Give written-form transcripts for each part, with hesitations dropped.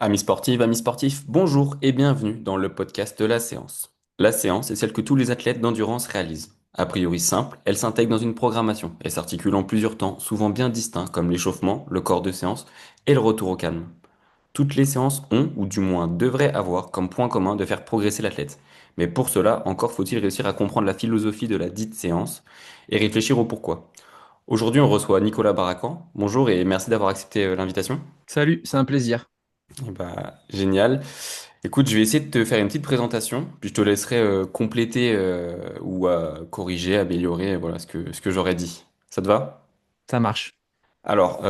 Amis sportifs, bonjour et bienvenue dans le podcast de la séance. La séance est celle que tous les athlètes d'endurance réalisent. A priori simple, elle s'intègre dans une programmation et s'articule en plusieurs temps, souvent bien distincts comme l'échauffement, le corps de séance et le retour au calme. Toutes les séances ont, ou du moins devraient avoir, comme point commun de faire progresser l'athlète. Mais pour cela, encore faut-il réussir à comprendre la philosophie de la dite séance et réfléchir au pourquoi. Aujourd'hui, on reçoit Nicolas Baracan. Bonjour et merci d'avoir accepté l'invitation. Salut, c'est un plaisir. Eh bah, génial. Écoute, je vais essayer de te faire une petite présentation, puis je te laisserai compléter ou corriger, améliorer, voilà ce que j'aurais dit. Ça te va? Ça marche. Alors,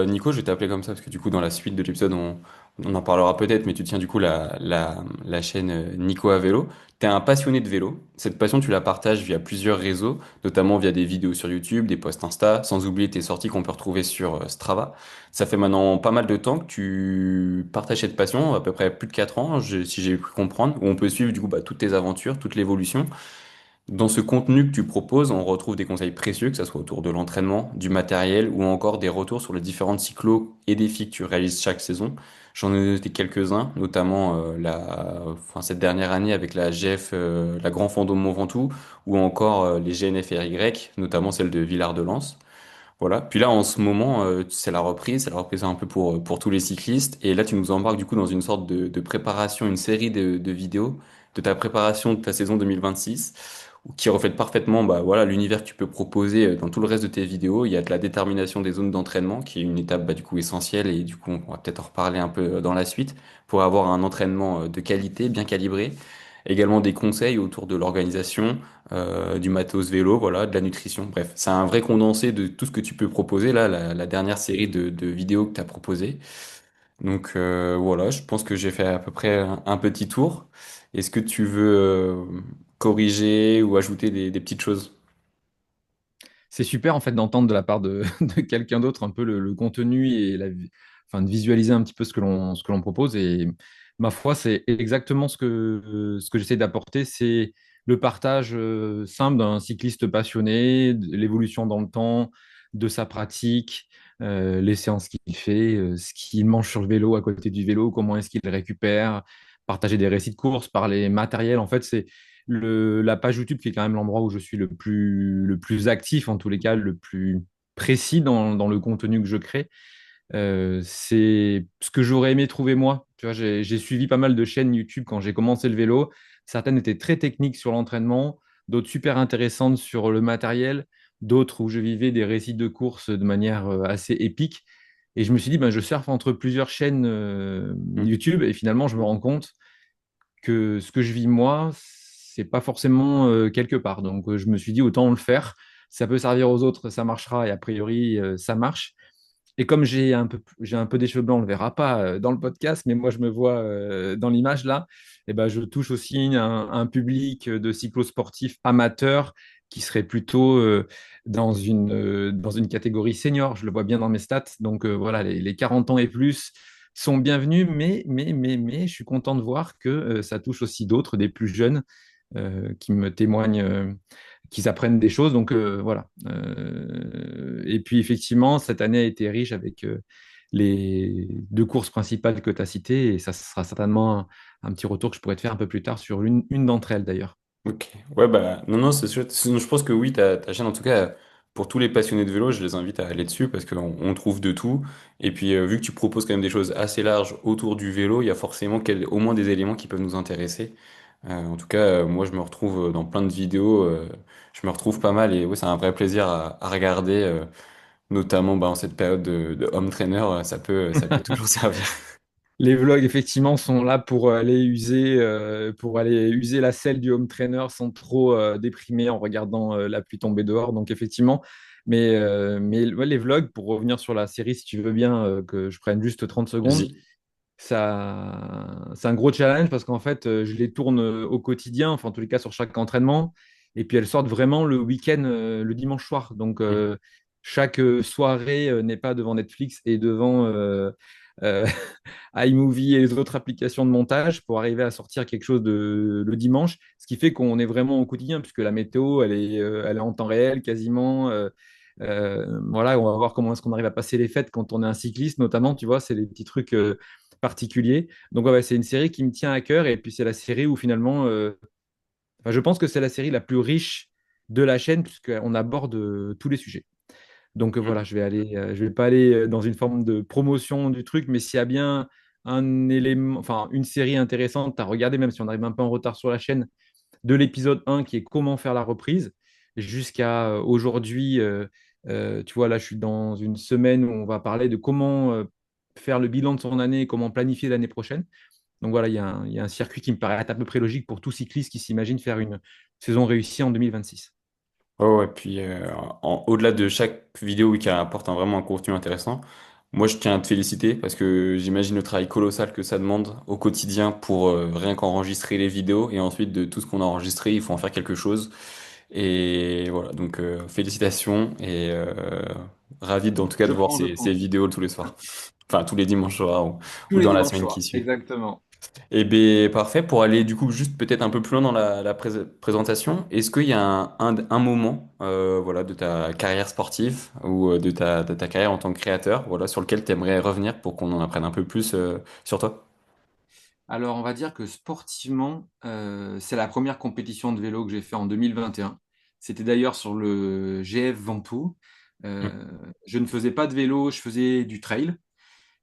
Nico, je vais t'appeler comme ça parce que du coup, dans la suite de l'épisode, on en parlera peut-être, mais tu tiens du coup la chaîne Nico à vélo. Tu es un passionné de vélo. Cette passion, tu la partages via plusieurs réseaux, notamment via des vidéos sur YouTube, des posts Insta, sans oublier tes sorties qu'on peut retrouver sur Strava. Ça fait maintenant pas mal de temps que tu partages cette passion, à peu près plus de 4 ans, si j'ai pu comprendre, où on peut suivre du coup toutes tes aventures, toute l'évolution. Dans ce contenu que tu proposes, on retrouve des conseils précieux, que ce soit autour de l'entraînement, du matériel ou encore des retours sur les différentes cyclos et défis que tu réalises chaque saison. J'en ai noté quelques-uns, notamment cette dernière année avec la GF, la Grand Fondome Mont Ventoux, ou encore les GNF RY, notamment celle de Villard-de-Lans. Voilà. Puis là, en ce moment, c'est la reprise un peu pour tous les cyclistes. Et là, tu nous embarques du coup dans une sorte de préparation, une série de vidéos de ta préparation de ta saison 2026, qui reflète parfaitement voilà, l'univers que tu peux proposer dans tout le reste de tes vidéos. Il y a de la détermination des zones d'entraînement, qui est une étape du coup essentielle, et du coup, on va peut-être en reparler un peu dans la suite, pour avoir un entraînement de qualité, bien calibré. Également des conseils autour de l'organisation, du matos vélo, voilà, de la nutrition. Bref, c'est un vrai condensé de tout ce que tu peux proposer là, la dernière série de vidéos que tu as proposées. Donc voilà, je pense que j'ai fait à peu près un petit tour. Est-ce que tu veux corriger ou ajouter des petites choses? C'est super en fait d'entendre de la part de, de quelqu'un d'autre un peu le contenu et enfin, de visualiser un petit peu ce que l'on propose. Et ma foi, c'est exactement ce que j'essaie d'apporter. C'est le partage simple d'un cycliste passionné, de l'évolution dans le temps, de sa pratique, les séances qu'il fait, ce qu'il mange sur le vélo, à côté du vélo, comment est-ce qu'il récupère, partager des récits de course, parler matériel. En fait, c'est la page YouTube qui est quand même l'endroit où je suis le plus actif, en tous les cas, le plus précis dans le contenu que je crée. C'est ce que j'aurais aimé trouver moi. Tu vois, j'ai suivi pas mal de chaînes YouTube quand j'ai commencé le vélo. Certaines étaient très techniques sur l'entraînement, d'autres super intéressantes sur le matériel, d'autres où je vivais des récits de course de manière assez épique. Et je me suis dit, ben, je surfe entre plusieurs chaînes Hmm. YouTube et finalement, je me rends compte que ce que je vis moi, c'est pas forcément quelque part. Donc, je me suis dit, autant le faire. Ça peut servir aux autres, ça marchera et a priori, ça marche. Et comme j'ai un peu des cheveux blancs, on le verra pas dans le podcast, mais moi je me vois dans l'image là, et ben, je touche aussi un public de cyclosportifs amateurs qui serait plutôt dans une catégorie senior. Je le vois bien dans mes stats. Donc voilà, les 40 ans et plus sont bienvenus, mais je suis content de voir que ça touche aussi d'autres, des plus jeunes, qui me témoignent qu'ils apprennent des choses. Donc voilà. Et puis effectivement, cette année a été riche avec les deux courses principales que tu as citées, et ça sera certainement un petit retour que je pourrais te faire un peu plus tard sur une d'entre elles d'ailleurs. Ok. Ouais, bah, non, non, c'est sûr. Je pense que oui, ta chaîne, en tout cas, pour tous les passionnés de vélo, je les invite à aller dessus parce qu'on trouve de tout. Et puis, vu que tu proposes quand même des choses assez larges autour du vélo, il y a forcément au moins des éléments qui peuvent nous intéresser. En tout cas, moi, je me retrouve dans plein de vidéos, je me retrouve pas mal et ouais, c'est un vrai plaisir à regarder, notamment en cette période de home trainer, ça peut toujours servir. Les vlogs, effectivement, sont là pour aller user la selle du home trainer sans trop déprimer en regardant la pluie tomber dehors. Donc, effectivement, mais ouais, les vlogs, pour revenir sur la série, si tu veux bien que je prenne juste 30 secondes, Vas-y. c'est un gros challenge parce qu'en fait, je les tourne au quotidien, enfin, en tous les cas, sur chaque entraînement. Et puis, elles sortent vraiment le week-end, le dimanche soir. Donc, chaque soirée n'est pas devant Netflix et devant euh, iMovie et les autres applications de montage pour arriver à sortir quelque chose le dimanche. Ce qui fait qu'on est vraiment au quotidien, puisque la météo, elle est en temps réel quasiment. Voilà, on va voir comment est-ce qu'on arrive à passer les fêtes quand on est un cycliste, notamment, tu vois, c'est les petits trucs particulier. Donc ouais, c'est une série qui me tient à cœur et puis c'est la série où finalement, enfin, je pense que c'est la série la plus riche de la chaîne puisqu'on aborde tous les sujets. Donc voilà, je vais pas aller dans une forme de promotion du truc, mais s'il y a bien un élément, enfin une série intéressante à regarder, même si on arrive un peu en retard sur la chaîne, de l'épisode 1 qui est comment faire la reprise, jusqu'à aujourd'hui, tu vois, là je suis dans une semaine où on va parler de comment faire le bilan de son année et comment planifier l'année prochaine. Donc voilà, il y a un circuit qui me paraît être à peu près logique pour tout cycliste qui s'imagine faire une saison réussie en 2026. Ouais, ouais, puis au-delà de chaque vidéo qui apporte vraiment un contenu intéressant, moi je tiens à te féliciter parce que j'imagine le travail colossal que ça demande au quotidien pour rien qu'enregistrer les vidéos et ensuite de tout ce qu'on a enregistré, il faut en faire quelque chose. Et voilà, donc félicitations et ravi en tout cas de voir Je ces prends. vidéos tous les soirs, enfin tous les dimanches soirs Tous ou les dans la dimanches semaine qui soirs, suit. exactement. Eh bien, parfait. Pour aller du coup juste peut-être un peu plus loin dans la présentation, est-ce qu'il y a un moment voilà, de ta carrière sportive ou de ta carrière en tant que créateur voilà, sur lequel tu aimerais revenir pour qu'on en apprenne un peu plus sur toi? Alors, on va dire que sportivement, c'est la première compétition de vélo que j'ai fait en 2021. C'était d'ailleurs sur le GF Ventoux. Hmm. Euh, je ne faisais pas de vélo, je faisais du trail.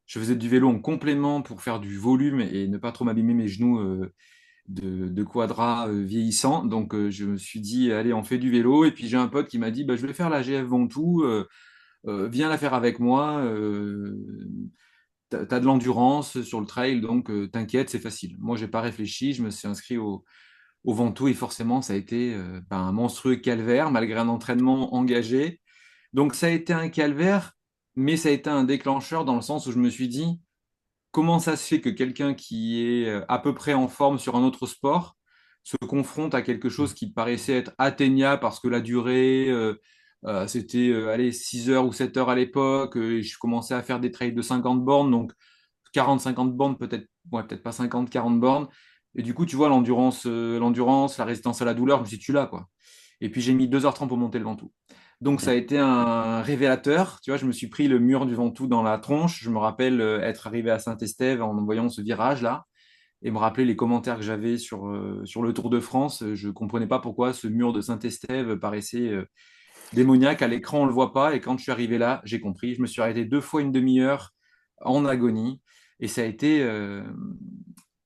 Je faisais du vélo en complément pour faire du volume et ne pas trop m'abîmer mes genoux de quadra vieillissant. Donc, je me suis dit, allez, on fait du vélo. Et puis, j'ai un pote qui m'a dit, bah, je vais faire la GF Ventoux. Viens la faire avec moi. T'as de l'endurance sur le trail, donc t'inquiète, c'est facile. Moi, j'ai pas réfléchi, je me suis inscrit au Ventoux et forcément, ça a été un monstrueux calvaire malgré un entraînement engagé. Donc, ça a été un calvaire, mais ça a été un déclencheur dans le sens où je me suis dit, comment ça se fait que quelqu'un qui est à peu près en forme sur un autre sport se confronte à quelque chose qui paraissait être atteignable parce que la durée, c'était allez, 6 heures ou 7 heures à l'époque, et je commençais à faire des trails de 50 bornes, donc 40-50 bornes, peut-être ouais, peut-être pas 50-40 bornes. Et du coup, tu vois, l'endurance, la résistance à la douleur, je me suis dit, tu l'as, quoi. Et puis j'ai mis 2h30 pour monter le Ventoux. Donc ça a été un révélateur. Tu vois, je me suis pris le mur du Ventoux dans la tronche. Je me rappelle être arrivé à Saint-Estève en voyant ce virage-là et me rappeler les commentaires que j'avais sur le Tour de France. Je ne comprenais pas pourquoi ce mur de Saint-Estève paraissait démoniaque. À l'écran, on ne le voit pas. Et quand je suis arrivé là, j'ai compris. Je me suis arrêté 2 fois une demi-heure en agonie. Et ça a été...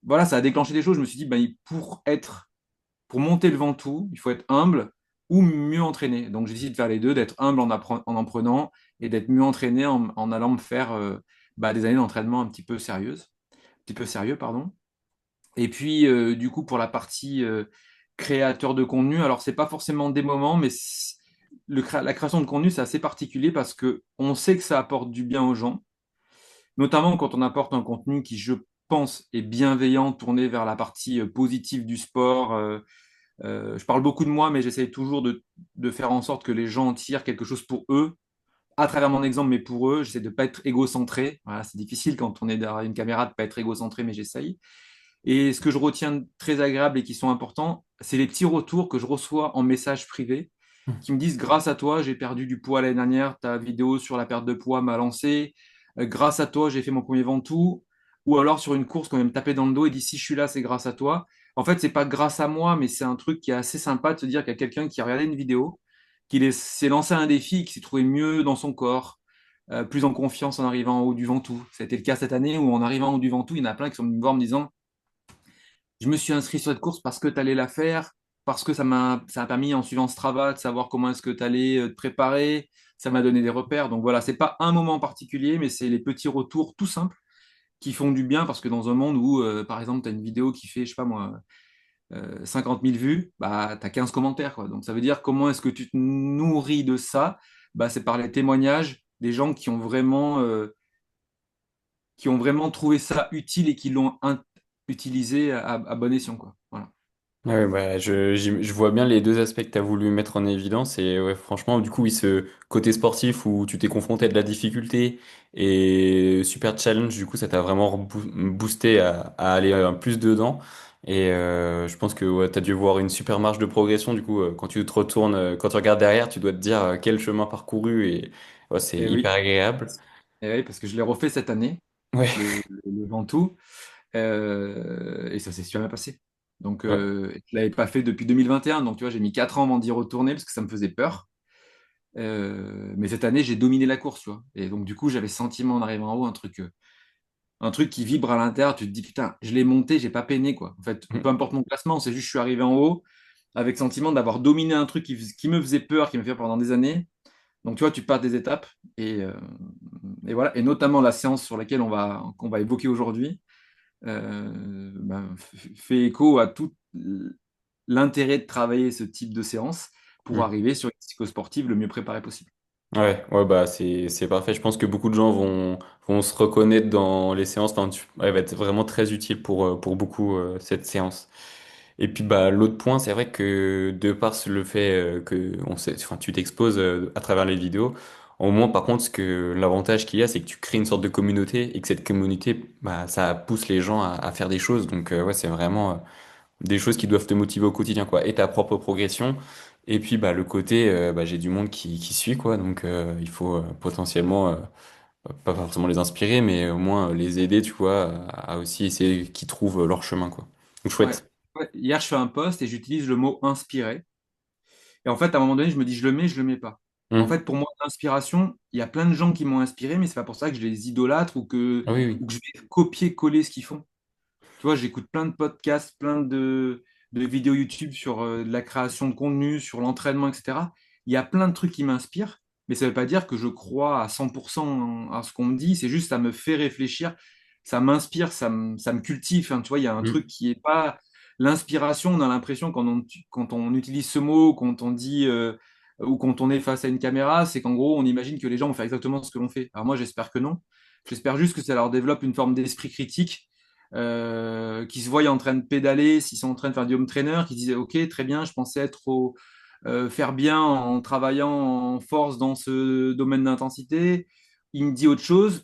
voilà, ça a déclenché des choses. Je me suis dit, ben, pour monter le Ventoux, il faut être humble ou mieux entraîné. Donc j'ai décidé de faire les deux, d'être humble en prenant et d'être mieux entraîné en allant me faire des années d'entraînement un petit peu sérieuses, un petit peu sérieux, pardon. Et puis du coup pour la partie créateur de contenu, alors c'est pas forcément des moments, mais la création de contenu c'est assez particulier parce que on sait que ça apporte du bien aux gens, notamment quand on apporte un contenu qui, je pense, est bienveillant, tourné vers la partie positive du sport. Je parle beaucoup de moi, mais j'essaye toujours de faire en sorte que les gens en tirent quelque chose pour eux, à travers mon exemple, mais pour eux. J'essaie de ne pas être égocentré. Voilà, c'est difficile quand on est derrière une caméra de ne pas être égocentré, mais j'essaye. Et ce que je retiens de très agréable et qui sont importants, c'est les petits retours que je reçois en message privé qui me disent, grâce à toi, j'ai perdu du poids l'année dernière, ta vidéo sur la perte de poids m'a lancé. Grâce à toi, j'ai fait mon premier Ventoux. Ou alors sur une course, quand même me taper dans le dos et dit, si je suis là, c'est grâce à toi. En fait, c'est pas grâce à moi, mais c'est un truc qui est assez sympa de se dire qu'il y a quelqu'un qui a regardé une vidéo, s'est lancé un défi, qui s'est trouvé mieux dans son corps, plus en confiance en arrivant en haut du Ventoux. Ça a été le cas cette année où en arrivant en haut du Ventoux, il y en a plein qui sont venus me voir en me disant, je me suis inscrit sur cette course parce que tu allais la faire, parce que ça m'a permis en suivant Strava de savoir comment est-ce que tu allais te préparer, ça m'a donné des repères. Donc voilà, c'est pas un moment particulier, mais c'est les petits retours tout simples qui font du bien parce que dans un monde où, par exemple, tu as une vidéo qui fait, je sais pas moi, 50 000 vues, bah, tu as 15 commentaires, quoi. Donc ça veut dire comment est-ce que tu te nourris de ça? Bah, c'est par les témoignages des gens qui ont vraiment trouvé ça utile et qui l'ont utilisé à bon escient, quoi. Voilà. Ouais, bah, je vois bien les deux aspects que tu as voulu mettre en évidence et ouais, franchement, du coup, oui, ce côté sportif où tu t'es confronté à de la difficulté et super challenge, du coup, ça t'a vraiment boosté à aller plus dedans. Et je pense que ouais, tu as dû voir une super marge de progression, du coup, quand tu te retournes, quand tu regardes derrière, tu dois te dire quel chemin parcouru et ouais, c'est Et hyper oui, agréable. et oui, parce que je l'ai refait cette année. Ouais, le Ventoux. Et ça s'est super bien passé. Donc, ouais. je l'avais pas fait depuis 2021. Donc, tu vois, j'ai mis 4 ans avant d'y retourner parce que ça me faisait peur. Mais cette année, j'ai dominé la course, tu vois. Et donc, du coup, j'avais sentiment en arrivant en haut, un truc qui vibre à l'intérieur. Tu te dis, putain, je l'ai monté, j'ai pas peiné, quoi. En fait, peu Mm. importe mon classement, c'est juste, je suis arrivé en haut avec sentiment d'avoir dominé un truc qui me faisait peur, qui me fait peur pendant des années. Donc, tu vois, tu pars des étapes. Et voilà. Et notamment la séance sur laquelle qu'on va évoquer aujourd'hui fait écho à tout l'intérêt de travailler ce type de séance pour Mm. arriver sur une psychosportive le mieux préparé possible. Ouais, ouais, bah c'est parfait. Je pense que beaucoup de gens vont se reconnaître dans les séances. Enfin, elle va être vraiment très utile pour beaucoup cette séance. Et puis bah l'autre point, c'est vrai que de par le fait que on sait, enfin, tu t'exposes à travers les vidéos, au moins par contre, l'avantage qu'il y a, c'est que tu crées une sorte de communauté et que cette communauté, bah ça pousse les gens à faire des choses. Donc ouais, c'est vraiment des choses qui doivent te motiver au quotidien, quoi, et ta propre progression. Et puis bah le côté, bah, j'ai du monde qui suit, quoi, donc il faut potentiellement pas forcément les inspirer, mais au moins les aider, tu vois, à aussi essayer qu'ils trouvent leur chemin, quoi. Donc Ouais. chouette. Ouais. Hier, je fais un post et j'utilise le mot inspiré. Et en fait, à un moment donné, je me dis, je le mets pas. En Hmm. fait, pour moi, l'inspiration, il y a plein de gens qui m'ont inspiré, mais c'est pas pour ça que je les idolâtre Ah oui, oui. ou que je vais copier-coller ce qu'ils font. Tu vois, j'écoute plein de podcasts, de vidéos YouTube sur de la création de contenu, sur l'entraînement, etc. Il y a plein de trucs qui m'inspirent, mais ça ne veut pas dire que je crois à 100% à ce qu'on me dit, c'est juste ça me fait réfléchir, ça m'inspire, ça me cultive. Hein, tu vois, il y a un Hmm. truc qui est pas l'inspiration, on a l'impression quand on utilise ce mot, quand on dit ou quand on est face à une caméra, c'est qu'en gros, on imagine que les gens vont faire exactement ce que l'on fait. Alors moi, j'espère que non. J'espère juste que ça leur développe une forme d'esprit critique qui se voient en train de pédaler, s'ils sont en train de faire du home trainer, qui disaient ok, très bien, je pensais faire bien en travaillant en force dans ce domaine d'intensité. Il me dit autre chose.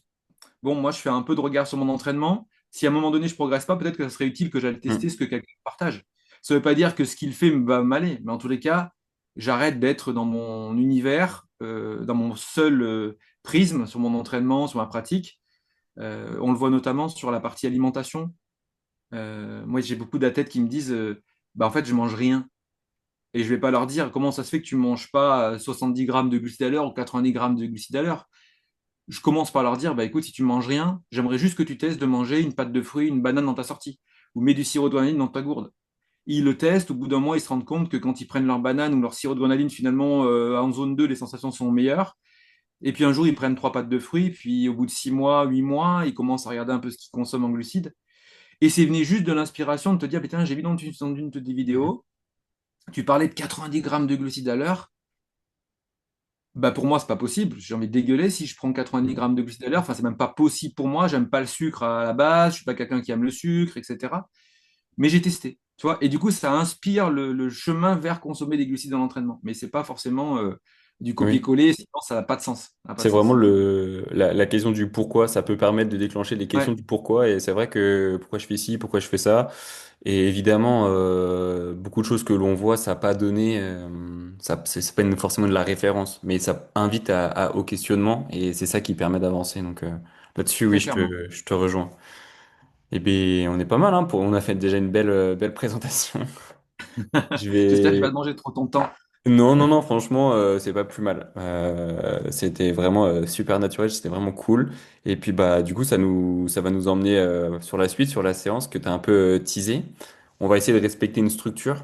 Bon, moi, je fais un peu de regard sur mon entraînement. Si à un moment donné, je progresse pas, peut-être que ça serait utile que j'aille tester Hmm. ce que quelqu'un partage. Ça ne veut pas dire que ce qu'il fait me va m'aller, mais en tous les cas, j'arrête d'être dans mon univers, dans mon seul prisme sur mon entraînement, sur ma pratique. On le voit notamment sur la partie alimentation. Moi, j'ai beaucoup d'athlètes qui me disent bah, en fait, je mange rien. Et je vais pas leur dire comment ça se fait que tu manges pas 70 grammes de glucides à l'heure ou 90 grammes de glucides à l'heure. Je commence par leur dire bah, écoute, si tu manges rien, j'aimerais juste que tu testes de manger une pâte de fruits, une banane dans ta sortie ou mets du sirop de grenadine dans ta gourde. Ils le testent, au bout d'un mois, ils se rendent compte que quand ils prennent leur banane ou leur sirop de grenadine, finalement, en zone 2 les sensations sont meilleures. Et puis un jour, ils prennent 3 pâtes de fruits, puis au bout de 6 mois, 8 mois, ils commencent à regarder un peu ce qu'ils consomment en glucides. Et c'est venu juste de l'inspiration de te dire, putain, j'ai vu dans une de tes vidéos, tu parlais de 90 grammes de glucides à l'heure. Bah pour moi, c'est pas possible. J'ai envie de dégueuler si je prends 90 Hmm. grammes de glucides à l'heure. Enfin, c'est même pas possible pour moi. J'aime pas le sucre à la base. Je suis pas quelqu'un qui aime le sucre, etc. Mais j'ai testé, tu vois. Et du coup, ça inspire le chemin vers consommer des glucides dans l'entraînement. Mais c'est pas forcément du Oui. copier-coller, sinon ça n'a pas de sens. Ça n'a pas C'est de vraiment sens. la question du pourquoi. Ça peut permettre de déclencher des questions Ouais, du pourquoi. Et c'est vrai que pourquoi je fais ci, pourquoi je fais ça. Et évidemment, beaucoup de choses que l'on voit, ça n'a pas donné, c'est pas forcément de la référence, mais ça invite au questionnement et c'est ça qui permet d'avancer. Donc là-dessus, oui, très clairement. je te rejoins. Et bien, on est pas mal, hein, on a fait déjà une belle présentation. Je J'espère que je vais pas te vais. manger trop ton temps. Non, non, non, franchement, c'est pas plus mal. C'était vraiment super naturel, c'était vraiment cool. Et puis bah du coup, ça va nous emmener sur la suite, sur la séance que tu as un peu teasé. On va essayer de respecter une structure.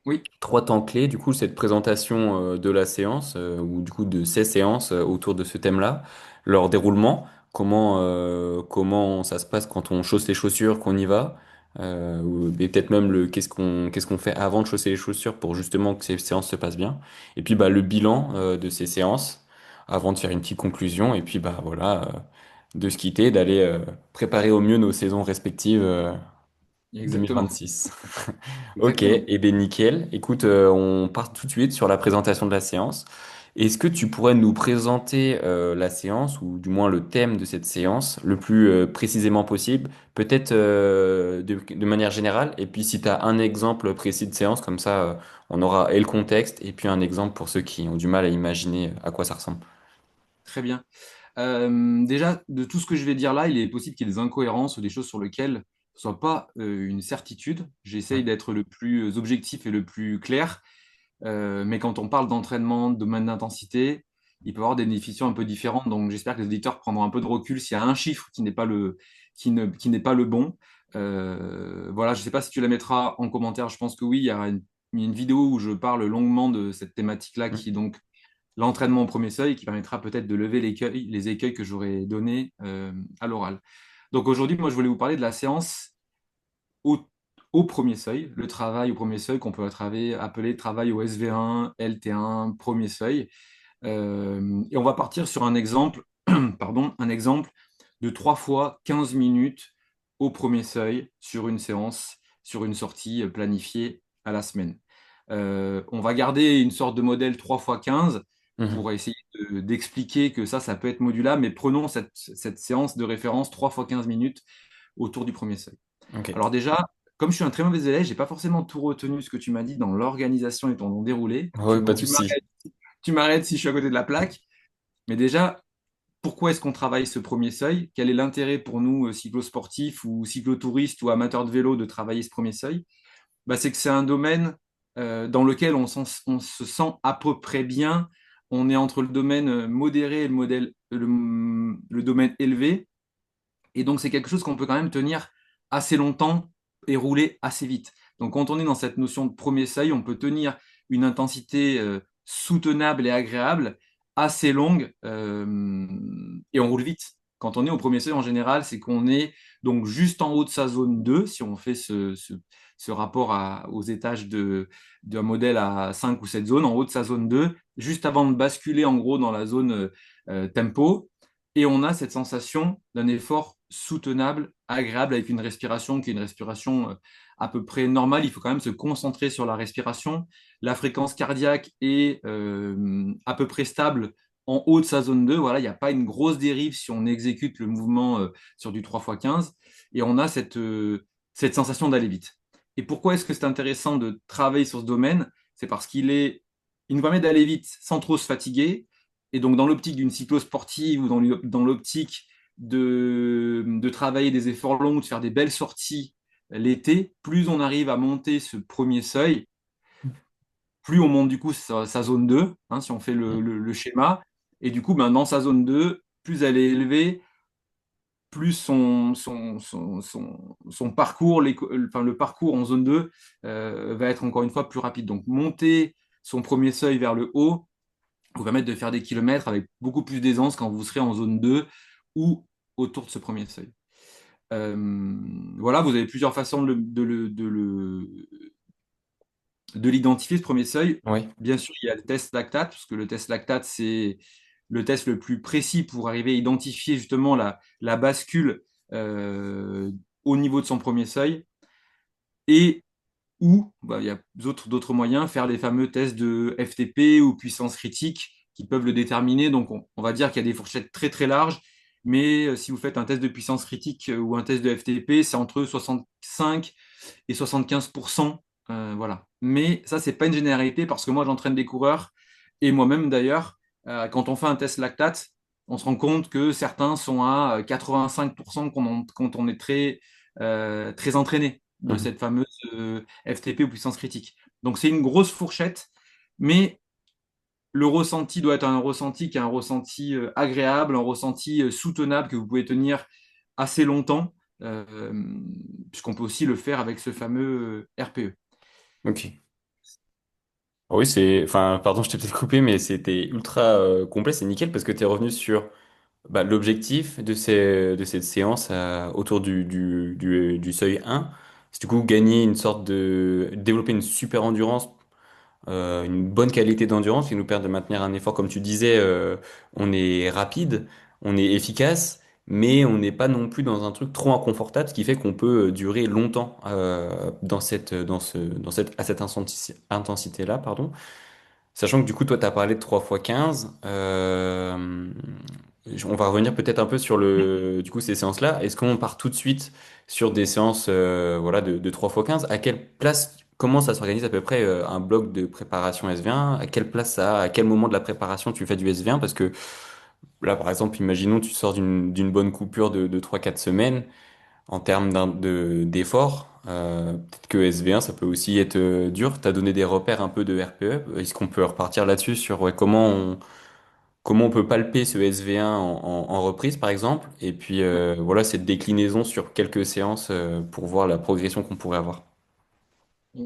Oui, Trois temps clés, du coup, cette présentation de la séance, ou du coup de ces séances autour de ce thème-là, leur déroulement, comment ça se passe quand on chausse les chaussures, qu'on y va, et peut-être même qu'est-ce qu'on fait avant de chausser les chaussures pour justement que ces séances se passent bien. Et puis bah, le bilan de ces séances, avant de faire une petite conclusion, et puis bah voilà, de se quitter, d'aller préparer au mieux nos saisons respectives exactement. 2026. Ok, Exactement. et bien nickel. Écoute, on part tout de suite sur la présentation de la séance. Est-ce que tu pourrais nous présenter la séance, ou du moins le thème de cette séance, le plus précisément possible, peut-être de manière générale, et puis si tu as un exemple précis de séance, comme ça on aura et le contexte, et puis un exemple pour ceux qui ont du mal à imaginer à quoi ça ressemble. Très bien. Déjà, de tout ce que je vais dire là, il est possible qu'il y ait des incohérences ou des choses sur lesquelles ce soit pas une certitude. J'essaye Mm. d'être le plus objectif et le plus clair. Mais quand on parle d'entraînement, de domaine d'intensité, il peut y avoir des définitions un peu différentes. Donc, j'espère que les auditeurs prendront un peu de recul s'il y a un chiffre qui n'est pas le bon. Voilà, je ne sais pas si tu la mettras en commentaire. Je pense que oui, il y a une vidéo où je parle longuement de cette thématique-là, Mm. qui est donc l'entraînement au premier seuil, qui permettra peut-être de lever les écueils que j'aurais donnés à l'oral. Donc aujourd'hui, moi, je voulais vous parler de la séance au, au premier seuil, le travail au premier seuil qu'on peut appeler travail au SV1, LT1, premier seuil. Et on va partir sur un exemple, pardon, un exemple de 3 fois 15 minutes au premier seuil sur une séance, sur une sortie planifiée à la semaine. On va garder une sorte de modèle 3 fois 15 Mhm. pour essayer d'expliquer que ça peut être modulable, mais prenons cette séance de référence 3 fois 15 minutes autour du premier seuil. Ok. Alors déjà, comme je suis un très mauvais élève, j'ai pas forcément tout retenu ce que tu m'as dit dans l'organisation et ton déroulé. Ouais, pas de souci. Tu m'arrêtes si je suis à côté de la plaque. Mais déjà, pourquoi est-ce qu'on travaille ce premier seuil? Quel est l'intérêt pour nous, cyclosportifs ou cyclotouristes ou amateurs de vélo, de travailler ce premier seuil? Bah, c'est que c'est un domaine dans lequel on se sent à peu près bien. On est entre le domaine modéré et le domaine élevé. Et donc, c'est quelque chose qu'on peut quand même tenir assez longtemps et rouler assez vite. Donc, quand on est dans cette notion de premier seuil, on peut tenir une intensité soutenable et agréable, assez longue, et on roule vite. Quand on est au premier seuil, en général, c'est qu'on est donc juste en haut de sa zone 2, si on fait ce rapport aux étages d'un modèle à 5 ou 7 zones, en haut de sa zone 2, juste avant de basculer en gros dans la zone tempo. Et on a cette sensation d'un effort soutenable, agréable, avec une respiration qui est une respiration à peu près normale. Il faut quand même se concentrer sur la respiration. La fréquence cardiaque est à peu près stable en haut de sa zone 2. Voilà, il n'y a pas une grosse dérive si on exécute le mouvement sur du 3x15. Et on a cette sensation d'aller vite. Et pourquoi est-ce que c'est intéressant de travailler sur ce domaine? C'est parce il nous permet d'aller vite sans trop se fatiguer, et donc, dans l'optique d'une cyclosportive ou dans l'optique de travailler des efforts longs, de faire des belles sorties l'été, plus on arrive à monter ce premier seuil, plus on monte du coup sa zone 2, hein, si on fait le schéma. Et du coup, ben, dans sa zone 2, plus elle est élevée, plus son parcours, enfin, le parcours en zone 2 va être encore une fois plus rapide. Donc, monter son premier seuil vers le haut vous permettre de faire des kilomètres avec beaucoup plus d'aisance quand vous serez en zone 2 ou autour de ce premier seuil. Voilà, vous avez plusieurs façons de l'identifier, ce premier seuil. Oui. Bien sûr, il y a le test lactate, parce que le test lactate, c'est le test le plus précis pour arriver à identifier justement la bascule euh, au niveau de son premier seuil. Et ou bah, il y a d'autres moyens, faire les fameux tests de FTP ou puissance critique qui peuvent le déterminer. Donc, on va dire qu'il y a des fourchettes très très larges, mais si vous faites un test de puissance critique ou un test de FTP, c'est entre 65 et 75%. Voilà. Mais ça, c'est pas une généralité parce que moi, j'entraîne des coureurs et moi-même d'ailleurs, quand on fait un test lactate, on se rend compte que certains sont à 85% quand on est très entraîné de Mhm. cette fameuse FTP ou puissance critique. Donc c'est une grosse fourchette, mais le ressenti doit être un ressenti qui est un ressenti agréable, un ressenti soutenable que vous pouvez tenir assez longtemps, euh, puisqu'on peut aussi le faire avec ce fameux RPE. Ok. Oui, enfin, pardon, je t'ai peut-être coupé, mais c'était ultra complet, c'est nickel parce que tu es revenu sur bah, l'objectif de cette séance autour du seuil 1. C'est du coup gagner développer une super endurance, une bonne qualité d'endurance qui nous permet de maintenir un effort. Comme tu disais, on est rapide, on est efficace, mais on n'est pas non plus dans un truc trop inconfortable, ce qui fait qu'on peut durer longtemps à cette intensité-là, pardon. Sachant que du coup, toi, tu as parlé de 3 x 15. On va revenir peut-être un peu sur du coup, ces séances-là. Est-ce qu'on part tout de suite sur des séances voilà, de 3 x 15? À quelle place, comment ça s'organise à peu près un bloc de préparation SV1? À quelle place ça, à quel moment de la préparation tu fais du SV1? Parce que Là, par exemple, imaginons tu sors d'une bonne coupure de 3-4 semaines en termes d'effort. Peut-être que SV1, ça peut aussi être dur. Tu as donné des repères un peu de RPE. Est-ce qu'on peut repartir là-dessus sur ouais, comment on peut palper ce SV1 en reprise, par exemple? Et puis voilà, cette déclinaison sur quelques séances pour voir la progression qu'on pourrait avoir.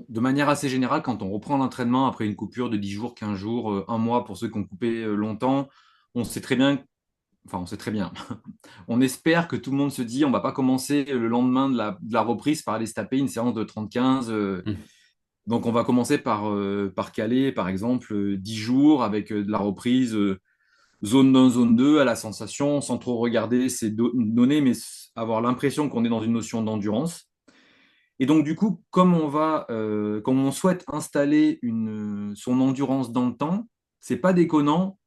De manière assez générale, quand on reprend l'entraînement après une coupure de 10 jours, 15 jours, un mois pour ceux qui ont coupé longtemps, on sait très bien, enfin on sait très bien, on espère que tout le monde se dit on va pas commencer le lendemain de la reprise par aller se taper une séance de 30-15. Mm. Donc on va commencer par caler par exemple 10 jours avec de la reprise zone 1, zone 2 à la sensation sans trop regarder ces données, mais avoir l'impression qu'on est dans une notion d'endurance. Et donc, du coup, comme on souhaite installer son endurance dans le temps, c'est pas déconnant,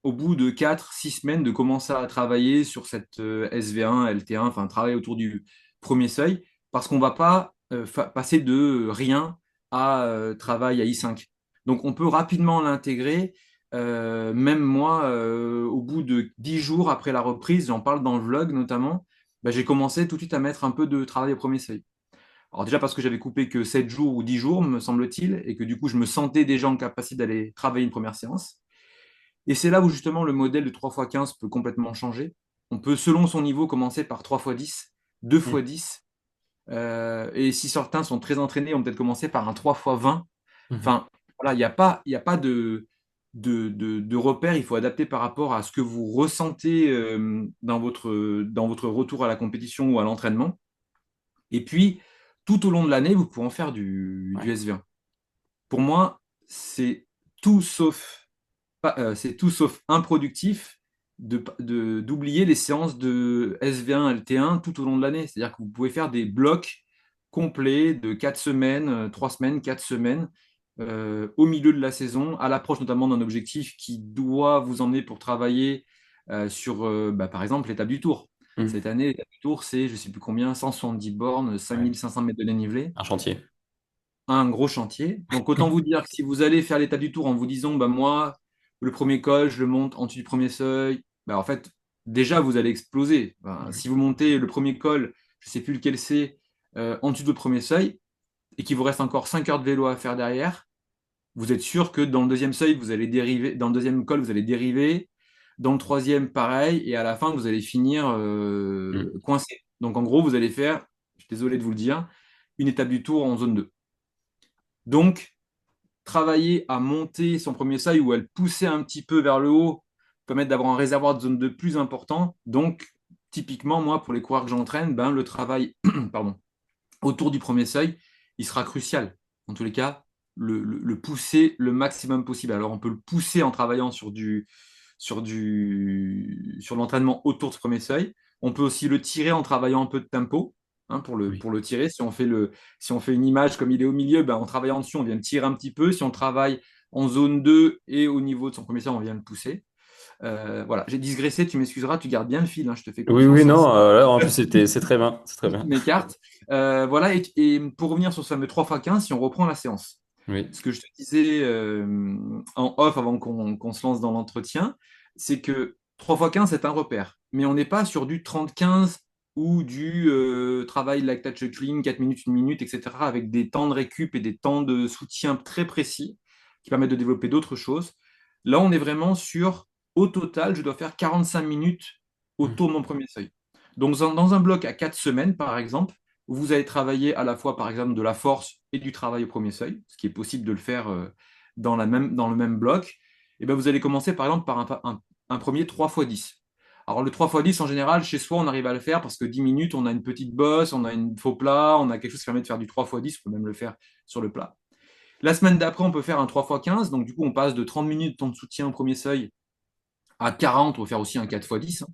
au bout de 4, 6 semaines, de commencer à travailler sur cette SV1, LT1, enfin, travailler autour du premier seuil, parce qu'on va pas passer de rien à travail à I5. Donc, on peut rapidement l'intégrer. Même moi, au bout de 10 jours après la reprise, j'en parle dans le vlog notamment, bah, j'ai commencé tout de suite à mettre un peu de travail au premier seuil. Alors déjà parce que j'avais coupé que 7 jours ou 10 jours, me semble-t-il, et que du coup, je me sentais déjà en capacité d'aller travailler une première séance. Et c'est là où justement le modèle de 3x15 peut complètement changer. On peut, selon son niveau, commencer par 3x10, deux Mm. fois 10. Et si certains sont très entraînés, on peut peut-être commencer par un 3x20. Mhm. Enfin, voilà, il y a pas de repère. Il faut adapter par rapport à ce que vous ressentez dans votre retour à la compétition ou à l'entraînement. Et puis, tout au long de l'année, vous pouvez en faire du Ouais. SV1. Pour moi, c'est tout sauf, c'est tout sauf improductif d'oublier les séances de SV1, LT1 tout au long de l'année. C'est-à-dire que vous pouvez faire des blocs complets de 4 semaines, 3 semaines, 4 semaines, au milieu de la saison, à l'approche notamment d'un objectif qui doit vous emmener pour travailler sur, par exemple, l'étape du Tour. Mm. Cette année, l'étape du Tour, c'est, je ne sais plus combien, 170 bornes, Ouais. 5500 mètres de dénivelé, Un chantier. un gros chantier. Donc autant vous dire que si vous allez faire l'étape du Tour en vous disant, bah, moi, le premier col, je le monte en dessous du premier seuil, bah, en fait, déjà, vous allez exploser. Si vous montez le premier col, je ne sais plus lequel c'est, en dessous du premier seuil, et qu'il vous reste encore 5 heures de vélo à faire derrière, vous êtes sûr que dans le deuxième seuil, vous allez dériver, dans le deuxième col, vous allez dériver, dans le troisième, pareil, et à la fin, vous allez finir Mm. coincé. Donc en gros, vous allez faire, je suis désolé de vous le dire, une étape du Tour en zone 2. Donc, travailler à monter son premier seuil ou à le pousser un petit peu vers le haut permettre d'avoir un réservoir de zone 2 plus important. Donc, typiquement, moi, pour les coureurs que j'entraîne, ben, le travail pardon, autour du premier seuil, il sera crucial. En tous les cas, le pousser le maximum possible. Alors, on peut le pousser en travaillant sur l'entraînement autour de ce premier seuil. On peut aussi le tirer en travaillant un peu de tempo, hein, pour le, Oui. pour le tirer. Si on fait une image comme il est au milieu, ben, en travaillant dessus, on vient le tirer un petit peu. Si on travaille en zone 2 et au niveau de son premier seuil, on vient le pousser. Voilà, j'ai digressé, tu m'excuseras, tu gardes bien le fil, hein, je te fais Oui, oui, confiance, hein, non, là, en plus, c'est très bien. C'est très bien. mes cartes. Voilà, et pour revenir sur ce fameux 3x15, si on reprend la séance, Oui. ce que je te disais en off avant qu'on se lance dans l'entretien, c'est que 3x15, c'est un repère. Mais on n'est pas sur du 30-15 ou du travail like touch clean, 4 minutes, 1 minute, etc., avec des temps de récup et des temps de soutien très précis qui permettent de développer d'autres choses. Là, on est vraiment sur, au total, je dois faire 45 minutes Mm. autour de mon premier seuil. Donc, dans un bloc à 4 semaines, par exemple, vous allez travailler à la fois, par exemple, de la force et du travail au premier seuil, ce qui est possible de le faire dans le même bloc. Et ben, vous allez commencer, par exemple, par un premier 3x10. Alors, le 3x10, en général, chez soi, on arrive à le faire parce que 10 minutes, on a une petite bosse, on a une faux plat, on a quelque chose qui permet de faire du 3x10, on peut même le faire sur le plat. La semaine d'après, on peut faire un 3x15, donc du coup, on passe de 30 minutes de temps de soutien au premier seuil à 40, on peut faire aussi un 4x10, hein,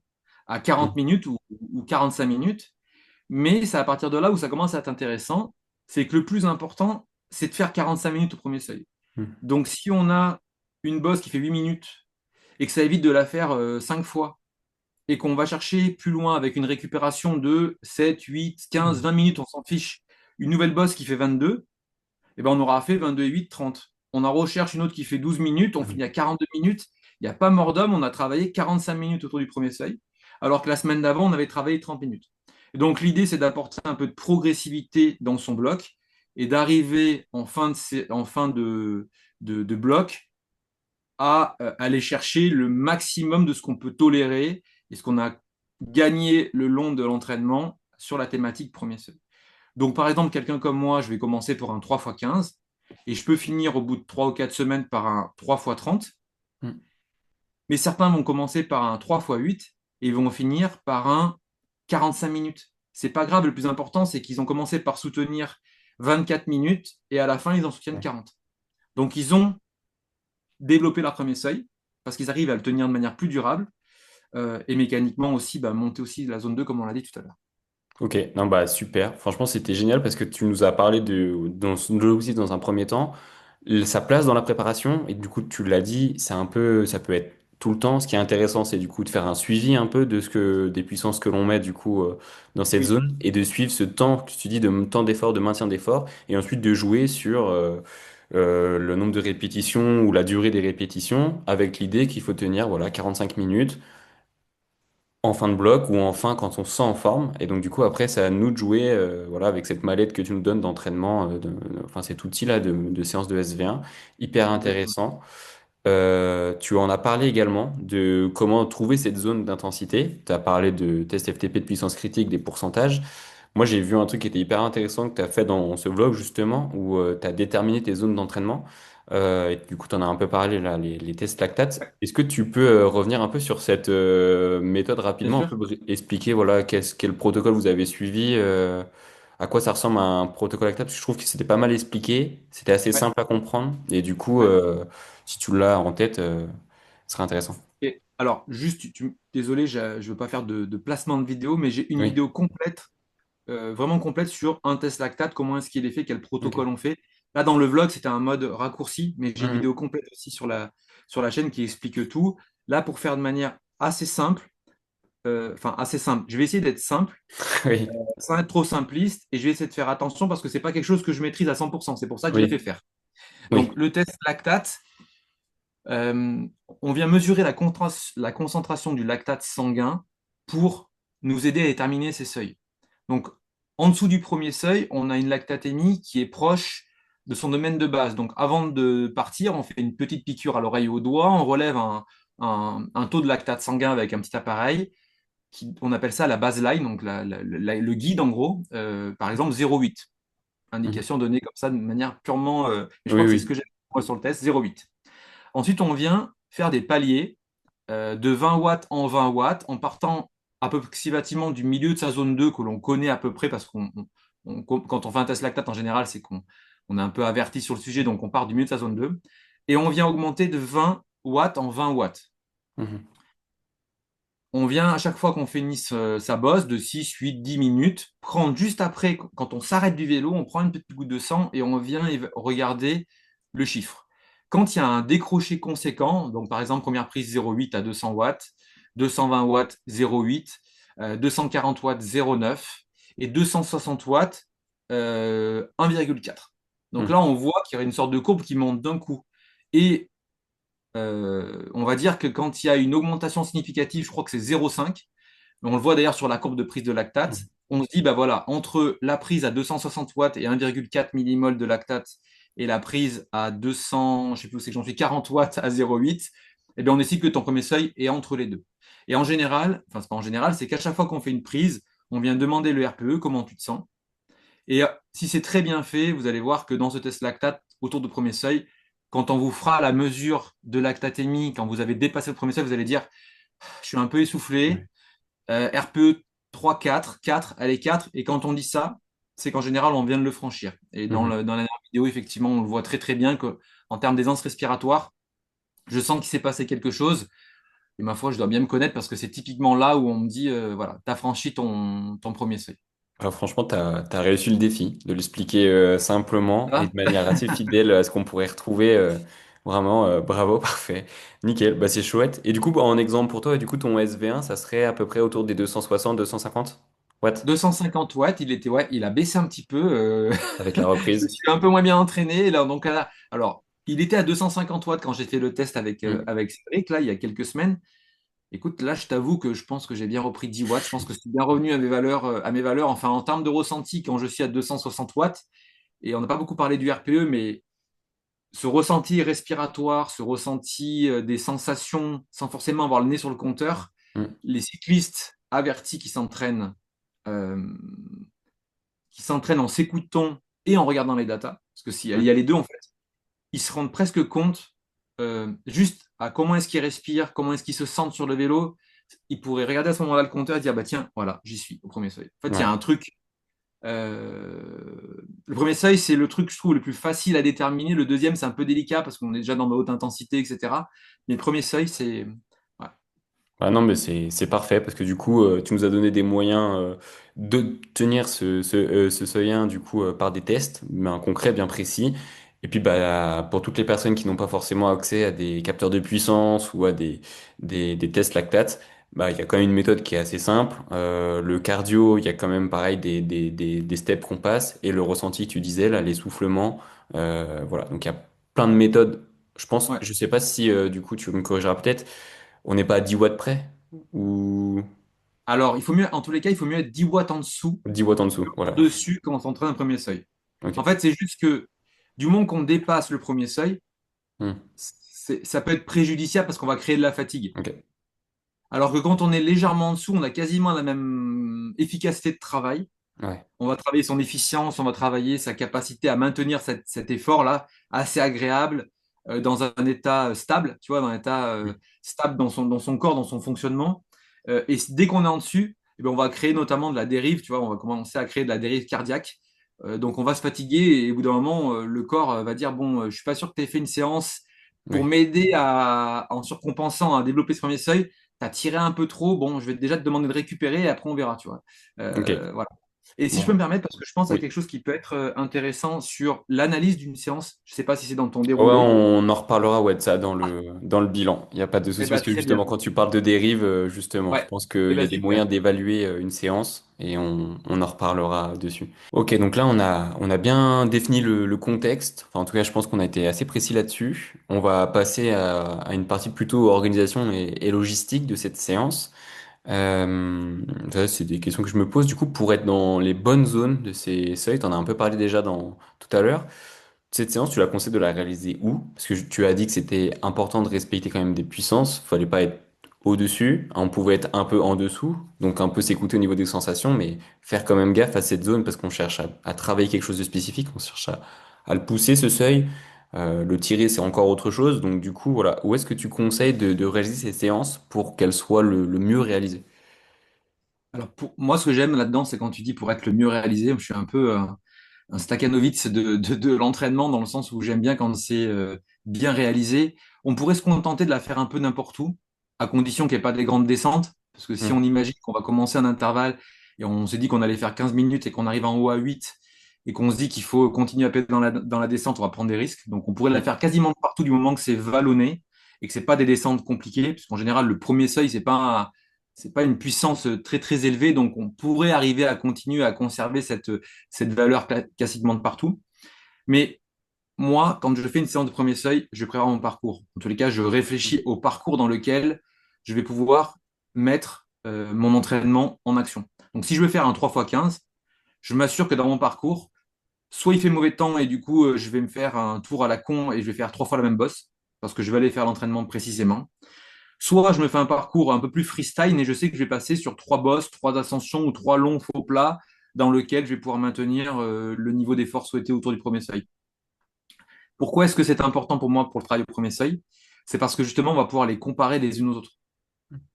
à 40 Mm. minutes ou 45 minutes. Mais c'est à partir de là où ça commence à être intéressant, c'est que le plus important, c'est de faire 45 minutes au premier seuil. Mm. Donc si on a une bosse qui fait 8 minutes et que ça évite de la faire 5 fois, et qu'on va chercher plus loin avec une récupération de 7, 8, 15, Mm. 20 minutes, on s'en fiche, une nouvelle bosse qui fait 22, eh ben on aura fait 22 et 8, 30. On en recherche une autre qui fait 12 minutes, on Ah oui. finit à 42 minutes, il n'y a pas mort d'homme, on a travaillé 45 minutes autour du premier seuil, alors que la semaine d'avant, on avait travaillé 30 minutes. Et donc l'idée, c'est d'apporter un peu de progressivité dans son bloc et d'arriver en fin de bloc à aller chercher le maximum de ce qu'on peut tolérer et ce qu'on a gagné le long de l'entraînement sur la thématique premier seuil. Donc, par exemple, quelqu'un comme moi, je vais commencer pour un 3x15 et je peux finir au bout de 3 ou 4 semaines par un 3x30. Mm. Mais certains vont commencer par un 3x8 et vont finir par un 45 minutes. C'est pas grave, le plus important, c'est qu'ils ont commencé par soutenir 24 minutes et à la fin, ils en soutiennent Ouais. 40. Donc, ils ont développé leur premier seuil parce qu'ils arrivent à le tenir de manière plus durable et mécaniquement aussi bah, monter aussi la zone 2 comme on l'a dit tout à l'heure. Ok, non bah super. Franchement, c'était génial parce que tu nous as parlé de l'objectif dans un premier temps, sa place dans la préparation et du coup tu l'as dit, c'est un peu, ça peut être tout le temps. Ce qui est intéressant, c'est du coup de faire un suivi un peu de ce que des puissances que l'on met du coup dans cette Oui, zone et de suivre ce temps que tu dis de temps d'effort, de maintien d'effort et ensuite de jouer sur le nombre de répétitions ou la durée des répétitions avec l'idée qu'il faut tenir voilà 45 minutes en fin de bloc ou en fin quand on se sent en forme. Et donc, du coup, après, c'est à nous de jouer voilà, avec cette mallette que tu nous donnes d'entraînement, enfin cet outil-là de séance de SV1, hyper exactement. intéressant. Tu en as parlé également de comment trouver cette zone d'intensité. Tu as parlé de test FTP de puissance critique, des pourcentages. Moi, j'ai vu un truc qui était hyper intéressant que tu as fait dans ce vlog, justement, où tu as déterminé tes zones d'entraînement. Et du coup, tu en as un peu parlé là, les tests lactates. Ouais, Est-ce que tu peux revenir un peu sur cette méthode bien rapidement, un peu sûr. expliquer voilà, quel protocole vous avez suivi, à quoi ça ressemble un protocole lactate? Parce que je trouve que c'était pas mal expliqué, c'était assez Ouais, simple à comprendre. Et du coup, ouais. si tu l'as en tête, ce serait intéressant. Et alors, juste, désolé, je ne veux pas faire de placement de vidéo, mais j'ai une Oui. vidéo complète, vraiment complète sur un test lactate, comment est-ce qu'il est fait, quel Ok. protocole on fait. Là, dans le vlog, c'était un mode raccourci, mais j'ai une Mhm. vidéo complète aussi sur la chaîne qui explique tout. Là, pour faire de manière assez simple, enfin assez simple, je vais essayer d'être simple, Oui. sans être trop simpliste, et je vais essayer de faire attention parce que c'est pas quelque chose que je maîtrise à 100%. C'est pour ça que je l'ai fait Oui. faire. Donc, Oui. le test lactate, Euh, on vient mesurer la concentration du lactate sanguin pour nous aider à déterminer ces seuils. Donc, en dessous du premier seuil, on a une lactatémie qui est proche de son domaine de base. Donc, avant de partir, on fait une petite piqûre à l'oreille ou au doigt, on relève un taux de lactate sanguin avec un petit appareil, on appelle ça la baseline, donc le guide en gros, par exemple 0,8. Mhm. Indication donnée comme ça de manière purement, je Oui, crois que c'est ce oui. que j'ai moi sur le test, 0,8. Ensuite, on vient faire des paliers de 20 watts en 20 watts en partant approximativement du milieu de sa zone 2 que l'on connaît à peu près parce quand on fait un test lactate en général, c'est qu'on est un peu averti sur le sujet, donc on part du milieu de sa zone 2 et on vient augmenter de 20 watts en 20 watts. Mhm. On vient à chaque fois qu'on finit sa bosse de 6, 8, 10 minutes, prendre juste après, quand on s'arrête du vélo, on prend une petite goutte de sang et on vient regarder le chiffre. Quand il y a un décroché conséquent, donc par exemple première prise 0,8 à 200 watts, 220 watts 0,8, 240 watts 0,9 et 260 watts 1,4. Donc là, Mhm. on voit qu'il y a une sorte de courbe qui monte d'un coup. Et on va dire que quand il y a une augmentation significative, je crois que c'est 0,5, on le voit d'ailleurs sur la courbe de prise de lactate, Mhm. on se dit, bah voilà, entre la prise à 260 watts et 1,4 millimol de lactate et la prise à 200, je sais plus où c'est que j'en suis, 40 watts à 0,8, eh bien on estime que ton premier seuil est entre les deux. Et en général, enfin c'est pas en général, c'est qu'à chaque fois qu'on fait une prise, on vient demander le RPE, comment tu te sens. Et si c'est très bien fait, vous allez voir que dans ce test lactate, autour du premier seuil, quand on vous fera la mesure de lactatémie, quand vous avez dépassé le premier seuil, vous allez dire, je suis un peu essoufflé, Ouais. RPE 3, 4, 4, allez 4. Et quand on dit ça, c'est qu'en général, on vient de le franchir. Et dans, Mhm. le, dans la dernière vidéo, effectivement, on le voit très très bien qu'en termes d'aisance respiratoire, je sens qu'il s'est passé quelque chose. Et ma foi, je dois bien me connaître parce que c'est typiquement là où on me dit, voilà, tu as franchi ton premier seuil. Alors, franchement, tu as réussi le défi de l'expliquer simplement et Voilà. de manière assez fidèle à ce qu'on pourrait retrouver. Vraiment, bravo, parfait. Nickel, bah, c'est chouette. Et du coup, bah, en exemple pour toi, du coup, ton SV1, ça serait à peu près autour des 260-250 watts 250 watts, ouais, il a baissé un petit peu. avec la Je me reprise. suis un peu moins bien entraîné. Là, donc, là, alors, Il était à 250 watts quand j'ai fait le test Hmm. avec Cédric, là, il y a quelques semaines. Écoute, là, je t'avoue que je pense que j'ai bien repris 10 watts. Je pense que c'est bien revenu à mes valeurs. Enfin, en termes de ressenti, quand je suis à 260 watts, et on n'a pas beaucoup parlé du RPE, mais ce ressenti respiratoire, ce ressenti des sensations, sans forcément avoir le nez sur le compteur, Hmm. les cyclistes avertis euh, qui s'entraînent en s'écoutant et en regardant les datas, parce que s'il y a Hmm. les deux en fait, ils se rendent presque compte juste à comment est-ce qu'ils respirent, comment est-ce qu'ils se sentent sur le vélo. Ils pourraient regarder à ce moment-là le compteur et dire bah tiens, voilà, j'y suis au premier seuil. En fait, il y a Ouais. un truc. Le premier seuil, c'est le truc, je trouve, le plus facile à déterminer. Le deuxième, c'est un peu délicat parce qu'on est déjà dans ma haute intensité, etc. Mais le premier seuil, c'est. Ouais. Ah non, mais c'est parfait parce que du coup, tu nous as donné des moyens de tenir ce seuil 1 du coup par des tests, ben, concrets, bien précis. Et puis bah, pour toutes les personnes qui n'ont pas forcément accès à des capteurs de puissance ou à des tests lactates, bah, il y a quand même une méthode qui est assez simple. Le cardio, il y a quand même pareil des steps qu'on passe et le ressenti, tu disais, là, l'essoufflement. Voilà, donc il y a plein de méthodes. Je pense, Ouais. je sais pas si du coup tu me corrigeras peut-être. On n'est pas à 10 watts près? Ou Alors, il faut mieux, en tous les cas, il faut mieux être 10 watts en dessous 10 watts en que dessous, voilà. au-dessus quand on s'entraîne un premier seuil. En Ok. fait, c'est juste que du moment qu'on dépasse le premier seuil, Hmm. ça peut être préjudiciable parce qu'on va créer de la fatigue. Ok. Alors que quand on est légèrement en dessous, on a quasiment la même efficacité de travail. Ouais. On va travailler son efficience, on va travailler sa capacité à maintenir cet effort-là assez agréable dans un état stable, tu vois, dans un état Hmm. stable dans son corps, dans son fonctionnement. Et dès qu'on est en dessus, eh bien, on va créer notamment de la dérive, tu vois, on va commencer à créer de la dérive cardiaque. Donc on va se fatiguer et au bout d'un moment, le corps va dire, bon, je suis pas sûr que tu aies fait une séance pour Ouais. m'aider en surcompensant, à développer ce premier seuil. Tu as tiré un peu trop, bon, je vais déjà te demander de récupérer et après on verra, tu vois. Ok. Voilà. Et si je peux me Bon. permettre, parce que je pense à Oui. quelque chose qui peut être intéressant sur l'analyse d'une séance, je ne sais pas si c'est dans ton Ouais, déroulé. on en reparlera ouais, de ça dans le bilan. Il n'y a pas de Eh souci bien, parce que très bien. justement, quand tu parles de dérive, justement, je Ouais. pense Eh qu'il y bien, a des moyens super. d'évaluer une séance et on en reparlera dessus. Ok, donc là, on a bien défini le contexte. Enfin, en tout cas, je pense qu'on a été assez précis là-dessus. On va passer à une partie plutôt organisation et logistique de cette séance. Ça, c'est des questions que je me pose. Du coup, pour être dans les bonnes zones de ces seuils, tu en as un peu parlé déjà tout à l'heure. Cette séance, tu la conseilles de la réaliser où? Parce que tu as dit que c'était important de respecter quand même des puissances. Fallait pas être au-dessus. On pouvait être un peu en dessous. Donc un peu s'écouter au niveau des sensations, mais faire quand même gaffe à cette zone parce qu'on cherche à travailler quelque chose de spécifique. On cherche à le pousser, ce seuil. Le tirer, c'est encore autre chose. Donc du coup, voilà. Où est-ce que tu conseilles de réaliser ces séances pour qu'elles soient le mieux réalisées? Alors, pour moi, ce que j'aime là-dedans, c'est quand tu dis pour être le mieux réalisé, je suis un peu un Stakhanovitz de l'entraînement, dans le sens où j'aime bien quand c'est bien réalisé. On pourrait se contenter de la faire un peu n'importe où, à condition qu'il n'y ait pas des grandes descentes. Parce que si on Hmm. imagine qu'on va commencer un intervalle et on s'est dit qu'on allait faire 15 minutes et qu'on arrive en haut à 8 et qu'on se dit qu'il faut continuer à pédaler dans la descente, on va prendre des risques. Donc on pourrait la Hmm. faire quasiment de partout du moment que c'est vallonné et que c'est pas des descentes compliquées. Puisqu'en général, le premier seuil, c'est pas une puissance très très élevée. Donc on pourrait arriver à continuer à conserver cette valeur classiquement de partout. Mais moi, quand je fais une séance de premier seuil, je prépare mon parcours. En tous les cas, je réfléchis au parcours dans lequel je vais pouvoir mettre mon entraînement en action. Donc, si je veux faire un 3x15, je m'assure que dans mon parcours, soit il fait mauvais temps et du coup, je vais me faire un tour à la con et je vais faire 3 fois la même bosse parce que je vais aller faire l'entraînement précisément. Soit je me fais un parcours un peu plus freestyle et je sais que je vais passer sur 3 bosses, 3 ascensions ou 3 longs faux plats dans lequel je vais pouvoir maintenir le niveau d'effort souhaité autour du premier seuil. Pourquoi est-ce que c'est important pour moi pour le travail au premier seuil? C'est parce que justement, on va pouvoir les comparer les unes aux autres.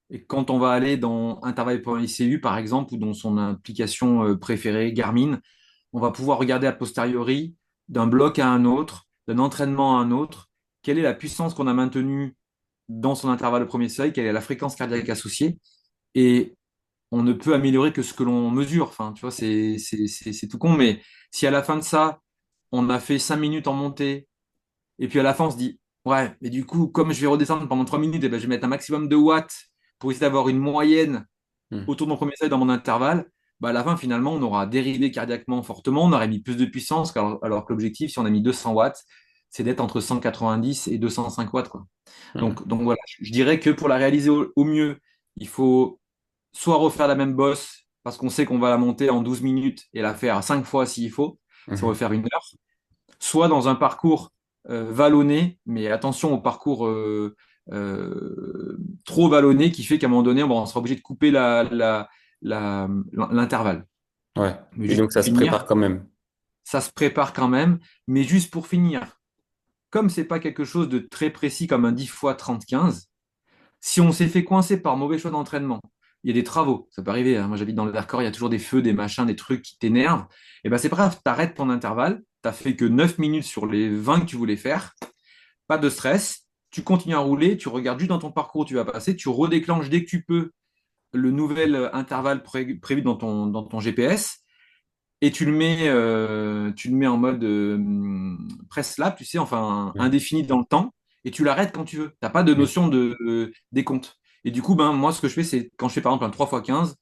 Et quand on va aller dans un travail pour un ICU, par exemple, ou dans son application préférée, Garmin, on va pouvoir regarder a posteriori d'un bloc à un autre, d'un entraînement à un autre, quelle est la puissance qu'on a maintenue dans son intervalle au premier seuil, quelle est la fréquence cardiaque associée. Et on ne peut améliorer que ce que l'on mesure. Enfin, tu vois, c'est tout con, mais si à la fin de ça, on a fait 5 minutes en montée, et puis à la fin, on se dit, ouais, mais du coup, comme je vais redescendre pendant 3 minutes, eh ben, je vais mettre un maximum de watts pour essayer d'avoir une moyenne Hmm. autour de mon premier seuil dans mon intervalle. Bah, à la fin, finalement, on aura dérivé cardiaquement fortement, on aurait mis plus de puissance, alors que l'objectif, si on a mis 200 watts, c'est d'être entre 190 et 205 watts, quoi. Mhm. Donc voilà, je dirais que pour la réaliser au mieux, il faut soit refaire la même bosse, parce qu'on sait qu'on va la monter en 12 minutes et la faire 5 fois s'il faut, si on veut Mhm. faire 1 heure, soit dans un parcours vallonné, mais attention au parcours trop vallonné qui fait qu'à un moment donné, bon, on sera obligé de couper l'intervalle. Ouais. Mais Et juste donc, pour ça se prépare finir, quand même. ça se prépare quand même, mais juste pour finir, comme c'est pas quelque chose de très précis comme un 10 fois 30-15, si on s'est fait coincer par mauvais choix d'entraînement, il y a des travaux, ça peut arriver, hein. Moi j'habite dans le Vercors, il y a toujours des feux, des machins, des trucs qui t'énervent. Et ben c'est pas grave, t'arrêtes ton intervalle, t'as fait que 9 minutes sur les 20 que tu voulais faire, pas de stress, tu continues à rouler, tu regardes juste dans ton parcours où tu vas passer, tu redéclenches dès que tu peux le nouvel intervalle prévu dans ton GPS et tu le mets en mode press lap, tu sais, enfin Ouais. indéfini dans le temps, et tu l'arrêtes quand tu veux. T'as pas de Oui. notion de décompte. Et du coup, ben, moi, ce que je fais, c'est quand je fais par exemple un 3x15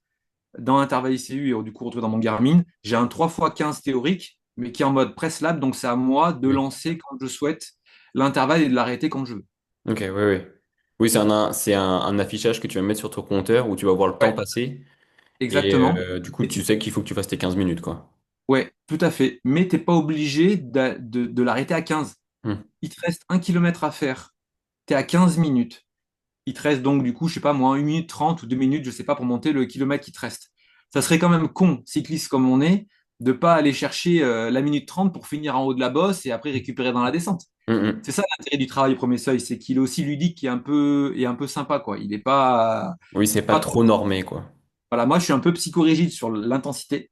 dans l'intervalle ICU et du coup retrouvé dans mon Garmin, j'ai un 3x15 théorique, mais qui est en mode press lap, donc c'est à moi de Oui. lancer quand je souhaite l'intervalle et de l'arrêter quand je veux. Ok, oui, oui. Oui, c'est un affichage que tu vas mettre sur ton compteur où tu vas voir le temps Ouais, passer. Et exactement. du coup, Et tu sais qu'il faut que tu fasses tes 15 minutes, quoi. ouais, tout à fait. Mais t'es pas obligé de l'arrêter à 15. Hmm. Il te reste 1 kilomètre à faire. Tu es à 15 minutes. Il te reste donc, du coup, je sais pas moi, 1 minute 30 ou 2 minutes, je sais pas, pour monter le kilomètre qui te reste. Ça serait quand même con, cycliste comme on est, de pas aller chercher la minute 30 pour finir en haut de la bosse et après récupérer dans la descente. Hmm, hmm. C'est ça l'intérêt du travail au premier seuil, c'est qu'il est aussi ludique et un peu sympa, quoi. Il est Oui, c'est pas pas trop. trop normé, quoi. Voilà, moi, je suis un peu psychorigide sur l'intensité,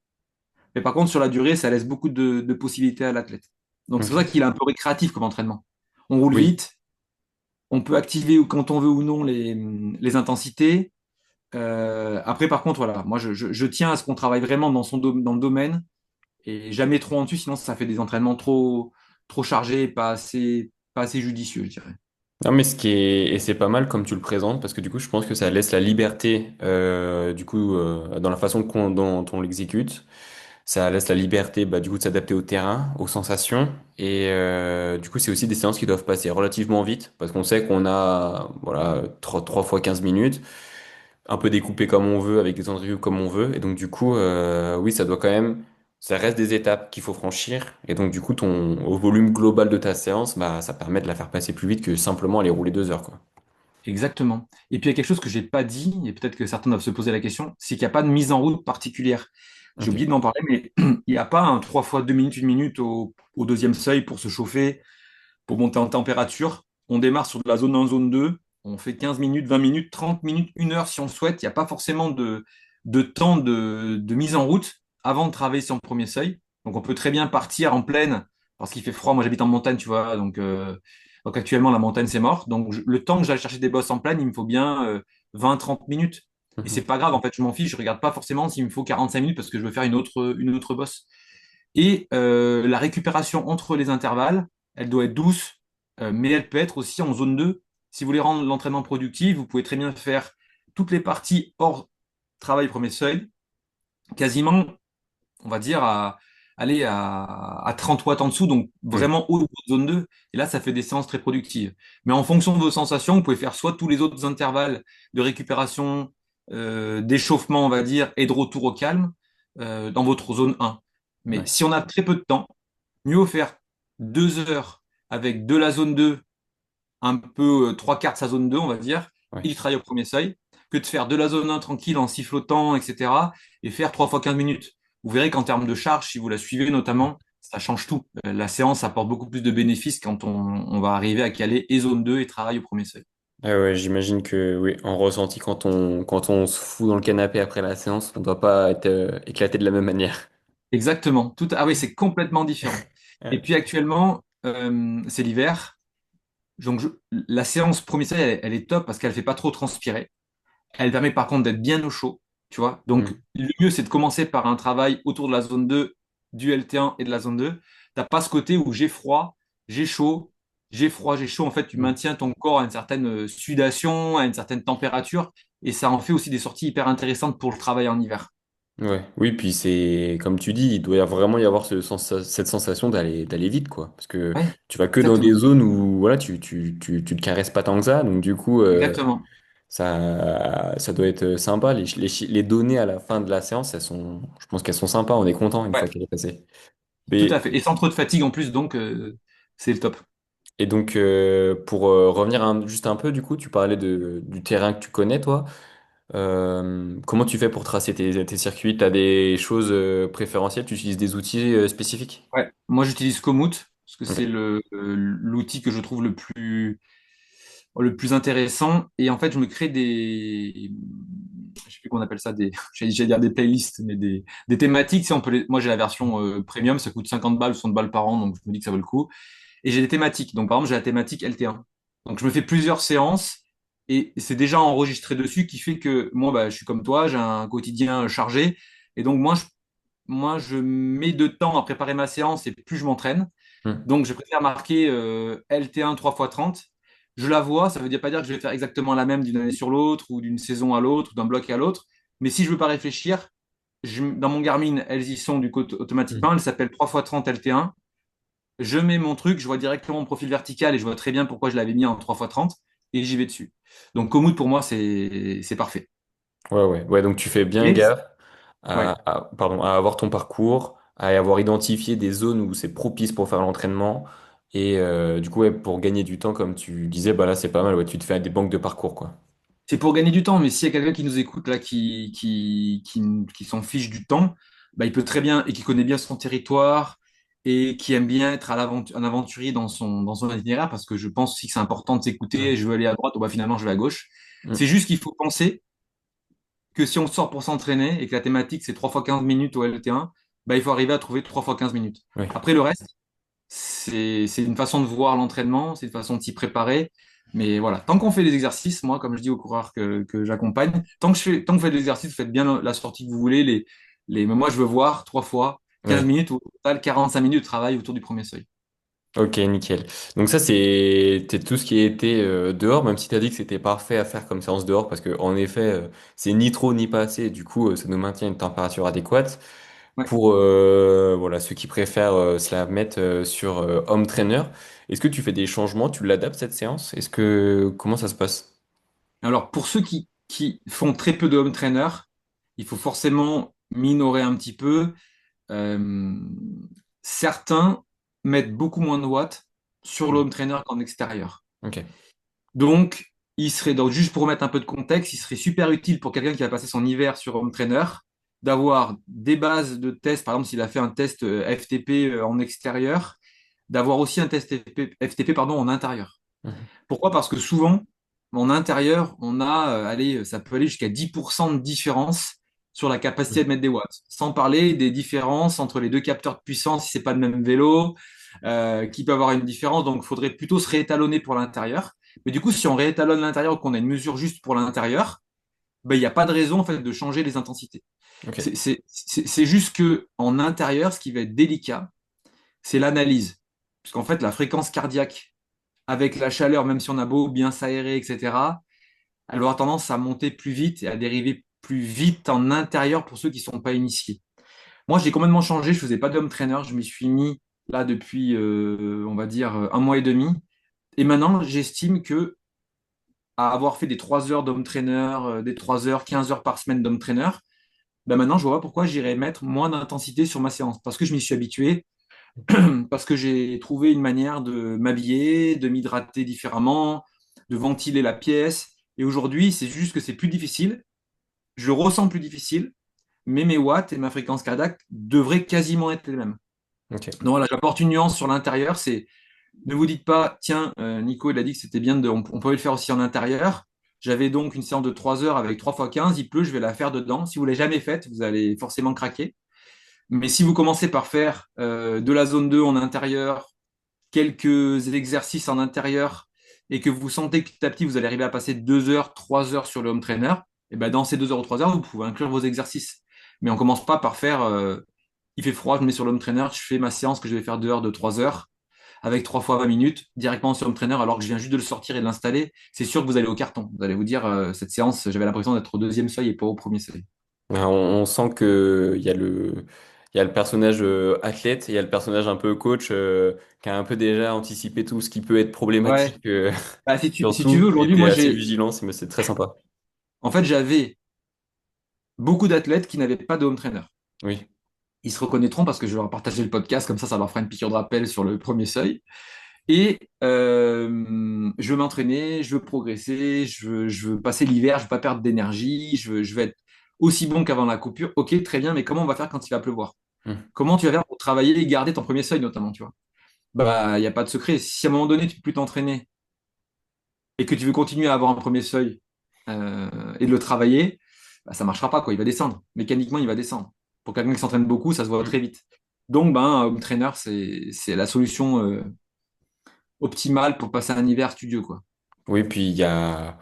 mais par contre, sur la durée, ça laisse beaucoup de possibilités à l'athlète. Donc, c'est pour ça Ok. qu'il est un peu récréatif comme entraînement. On roule Oui. vite, on peut activer quand on veut ou non les intensités. Après, par contre, voilà, moi, je tiens à ce qu'on travaille vraiment dans le domaine et jamais trop en dessus, sinon ça fait des entraînements trop chargés et pas assez judicieux, je dirais. Non, mais et c'est pas mal comme tu le présentes, parce que du coup, je pense que ça laisse la liberté, du coup, dans la façon dont on l'exécute. Ça laisse la liberté, bah, du coup, de s'adapter au terrain, aux sensations. Et du coup, c'est aussi des séances qui doivent passer relativement vite, parce qu'on sait qu'on a, voilà, 3 fois 15 minutes, un peu découpé comme on veut, avec des temps de review comme on veut. Et donc, du coup, oui, ça doit quand même, ça reste des étapes qu'il faut franchir. Et donc, du coup, au volume global de ta séance, bah, ça permet de la faire passer plus vite que simplement aller rouler 2 heures, quoi. Exactement. Et puis il y a quelque chose que j'ai pas dit, et peut-être que certains doivent se poser la question, c'est qu'il n'y a pas de mise en route particulière. J'ai Ok. oublié de m'en parler, mais il n'y a pas un 3 fois 2 minutes, 1 minute au deuxième seuil pour se chauffer, pour monter en température. On démarre sur de la zone 1, zone 2. On fait 15 minutes, 20 minutes, 30 minutes, 1 heure si on le souhaite. Il n'y a pas forcément de temps de mise en route avant de travailler sur le premier seuil. Donc on peut très bien partir en plaine parce qu'il fait froid. Moi j'habite en montagne, tu vois. Donc actuellement la montagne c'est mort. Donc le temps que j'aille chercher des bosses en plaine, il me faut bien 20-30 minutes. Et c'est Mhm. pas grave, en fait, je m'en fiche. Je regarde pas forcément s'il me faut 45 minutes parce que je veux faire une autre bosse. Et la récupération entre les intervalles, elle doit être douce, mais elle peut être aussi en zone 2. Si vous voulez rendre l'entraînement productif, vous pouvez très bien faire toutes les parties hors travail premier seuil, quasiment, on va dire, aller à 30 watts en dessous, donc Mhm. vraiment haut de votre zone 2. Et là, ça fait des séances très productives. Mais en fonction de vos sensations, vous pouvez faire soit tous les autres intervalles de récupération, d'échauffement, on va dire, et de retour au calme dans votre zone 1. Mais Ouais. si on a très peu de temps, mieux vaut faire 2 heures avec de la zone 2, un peu 3 quarts de sa zone 2, on va dire, Ouais. et du travail au premier seuil, que de faire de la zone 1 tranquille en sifflotant, etc., et faire 3 fois 15 minutes. Vous verrez qu'en termes de charge, si vous la suivez notamment, ça change tout. La séance apporte beaucoup plus de bénéfices quand on va arriver à caler et zone 2 et travail au premier seuil. Ah ouais, j'imagine que oui, en ressenti, quand on se fout dans le canapé après la séance, on doit pas être éclaté de la même manière. Exactement. Ah oui, c'est complètement différent. Et Ouais. puis actuellement, c'est l'hiver. Donc la séance premier seuil, elle est top parce qu'elle fait pas trop transpirer. Elle permet par contre d'être bien au chaud, tu vois. Donc, Mm. le mieux, c'est de commencer par un travail autour de la zone 2, du LT1 et de la zone 2. T'as pas ce côté où j'ai froid, j'ai chaud, j'ai froid, j'ai chaud. En fait, tu Mm. maintiens ton corps à une certaine sudation, à une certaine température. Et ça en fait aussi des sorties hyper intéressantes pour le travail en hiver. Ouais. Oui, puis c'est comme tu dis, il doit vraiment y avoir cette sensation d'aller vite, quoi. Parce que Ouais, tu vas que dans des exactement. zones où voilà, tu te caresses pas tant que ça. Donc du coup, Exactement. ça doit être sympa. Les données à la fin de la séance, je pense qu'elles sont sympas. On est content une fois Ouais, qu'elle est passée. tout à Mais, fait. Et sans trop de fatigue en plus, donc c'est le top. et donc, pour revenir juste un peu, du coup, tu parlais du terrain que tu connais, toi. Comment tu fais pour tracer tes circuits? Tu as des choses préférentielles? Tu utilises des outils spécifiques? Ouais. Moi, j'utilise Komoot parce que c'est Ok. l'outil que je trouve le plus intéressant. Et en fait, je me crée je sais plus qu'on appelle ça j'allais dire des playlists, mais des thématiques. Si on peut moi, j'ai la version premium, ça coûte 50 balles, 60 balles par an, donc je me dis que ça vaut le coup. Et j'ai des thématiques. Donc, par exemple, j'ai la thématique LT1. Donc, je me fais plusieurs séances et c'est déjà enregistré dessus qui fait que moi, bah, je suis comme toi, j'ai un quotidien chargé. Et donc, moi, je mets de temps à préparer ma séance et plus je m'entraîne. Hmm. Donc, je préfère marquer LT1 3 x 30. Je la vois, ça veut dire pas dire que je vais faire exactement la même d'une année sur l'autre ou d'une saison à l'autre ou d'un bloc à l'autre. Mais si je veux pas réfléchir, dans mon Garmin, elles y sont du coup automatiquement. Hmm. Elles s'appellent 3 x 30 LT1. Je mets mon truc, je vois directement mon profil vertical et je vois très bien pourquoi je l'avais mis en 3 x 30 et j'y vais dessus. Donc, Komoot, pour moi, c'est parfait. Ouais, ouais. Ouais, donc tu fais bien Mais, gaffe ouais. pardon, à avoir ton parcours, à avoir identifié des zones où c'est propice pour faire l'entraînement. Et du coup, ouais, pour gagner du temps, comme tu disais, bah là, c'est pas mal. Ouais, tu te fais des banques de parcours, quoi. C'est pour gagner du temps, mais s'il y a quelqu'un qui nous écoute là, qui s'en fiche du temps, bah, il peut très bien et qui connaît bien son territoire et qui aime bien être un aventurier dans son itinéraire, parce que je pense aussi que c'est important de s'écouter. Ouais. Je veux aller à droite, ou bah, finalement je vais à gauche. C'est Hmm. juste qu'il faut penser que si on sort pour s'entraîner et que la thématique c'est 3 x 15 minutes au LT1, bah, il faut arriver à trouver 3 x 15 minutes. Ouais. Après le reste, c'est une façon de voir l'entraînement, c'est une façon de s'y préparer. Mais voilà, tant qu'on fait les exercices, moi, comme je dis aux coureurs que j'accompagne, tant que vous faites les exercices, vous faites bien la sortie que vous voulez. Mais moi, je veux voir 3 fois 15 Ouais. minutes, ou au total 45 minutes de travail autour du premier seuil. Ok, nickel. Donc ça, c'est tout ce qui a été dehors, même si tu as dit que c'était parfait à faire comme séance dehors, parce que en effet, c'est ni trop ni pas assez, du coup, ça nous maintient une température adéquate. Ouais. Pour voilà, ceux qui préfèrent se la mettre sur home trainer, est-ce que tu fais des changements, tu l'adaptes cette séance? Comment ça se passe? Alors, pour ceux qui font très peu de home trainer, il faut forcément minorer un petit peu. Euh, Certains mettent beaucoup moins de watts sur le Hmm. home trainer qu'en extérieur. Ok. Donc, donc, juste pour mettre un peu de contexte, il serait super utile pour quelqu'un qui va passer son hiver sur Home Trainer d'avoir des bases de tests. Par exemple, s'il a fait un test FTP en extérieur, d'avoir aussi un test FTP, pardon, en intérieur. Mhm. Pourquoi? Parce que souvent, en intérieur, on a, allez, ça peut aller jusqu'à 10% de différence sur la capacité de mettre des watts. Sans parler des différences entre les deux capteurs de puissance, si c'est pas le même vélo, qui peut avoir une différence. Donc, il faudrait plutôt se réétalonner pour l'intérieur. Mais du coup, si on réétalonne l'intérieur ou qu'on a une mesure juste pour l'intérieur, ben, il n'y a pas de raison en fait de changer les intensités. Ok. C'est juste que en intérieur, ce qui va être délicat, c'est l'analyse. Puisqu'en fait, la fréquence cardiaque avec la chaleur, même si on a beau bien s'aérer, etc., elle aura tendance à monter plus vite et à dériver plus vite en intérieur pour ceux qui ne sont pas initiés. Moi, j'ai complètement changé. Je faisais pas de home trainer. Je m'y suis mis là depuis, on va dire, un mois et demi. Et maintenant, j'estime que à avoir fait des 3 heures d'home trainer, des 3 heures, 15 heures par semaine d'home trainer, ben maintenant, je vois pas pourquoi j'irais mettre moins d'intensité sur ma séance. Parce que je m'y suis habitué, parce que j'ai trouvé une manière de m'habiller, de m'hydrater différemment, de ventiler la pièce. Et aujourd'hui, c'est juste que c'est plus difficile. Je le ressens plus difficile, mais mes watts et ma fréquence cardiaque devraient quasiment être les mêmes. Ok. Donc voilà, j'apporte une nuance sur l'intérieur. C'est Ne vous dites pas, tiens, Nico, il a dit que c'était bien, on pouvait le faire aussi en intérieur. J'avais donc une séance de 3 heures avec 3 x 15, il pleut, je vais la faire dedans. Si vous ne l'avez jamais faite, vous allez forcément craquer. Mais si vous commencez par faire de la zone 2 en intérieur, quelques exercices en intérieur, et que vous sentez que petit à petit, vous allez arriver à passer 2 heures, 3 heures sur le home trainer, et ben dans ces 2 heures ou 3 heures, vous pouvez inclure vos exercices. Mais on ne commence pas par faire, il fait froid, je me mets sur le home trainer, je fais ma séance que je vais faire 2 heures de 3 heures avec 3 fois 20 minutes directement sur Home Trainer alors que je viens juste de le sortir et de l'installer. C'est sûr que vous allez au carton. Vous allez vous dire, cette séance, j'avais l'impression d'être au deuxième seuil et pas au premier seuil. On sent que il y a le personnage athlète, et il y a le personnage un peu coach qui a un peu déjà anticipé tout ce qui peut être Ouais. problématique Bah, si tu veux, surtout, et aujourd'hui, t'es moi, assez vigilant, mais c'est très sympa. en fait, j'avais beaucoup d'athlètes qui n'avaient pas de home trainer. Oui. Ils se reconnaîtront parce que je leur ai partagé le podcast, comme ça leur fera une piqûre de rappel sur le premier seuil. Et je veux m'entraîner, je veux progresser, je veux passer l'hiver, je veux pas perdre d'énergie, je veux être aussi bon qu'avant la coupure. Ok, très bien, mais comment on va faire quand il va pleuvoir? Hmm. Comment tu vas faire pour travailler et garder ton premier seuil, notamment, tu vois? Bah, il n'y a pas de secret. Si à un moment donné, tu ne peux plus t'entraîner et que tu veux continuer à avoir un premier seuil et de le travailler, bah, ça ne marchera pas, quoi. Il va descendre. Mécaniquement, il va descendre. Pour quelqu'un qui s'entraîne beaucoup, ça se voit très vite. Donc, ben, un home trainer, c'est la solution optimale pour passer un hiver studieux, quoi. Oui, puis il y a,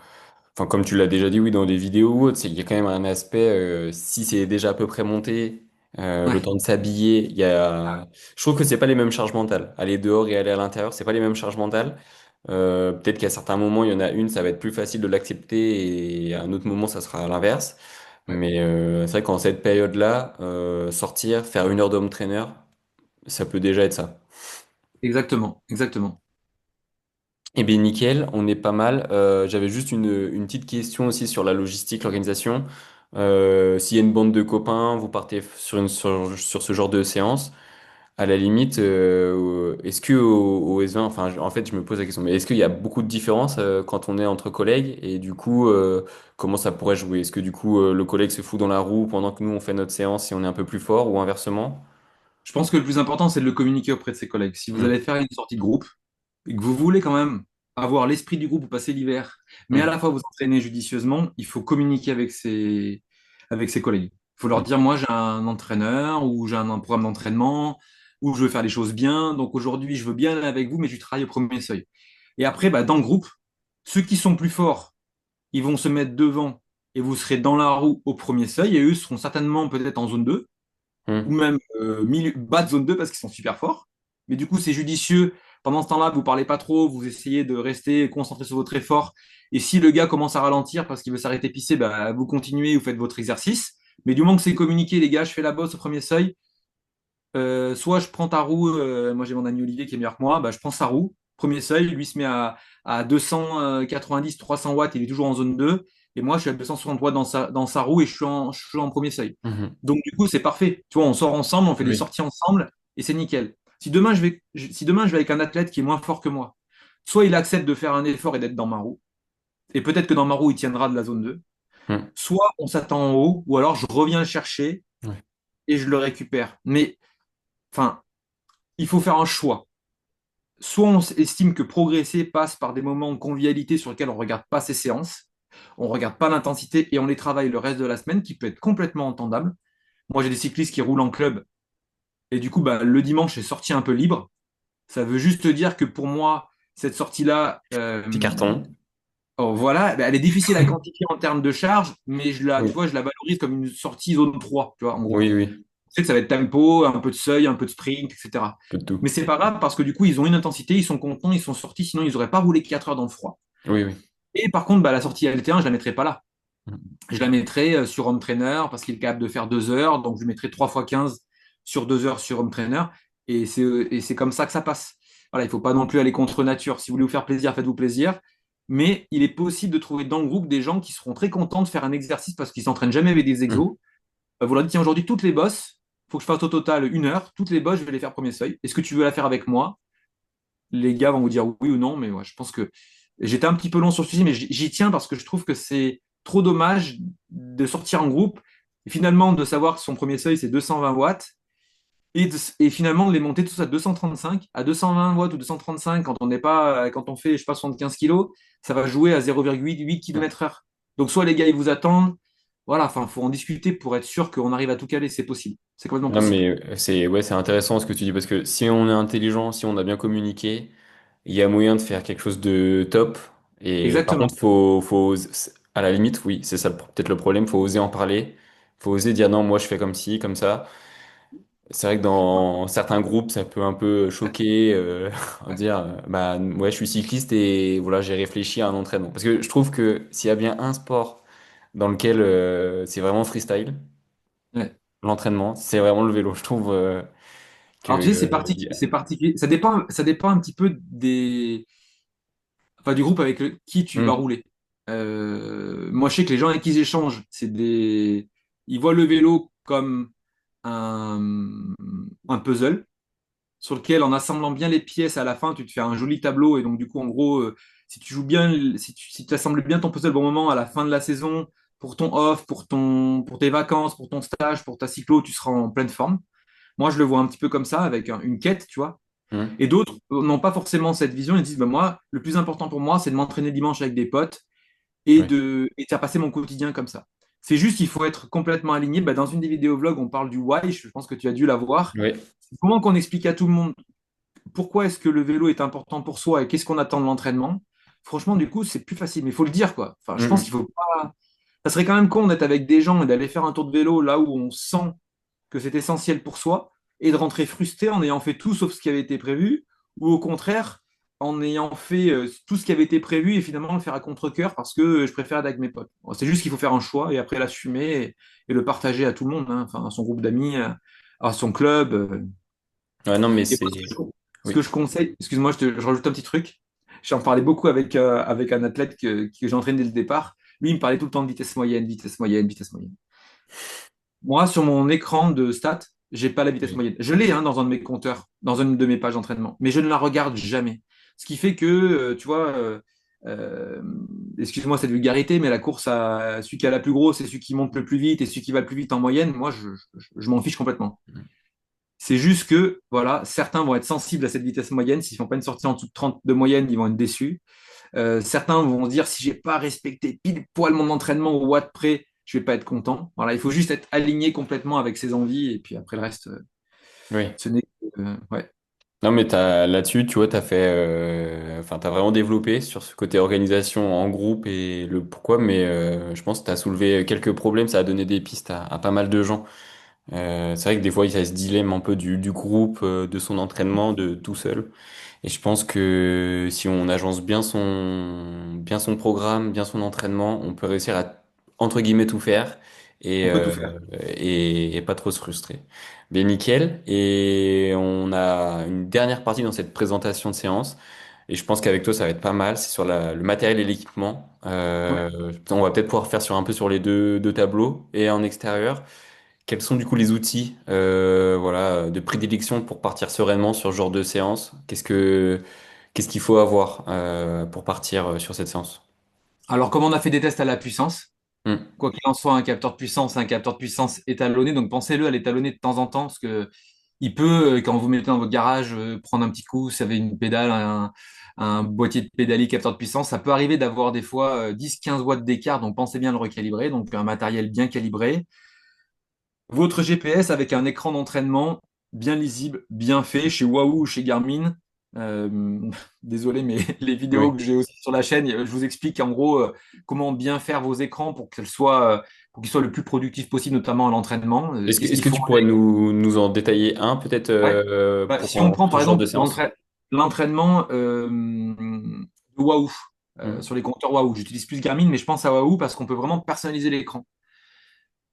enfin, comme tu l'as déjà dit, oui, dans des vidéos ou autres, il y a quand même un aspect, si c'est déjà à peu près monté, le Ouais, temps de s'habiller, je trouve que c'est pas les mêmes charges mentales. Aller dehors et aller à l'intérieur, c'est pas les mêmes charges mentales. Peut-être qu'à certains moments, il y en a une, ça va être plus facile de l'accepter, et à un autre moment, ça sera à l'inverse. ouais. Mais c'est vrai qu'en cette période-là, sortir, faire 1 heure d'home trainer, ça peut déjà être ça. Exactement, exactement. Eh bien, nickel, on est pas mal. J'avais juste une petite question aussi sur la logistique, l'organisation. S'il y a une bande de copains, vous partez sur ce genre de séance, à la limite, est-ce que au S20, enfin, en fait, je me pose la question, mais est-ce qu'il y a beaucoup de différences quand on est entre collègues et du coup, comment ça pourrait jouer? Est-ce que du coup, le collègue se fout dans la roue pendant que nous, on fait notre séance et on est un peu plus fort ou inversement? Je pense que le plus important, c'est de le communiquer auprès de ses collègues. Si vous Hum, allez faire une sortie de groupe, et que vous voulez quand même avoir l'esprit du groupe pour passer l'hiver, mais à hum, la fois vous entraîner judicieusement, il faut communiquer avec ses collègues. Il faut leur hum, dire, moi j'ai un entraîneur ou j'ai un programme d'entraînement ou je veux faire les choses bien. Donc aujourd'hui, je veux bien aller avec vous, mais je travaille au premier seuil. Et après, bah, dans le groupe, ceux qui sont plus forts, ils vont se mettre devant et vous serez dans la roue au premier seuil et eux seront certainement peut-être en zone 2 ou hum, même bas de zone 2 parce qu'ils sont super forts. Mais du coup, c'est judicieux. Pendant ce temps-là, vous parlez pas trop, vous essayez de rester concentré sur votre effort. Et si le gars commence à ralentir parce qu'il veut s'arrêter pisser, bah, vous continuez, vous faites votre exercice. Mais du moment que c'est communiqué, les gars, je fais la bosse au premier seuil. Soit je prends ta roue, moi j'ai mon ami Olivier qui est meilleur que moi, bah, je prends sa roue, premier seuil, lui se met à 290, 300 watts, il est toujours en zone 2, et moi je suis à 260 watts dans sa roue et je suis en premier seuil. hum, Donc du coup c'est parfait. Tu vois, on sort ensemble, on fait des oui. sorties ensemble, et c'est nickel. Si demain je vais avec un athlète qui est moins fort que moi, soit il accepte de faire un effort et d'être dans ma roue, et peut-être que dans ma roue il tiendra de la zone 2, Hum, soit on s'attend en haut, ou alors je reviens le chercher ouais. et je le récupère. Mais enfin, il faut faire un choix. Soit on estime que progresser passe par des moments de convivialité sur lesquels on ne regarde pas ces séances, on ne regarde pas l'intensité et on les travaille le reste de la semaine, qui peut être complètement entendable. Moi, j'ai des cyclistes qui roulent en club et du coup, bah, le dimanche, c'est sorti un peu libre. Ça veut juste dire que pour moi, cette sortie-là, Petit carton. oh, voilà, bah, elle est difficile à quantifier en termes de charge, mais tu Oui, vois, je la valorise comme une sortie zone 3, tu vois, en gros. oui, oui, Tu sais que ça va être tempo, un peu de seuil, un peu de sprint, etc. peu de tout. Mais c'est pas grave parce que du coup, ils ont une intensité, ils sont contents, ils sont sortis, sinon ils n'auraient pas roulé 4 heures dans le froid. Oui, oui. Et par contre, bah, la sortie LT1, je la mettrai pas là. Hum, Je la mettrai sur Home Trainer parce qu'il est capable de faire 2 heures, donc je lui mettrai 3 fois 15 sur 2 heures sur Home Trainer. Et c'est comme ça que ça passe. Voilà, il ne faut pas non plus aller contre nature. Si vous voulez vous faire plaisir, faites-vous plaisir. Mais il est possible de trouver dans le groupe des gens qui seront très contents de faire un exercice parce qu'ils s'entraînent jamais avec des hum. exos. Vous leur dites, tiens, aujourd'hui, toutes les bosses, il faut que je fasse au total 1 heure. Toutes les bosses, je vais les faire premier seuil. Est-ce que tu veux la faire avec moi? Les gars vont vous dire oui ou non, mais ouais, je pense que j'étais un petit peu long sur ce sujet, mais j'y tiens parce que je trouve que c'est trop dommage de sortir en groupe et finalement de savoir que son premier seuil, c'est 220 watts et finalement de les monter tous à 235, à 220 watts ou 235 quand on n'est pas, quand on fait, je sais pas, 75 kilos, ça va jouer à 0,8 km/h. Donc soit les gars, ils vous attendent, voilà, enfin, faut en discuter pour être sûr qu'on arrive à tout caler, c'est possible, c'est complètement Non, possible. mais c'est ouais, c'est intéressant ce que tu dis parce que si on est intelligent, si on a bien communiqué, il y a moyen de faire quelque chose de top. Et par Exactement. contre, à la limite, oui, c'est ça peut-être le problème, faut oser en parler, faut oser dire non, moi je fais comme ci, comme ça. C'est vrai que dans certains groupes, ça peut un peu choquer, dire bah ouais, je suis cycliste et voilà, j'ai réfléchi à un entraînement. Parce que je trouve que s'il y a bien un sport dans lequel c'est vraiment freestyle. l'entraînement, c'est vraiment le vélo. Je trouve que Alors, tu sais, c'est particulier. Ça dépend un petit peu du groupe avec qui tu vas Hmm, rouler. Moi, je sais que les gens avec qui j'échange, ils voient le vélo comme un, un puzzle sur lequel, en assemblant bien les pièces à la fin, tu te fais un joli tableau. Et donc, du coup, en gros, si tu joues bien, si tu assembles bien ton puzzle au bon moment, à la fin de la saison, pour ton off, pour tes vacances, pour ton stage, pour ta cyclo, tu seras en pleine forme. Moi, je le vois un petit peu comme ça, avec une quête, tu vois. hmm, Et d'autres n'ont pas forcément cette vision. Ils disent, bah, moi, le plus important pour moi, c'est de m'entraîner dimanche avec des potes ouais. et de faire passer mon quotidien comme ça. C'est juste qu'il faut être complètement aligné. Bah, dans une des vidéos vlogs, on parle du why. Je pense que tu as dû la voir. Ouais. Comment qu'on explique à tout le monde pourquoi est-ce que le vélo est important pour soi et qu'est-ce qu'on attend de l'entraînement. Franchement, du coup, c'est plus facile. Mais il faut le dire, quoi. Enfin, je Hmm, pense hmm. qu'il faut pas. Ça serait quand même con d'être avec des gens et d'aller faire un tour de vélo là où on sent que c'est essentiel pour soi et de rentrer frustré en ayant fait tout sauf ce qui avait été prévu, ou au contraire, en ayant fait tout ce qui avait été prévu et finalement le faire à contre-cœur parce que je préfère être avec mes potes. Bon, c'est juste qu'il faut faire un choix et après l'assumer et le partager à tout le monde, hein, enfin, à son groupe d'amis, à son club. Ouais, non, mais Et c'est. moi, ce que Oui. je conseille, excuse-moi, je rajoute un petit truc. J'en parlais beaucoup avec un athlète que j'ai entraîné dès le départ. Lui, il me parlait tout le temps de vitesse moyenne, vitesse moyenne, vitesse moyenne. Moi, sur mon écran de stats, j'ai pas la vitesse Oui. moyenne. Je l'ai dans un de mes compteurs, dans une de mes pages d'entraînement, mais je ne la regarde jamais. Ce qui fait que, tu vois, euh, excuse-moi cette vulgarité, mais la course à celui qui a la plus grosse, c'est celui qui monte le plus vite et celui qui va le plus vite en moyenne. Moi, je m'en fiche complètement. C'est juste que, voilà, certains vont être sensibles à cette vitesse moyenne. S'ils font pas une sortie en dessous de 30 de moyenne, ils vont être déçus. Certains vont dire si j'ai pas respecté pile poil mon entraînement au watt près, je vais pas être content. Voilà, il faut juste être aligné complètement avec ses envies et puis après le reste, Oui. ce n'est ouais. Non, mais là-dessus, tu vois, t'as fait, enfin, t'as vraiment développé sur ce côté organisation en groupe et le pourquoi, mais je pense que t'as soulevé quelques problèmes, ça a donné des pistes à pas mal de gens. C'est vrai que des fois, il y a ce dilemme un peu du groupe, de son entraînement, de tout seul. Et je pense que si on agence bien son programme, bien son entraînement, on peut réussir à, entre guillemets, tout faire et, On peut tout euh, faire. et pas trop se frustrer. Mais nickel. Et on a une dernière partie dans cette présentation de séance. Et je pense qu'avec toi, ça va être pas mal. C'est sur le matériel et l'équipement. Ouais. On va peut-être pouvoir faire sur un peu sur les deux tableaux et en extérieur. Quels sont du coup les outils voilà, de prédilection pour partir sereinement sur ce genre de séance? Qu'est-ce qu'il faut avoir pour partir sur cette séance? Alors, comme on a fait des tests à la puissance, Hmm. quoi qu'il en soit, un capteur de puissance, c'est un capteur de puissance étalonné. Donc, pensez-le à l'étalonner de temps en temps parce que il peut, quand vous mettez dans votre garage, prendre un petit coup, vous avez une pédale, un boîtier de pédalier capteur de puissance. Ça peut arriver d'avoir des fois 10-15 watts d'écart, donc pensez bien à le recalibrer. Donc, un matériel bien calibré. Votre GPS avec un écran d'entraînement bien lisible, bien fait, chez Wahoo ou chez Garmin. Euh, désolé, mais les vidéos Oui. que j'ai aussi sur la chaîne, je vous explique en gros comment bien faire vos écrans pour qu'ils soient le plus productifs possible, notamment à l'entraînement. Qu'est-ce Est-ce qu'il que faut? tu pourrais nous en détailler un peut-être Ouais. pour Si on prend ce par genre de exemple séance? l'entraînement de Wahoo, Hmm. sur les compteurs Wahoo, j'utilise plus Garmin, mais je pense à Wahoo parce qu'on peut vraiment personnaliser l'écran.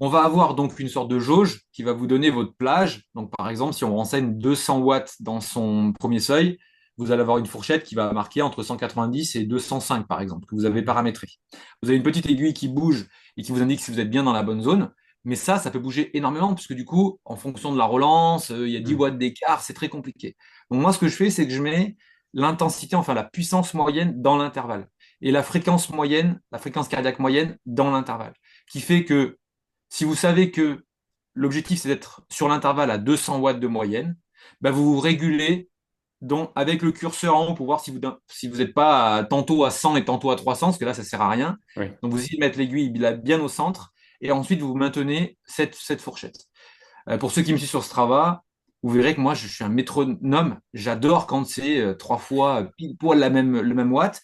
On va avoir donc une sorte de jauge qui va vous donner votre plage. Donc, par exemple, si on renseigne 200 watts dans son premier seuil, vous allez avoir une fourchette qui va marquer entre 190 et 205, par exemple, que vous avez paramétré. Vous avez une petite aiguille qui bouge et qui vous indique si vous êtes bien dans la bonne zone. Mais ça peut bouger énormément, puisque du coup, en fonction de la relance, il y a 10 Hmm. watts d'écart, c'est très compliqué. Donc, moi, ce que je fais, c'est que je mets l'intensité, enfin la puissance moyenne dans l'intervalle. Et la fréquence moyenne, la fréquence cardiaque moyenne dans l'intervalle. Qui fait que si vous savez que l'objectif, c'est d'être sur l'intervalle à 200 watts de moyenne, bah vous vous régulez avec le curseur en haut pour voir si vous n'êtes pas tantôt à 100 et tantôt à 300, parce que là, ça ne sert à rien. Oui. Donc, vous essayez de mettre l'aiguille bien au centre et ensuite, vous maintenez cette fourchette. Pour ceux qui me suivent sur Strava, vous verrez que moi, je suis un métronome. J'adore quand c'est trois fois pile poil le même watt.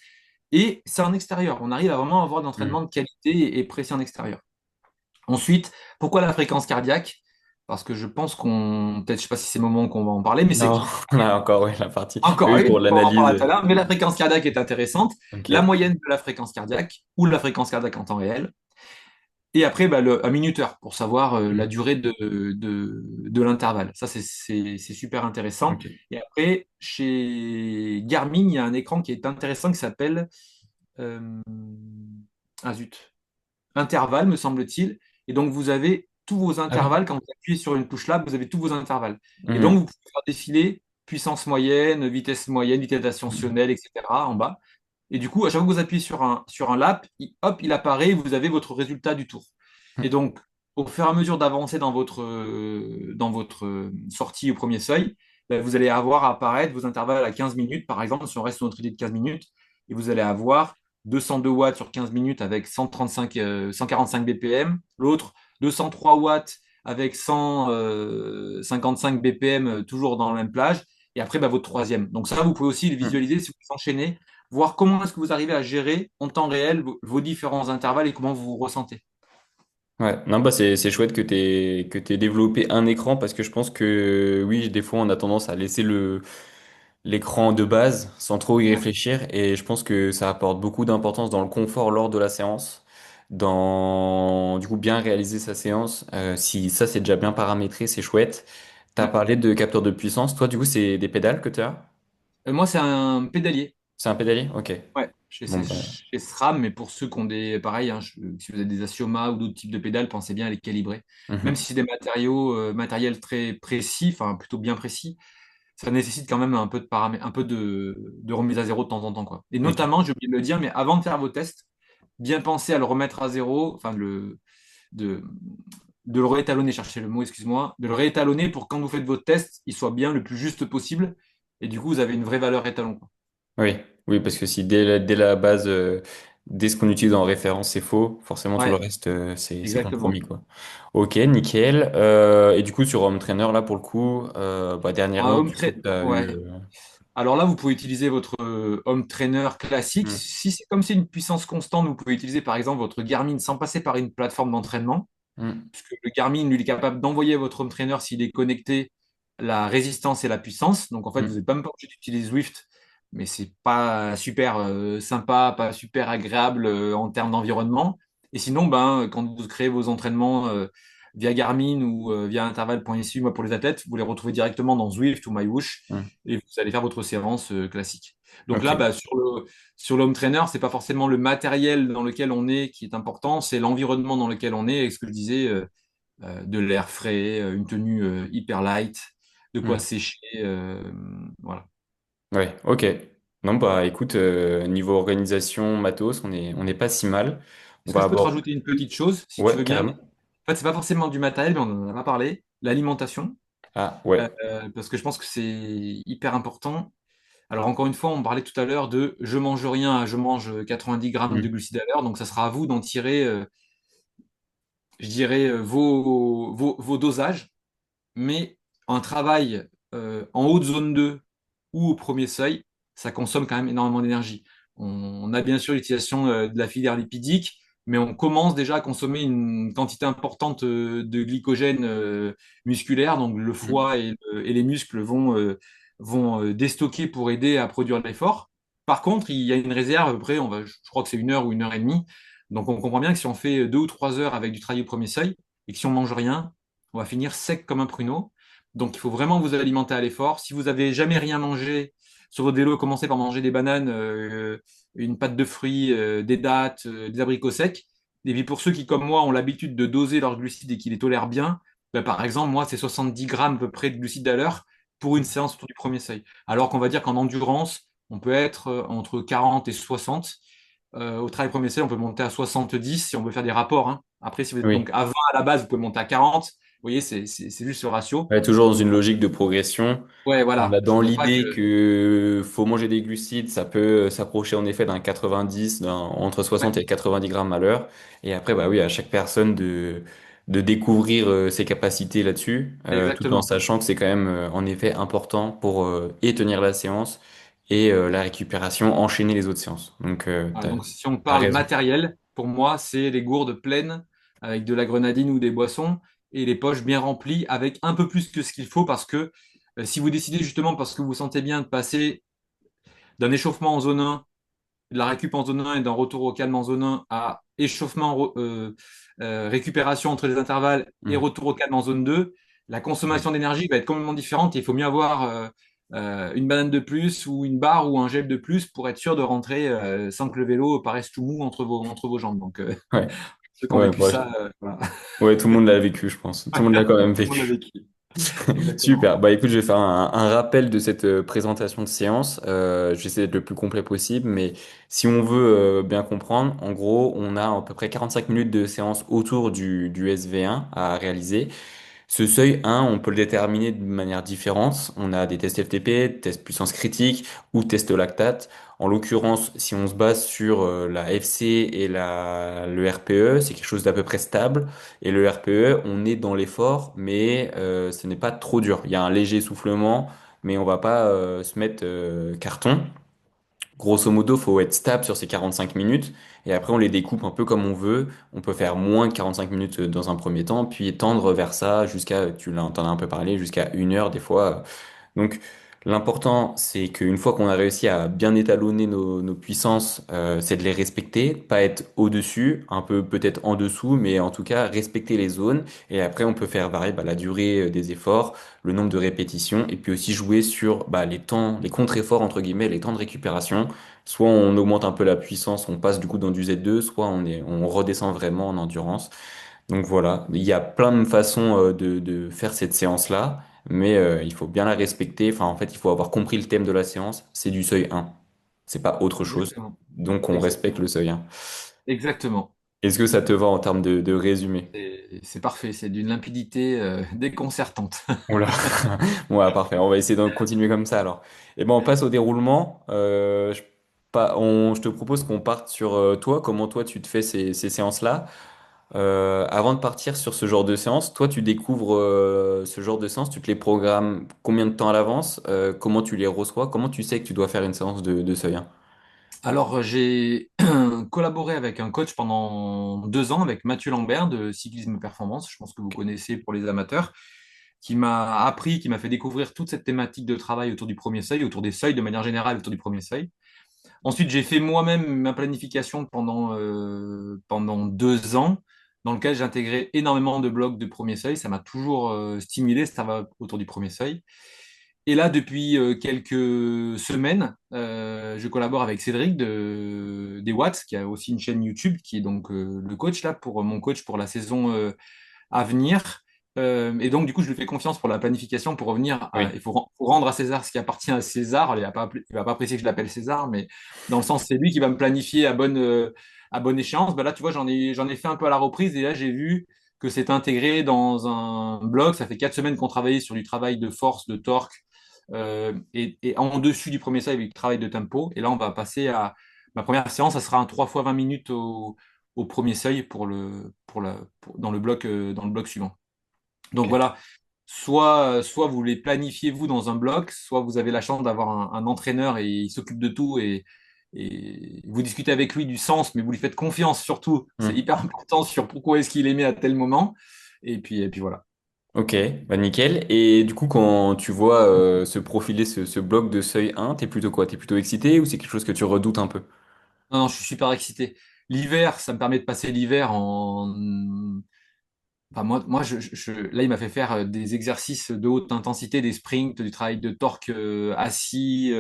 Et c'est en extérieur. On arrive à vraiment avoir un Hmm. entraînement de qualité et précis en extérieur. Ensuite, pourquoi la fréquence cardiaque? Parce que je pense peut-être, je sais pas si c'est le moment qu'on va en parler, mais c'est Non, on a encore oui, la partie. encore Oui, une, pour on va en parler tout à l'analyse. l'heure, mais la fréquence cardiaque est intéressante. La Ok. moyenne de la fréquence cardiaque ou la fréquence cardiaque en temps réel. Et après, bah, un minuteur pour savoir la Mhm. durée de l'intervalle. Ça, c'est super intéressant. Ok. Et après, chez Garmin, il y a un écran qui est intéressant qui s'appelle euh, ah zut, intervalle, me semble-t-il. Et donc, vous avez tous vos Ah oui. intervalles. Quand vous appuyez sur une touche là, vous avez tous vos intervalles. Et donc, Mhm. vous pouvez faire défiler puissance moyenne, vitesse ascensionnelle, etc. en bas. Et du coup, à chaque fois que vous appuyez sur un lap, hop, il apparaît, vous avez votre résultat du tour. Et Mhm. donc, au fur et à mesure d'avancer dans votre sortie au premier seuil, ben, vous allez avoir à apparaître vos intervalles à 15 minutes, par exemple, si on reste sur notre idée de 15 minutes, et vous allez avoir 202 watts sur 15 minutes avec 145 BPM, l'autre 203 watts avec 155 BPM, toujours dans la même plage, et après bah, votre troisième. Donc ça, vous pouvez aussi le Mhm. visualiser si vous enchaînez, voir comment est-ce que vous arrivez à gérer en temps réel vos différents intervalles et comment vous vous ressentez. Ouais, non, bah c'est chouette que t'aies développé un écran parce que je pense que oui, des fois on a tendance à laisser l'écran de base sans trop y Ouais. réfléchir et je pense que ça apporte beaucoup d'importance dans le confort lors de la séance, dans du coup bien réaliser sa séance. Si ça c'est déjà bien paramétré, c'est chouette. T'as Ouais. parlé de capteur de puissance. Toi, du coup, c'est des pédales que tu as? Moi, c'est un pédalier. C'est un pédalier? Ok. Ouais, Bon, bah. chez SRAM, mais pour ceux qui ont des, pareil, hein, si vous avez des Asioma ou d'autres types de pédales, pensez bien à les calibrer. Même si Mhm. c'est des matériels très précis, enfin plutôt bien précis, ça nécessite quand même un peu un peu de remise à zéro de temps en temps, quoi. Et Ok. notamment, j'ai oublié de le dire, mais avant de faire vos tests, bien penser à le remettre à zéro, de, de le réétalonner, chercher le mot, excuse-moi, de le réétalonner pour quand vous faites votre test, il soit bien le plus juste possible. Et du coup, vous avez une vraie valeur étalon, quoi. Oui, oui, parce que si dès la base, dès ce qu'on utilise en référence, c'est faux, forcément tout le Ouais, reste, c'est compromis, exactement. quoi. Ok, nickel. Et du coup, sur Home Trainer, là, pour le coup, bah, Un dernièrement, home tu sais que tu as eu. ouais. Alors là, vous pouvez utiliser votre home trainer classique. Hmm. Si c'est comme c'est une puissance constante, vous pouvez utiliser par exemple votre Garmin sans passer par une plateforme d'entraînement, Hmm. puisque le Garmin, lui, il est capable d'envoyer à votre home trainer s'il est connecté la résistance et la puissance. Donc en fait, vous Hmm. n'êtes pas même pas obligé d'utiliser Zwift, mais c'est pas super sympa, pas super agréable en termes d'environnement. Et sinon, ben, quand vous créez vos entraînements via Garmin ou via intervalle.su, moi pour les athlètes, vous les retrouvez directement dans Zwift ou MyWoosh Hmm. et vous allez faire votre séance classique. Donc là, Ok. bah, sur le home trainer, c'est pas forcément le matériel dans lequel on est qui est important, c'est l'environnement dans lequel on est. Et ce que je disais, de l'air frais, une tenue hyper light, de quoi Hmm. sécher, voilà. Ouais, ok. Non, bah écoute, niveau organisation, matos, on n'est pas si mal. On Est-ce que va je peux te avoir. rajouter une petite chose, si tu Ouais, veux bien? carrément. En fait, c'est pas forcément du matériel, mais on n'en a pas parlé. L'alimentation, Ah, ouais. parce que je pense que c'est hyper important. Alors encore une fois, on parlait tout à l'heure de je mange rien à je mange 90 grammes de Hmm. glucides à l'heure, donc ça sera à vous d'en tirer, je dirais, vos dosages, mais un travail en haute zone 2 ou au premier seuil, ça consomme quand même énormément d'énergie. On a bien sûr l'utilisation de la filière lipidique, mais on commence déjà à consommer une quantité importante de glycogène musculaire, donc le Hmm. foie et les muscles vont déstocker pour aider à produire l'effort. Par contre, il y a une réserve à peu près, je crois que c'est 1 heure ou 1 heure et demie. Donc on comprend bien que si on fait 2 ou 3 heures avec du travail au premier seuil, et que si on mange rien, on va finir sec comme un pruneau. Donc, il faut vraiment vous alimenter à l'effort. Si vous avez jamais rien mangé sur votre vélo, commencez par manger des bananes, une pâte de fruits, des dattes, des abricots secs. Et puis pour ceux qui, comme moi, ont l'habitude de doser leurs glucides et qui les tolèrent bien, ben, par exemple, moi, c'est 70 grammes à peu près de glucides à l'heure pour une séance autour du premier seuil. Alors qu'on va dire qu'en endurance, on peut être entre 40 et 60. Au travail premier seuil, on peut monter à 70 si on veut faire des rapports, hein. Après, si vous êtes donc Oui. à 20 à la base, vous pouvez monter à 40. Vous voyez, c'est juste ce ratio. Ouais, toujours dans une logique de progression. Ouais, On a voilà. dans C'est pour ça l'idée que. que faut manger des glucides, ça peut s'approcher en effet d'un 90, entre 60 Ouais, et 90 grammes à l'heure. Et après, bah oui, à chaque personne de découvrir ses capacités là-dessus, tout en exactement. sachant que c'est quand même en effet important pour et tenir la séance et la récupération, enchaîner les autres séances. Donc, Voilà, donc, si on t'as parle raison. matériel, pour moi, c'est les gourdes pleines avec de la grenadine ou des boissons et les poches bien remplies avec un peu plus que ce qu'il faut parce que si vous décidez justement, parce que vous vous sentez bien, de passer d'un échauffement en zone 1 de la récup en zone 1 et d'un retour au calme en zone 1 à échauffement, récupération entre les intervalles et Hmm. retour au calme en zone 2, la Ouais. consommation d'énergie va être complètement différente. Il faut mieux avoir une banane de plus ou une barre ou un gel de plus pour être sûr de rentrer sans que le vélo paraisse tout mou entre vos jambes. Donc, Ouais. ceux qui ont Ouais, vécu ouais, ça, voilà. ouais, tout le monde l'a vécu, je pense. Tout le monde l'a quand même Tout le monde l'a vécu. vécu. Exactement. Super. Bah écoute, je vais faire un rappel de cette présentation de séance. Je vais essayer d'être le plus complet possible, mais si on veut bien comprendre, en gros, on a à peu près 45 minutes de séance autour du SV1 à réaliser. Ce seuil 1, on peut le déterminer de manière différente. On a des tests FTP, tests puissance critique ou tests lactate. En l'occurrence, si on se base sur la FC et le RPE, c'est quelque chose d'à peu près stable. Et le RPE, on est dans l'effort, mais ce n'est pas trop dur. Il y a un léger essoufflement, mais on va pas se mettre carton. Grosso modo, faut être stable sur ces 45 minutes et après on les découpe un peu comme on veut. On peut faire moins de 45 minutes dans un premier temps, puis tendre vers ça jusqu'à, t'en as un peu parlé, jusqu'à 1 heure des fois. Donc, l'important, c'est qu'une fois qu'on a réussi à bien étalonner nos puissances, c'est de les respecter, pas être au-dessus, un peu peut-être en dessous, mais en tout cas respecter les zones. Et après, on peut faire varier la durée des efforts, le nombre de répétitions, et puis aussi jouer sur les temps, les contre-efforts entre guillemets, les temps de récupération. Soit on augmente un peu la puissance, on passe du coup dans du Z2, soit on redescend vraiment en endurance. Donc voilà, il y a plein de façons de faire cette séance-là, mais il faut bien la respecter. Enfin, en fait, il faut avoir compris le thème de la séance, c'est du seuil 1. C'est pas autre chose. Exactement. Donc on respecte Exactement. le seuil 1. Exactement. Est-ce que ça te va en termes de résumé? C'est parfait. C'est d'une limpidité déconcertante. Oula. Ouais, parfait. On va essayer de continuer comme ça alors. Et ben, on passe au déroulement. Je te propose qu'on parte sur toi, comment toi tu te fais ces séances-là. Avant de partir sur ce genre de séance, toi, tu découvres ce genre de séance, tu te les programmes combien de temps à l'avance, comment tu les reçois, comment tu sais que tu dois faire une séance de seuil 1? Alors, j'ai collaboré avec un coach pendant 2 ans, avec Mathieu Lambert de Cyclisme Performance, je pense que vous connaissez pour les amateurs, qui m'a appris, qui m'a fait découvrir toute cette thématique de travail autour du premier seuil, autour des seuils de manière générale, autour du premier seuil. Ensuite, j'ai fait moi-même ma planification pendant 2 ans, dans lequel j'ai intégré énormément de blocs de premier seuil. Ça m'a toujours stimulé, ça va autour du premier seuil. Et là, depuis quelques semaines, je collabore avec Cédric des Watts, qui a aussi une chaîne YouTube, qui est donc le coach là pour mon coach pour la saison à venir. Et donc, du coup, je lui fais confiance pour la planification, pour revenir Oui. il faut rendre à César ce qui appartient à César. Il va pas apprécier que je l'appelle César, mais dans le sens, c'est lui qui va me planifier à bonne échéance. Ben là, tu vois, j'en ai fait un peu à la reprise et là, j'ai vu que c'est intégré dans un blog. Ça fait 4 semaines qu'on travaillait sur du travail de force, de torque, et en dessus du premier seuil avec du travail de tempo. Et là, on va passer à ma première séance. Ça sera un 3 fois 20 minutes au premier seuil dans le bloc suivant. Donc Ok. voilà, soit vous les planifiez vous dans un bloc, soit vous avez la chance d'avoir un entraîneur et il s'occupe de tout et vous discutez avec lui du sens, mais vous lui faites confiance surtout. C'est Hmm. hyper important sur pourquoi est-ce qu'il aimait à tel moment. Et puis voilà. Ok, bah nickel. Et du coup, quand tu vois se profiler ce bloc de seuil 1, t'es plutôt quoi? T'es plutôt excité ou c'est quelque chose que tu redoutes un peu? Non, non, je suis super excité. L'hiver, ça me permet de passer l'hiver en. Enfin, moi là, il m'a fait faire des exercices de haute intensité, des sprints, du travail de torque assis,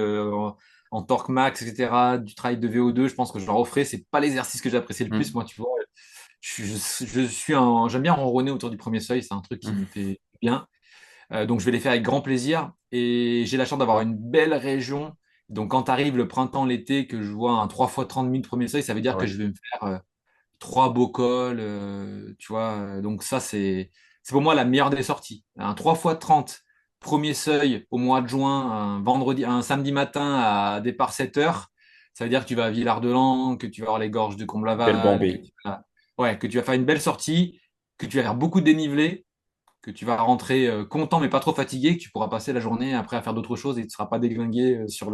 en torque max, etc., du travail de VO2. Je pense que je leur referai. C'est pas l'exercice que j'apprécie le plus. Hmm. Moi, tu vois, j'aime bien ronronner autour du premier seuil. C'est un truc qui me Hmm. fait bien. Donc, je vais les faire avec grand plaisir. Et j'ai la chance d'avoir une belle région. Donc, quand arrive le printemps, l'été, que je vois un 3 fois 30 minutes premier seuil, ça veut Ah dire que ouais. je vais me faire 3 beaux cols, tu vois. Donc ça, c'est pour moi la meilleure des sorties. Un 3 fois 30 premier seuil au mois de juin, un samedi matin à départ 7 heures. Ça veut dire que tu vas à Villard-de-Lans, que tu vas voir les gorges de Belle Comble-Laval, bambée. ouais, que tu vas faire une belle sortie, que tu vas faire beaucoup de dénivelé, que tu vas rentrer content mais pas trop fatigué, que tu pourras passer la journée après à faire d'autres choses et tu ne seras pas déglingué Ouais. sur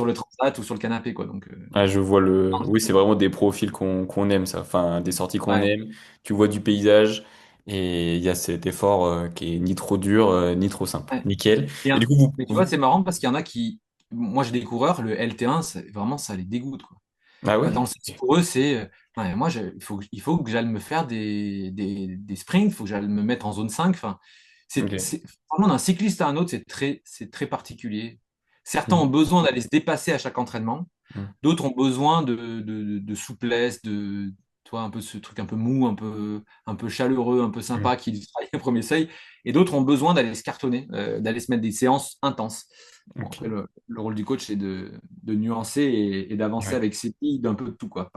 le transat ou sur le canapé, quoi. Donc, Ah, je vois le. Oui, c'est vraiment des profils qu'on aime, ça. Enfin, des sorties qu'on ouais. aime. Tu vois du paysage et il y a cet effort qui est ni trop dur ni trop simple. Ouais. Nickel. Et Et du coup, mais tu vois, c'est marrant parce qu'il y en a qui. moi, j'ai des coureurs, le LT1, vraiment, ça les dégoûte, quoi. Ah ouais? Bah, dans le sens, pour eux, c'est ouais, moi, il faut que j'aille me faire des sprints, il faut que j'aille me mettre en zone 5. Enfin, Ok. vraiment d'un cycliste à un autre, c'est très particulier. Certains ont Mhm. besoin d'aller se dépasser à chaque entraînement, Mhm. d'autres ont besoin de souplesse, toi, un peu ce truc un peu mou, un peu chaleureux, un peu Mhm. sympa qui travaille au premier seuil, et d'autres ont besoin d'aller se cartonner, d'aller se mettre des séances intenses. Bon, après, Ok. le rôle du coach, c'est de nuancer et d'avancer Ouais. avec ses billes d'un peu de tout, quoi.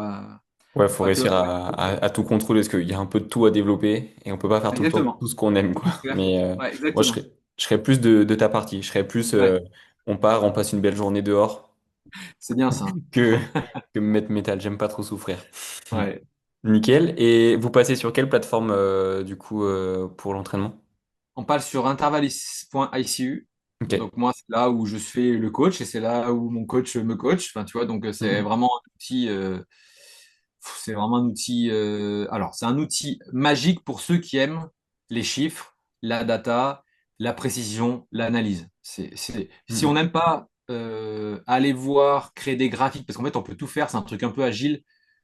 Ouais, faut Pas que. réussir à tout contrôler parce qu'il y a un peu de tout à développer et on peut pas faire tout le temps Exactement. tout ce qu'on aime, Faut tout quoi. faire. Mais Ouais, moi, exactement. je serais plus de ta partie. Je serais plus, Ouais, on part, on passe une belle journée dehors c'est bien ça. que, que me mettre métal. J'aime pas trop souffrir. Ouais. Nickel. Et vous passez sur quelle plateforme, du coup, pour l'entraînement? On parle sur intervalis.icu. Ok. Donc moi, c'est là où je fais le coach et c'est là où mon coach me coach. Enfin, tu vois, donc c'est Mhm. vraiment un outil. C'est vraiment un outil. Alors, c'est un outil magique pour ceux qui aiment les chiffres, la data, la précision, l'analyse. Si on Mhm. n'aime pas aller voir, créer des graphiques, parce qu'en fait, on peut tout faire. C'est un truc un peu agile.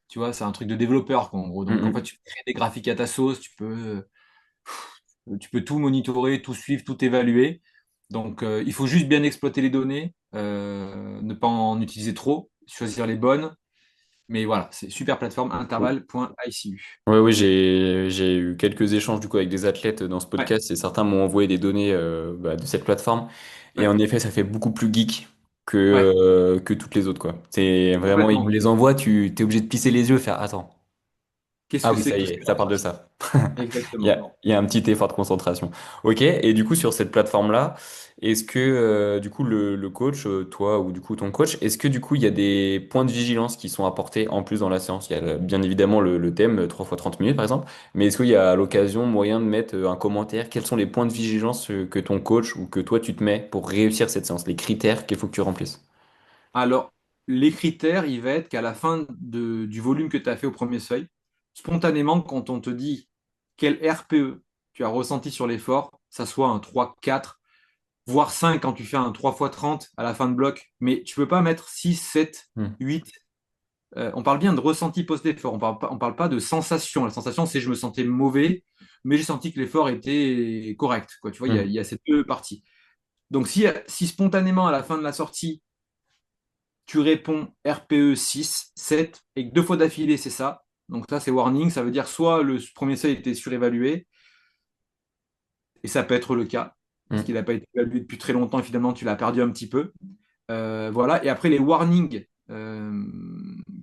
Tu vois, c'est un truc de développeur, quoi, en gros. Donc, en fait, Mhm. tu peux créer des graphiques à ta sauce. Tu peux tout monitorer, tout suivre, tout évaluer. Donc, il faut juste bien exploiter les données, ne pas en utiliser trop, choisir les bonnes. Mais voilà, c'est super plateforme intervalle.icu. Oui, oui, j'ai eu quelques échanges du coup avec des athlètes dans ce Ouais, podcast et certains m'ont envoyé des données de cette plateforme. Et ouais, en effet, ça fait beaucoup plus geek ouais, que toutes les autres, quoi. C'est vraiment, ils nous complètement. les envoient, tu es obligé de pisser les yeux et faire attends. Qu'est-ce Ah que oui, c'est ça que y tout ce est, qui est ça en parle de dessous? ça. Exactement. Il y a un petit effort de concentration. Ok, et du coup, sur cette plateforme-là, est-ce que du coup, le coach, toi ou du coup ton coach, est-ce que du coup, il y a des points de vigilance qui sont apportés en plus dans la séance? Il y a bien évidemment le thème, 3 fois 30 minutes par exemple, mais est-ce qu'il y a à l'occasion moyen de mettre un commentaire? Quels sont les points de vigilance que ton coach ou que toi tu te mets pour réussir cette séance? Les critères qu'il faut que tu remplisses? Alors, les critères, il va être qu'à la fin du volume que tu as fait au premier seuil, spontanément, quand on te dit quel RPE tu as ressenti sur l'effort, ça soit un 3, 4, voire 5 quand tu fais un 3 fois 30 à la fin de bloc, mais tu peux pas mettre 6, 7, Hmm. 8. On parle bien de ressenti post-effort, on parle pas de sensation. La sensation, c'est je me sentais mauvais, mais j'ai senti que l'effort était correct. Quoi. Tu vois, il Hmm. y a ces deux parties. Donc, si spontanément, à la fin de la sortie, tu réponds RPE 6, 7, et que deux fois d'affilée, c'est ça. Donc, ça, c'est warning. Ça veut dire soit le premier seuil était surévalué, et ça peut être le cas, parce qu'il Hmm. n'a pas été évalué depuis très longtemps, et finalement, tu l'as perdu un petit peu. Voilà. Et après, les warnings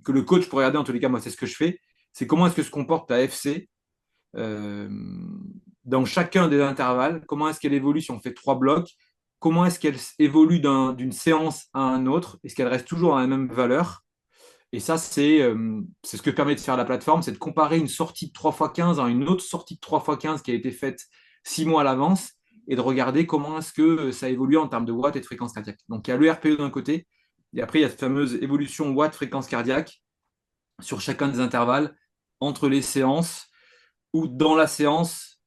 que le coach pourrait regarder, en tous les cas, moi, c'est ce que je fais. C'est comment est-ce que se comporte ta FC euh, dans chacun des intervalles, comment est-ce qu'elle évolue si on fait trois blocs, comment est-ce qu'elle évolue d'une séance à un autre, est-ce qu'elle reste toujours à la même valeur. Et ça, c'est ce que permet de faire la plateforme, c'est de comparer une sortie de 3x15 à une autre sortie de 3x15 qui a été faite 6 mois à l'avance et de regarder comment est-ce que ça évolue en termes de watts et de fréquence cardiaque. Donc il y a le RPE d'un côté, et après il y a cette fameuse évolution watt-fréquence cardiaque sur chacun des intervalles entre les séances ou dans la séance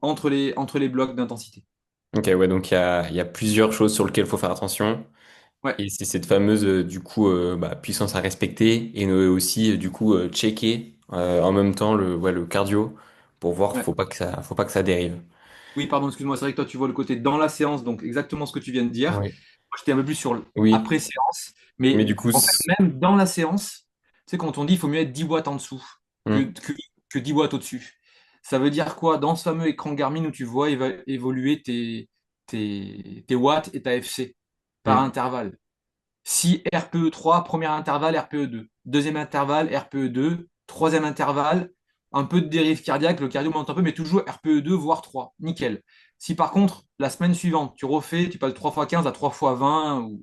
entre les blocs d'intensité. Ok, ouais, donc il y a plusieurs choses sur lesquelles il faut faire attention. Ouais, Et c'est cette fameuse du coup puissance à respecter et aussi du coup checker en même temps le cardio pour voir ouais. faut pas que ça dérive. Oui, pardon, excuse-moi, c'est vrai que toi, tu vois le côté dans la séance, donc exactement ce que tu viens de dire. Oui. Moi, j'étais un peu plus sur Oui, après-séance, mais mais du coup en fait, même dans la séance, tu sais, quand on dit il faut mieux être 10 watts en dessous que, hmm, que, que 10 watts au-dessus, ça veut dire quoi? Dans ce fameux écran Garmin où tu vois évoluer tes watts et ta FC par hmm, intervalle. Si RPE 3, premier intervalle, RPE 2. Deuxième intervalle, RPE 2. Troisième intervalle, un peu de dérive cardiaque, le cardio monte un peu, mais toujours RPE 2, voire 3. Nickel. Si par contre, la semaine suivante, tu refais, tu passes 3x15 à 3x20, ou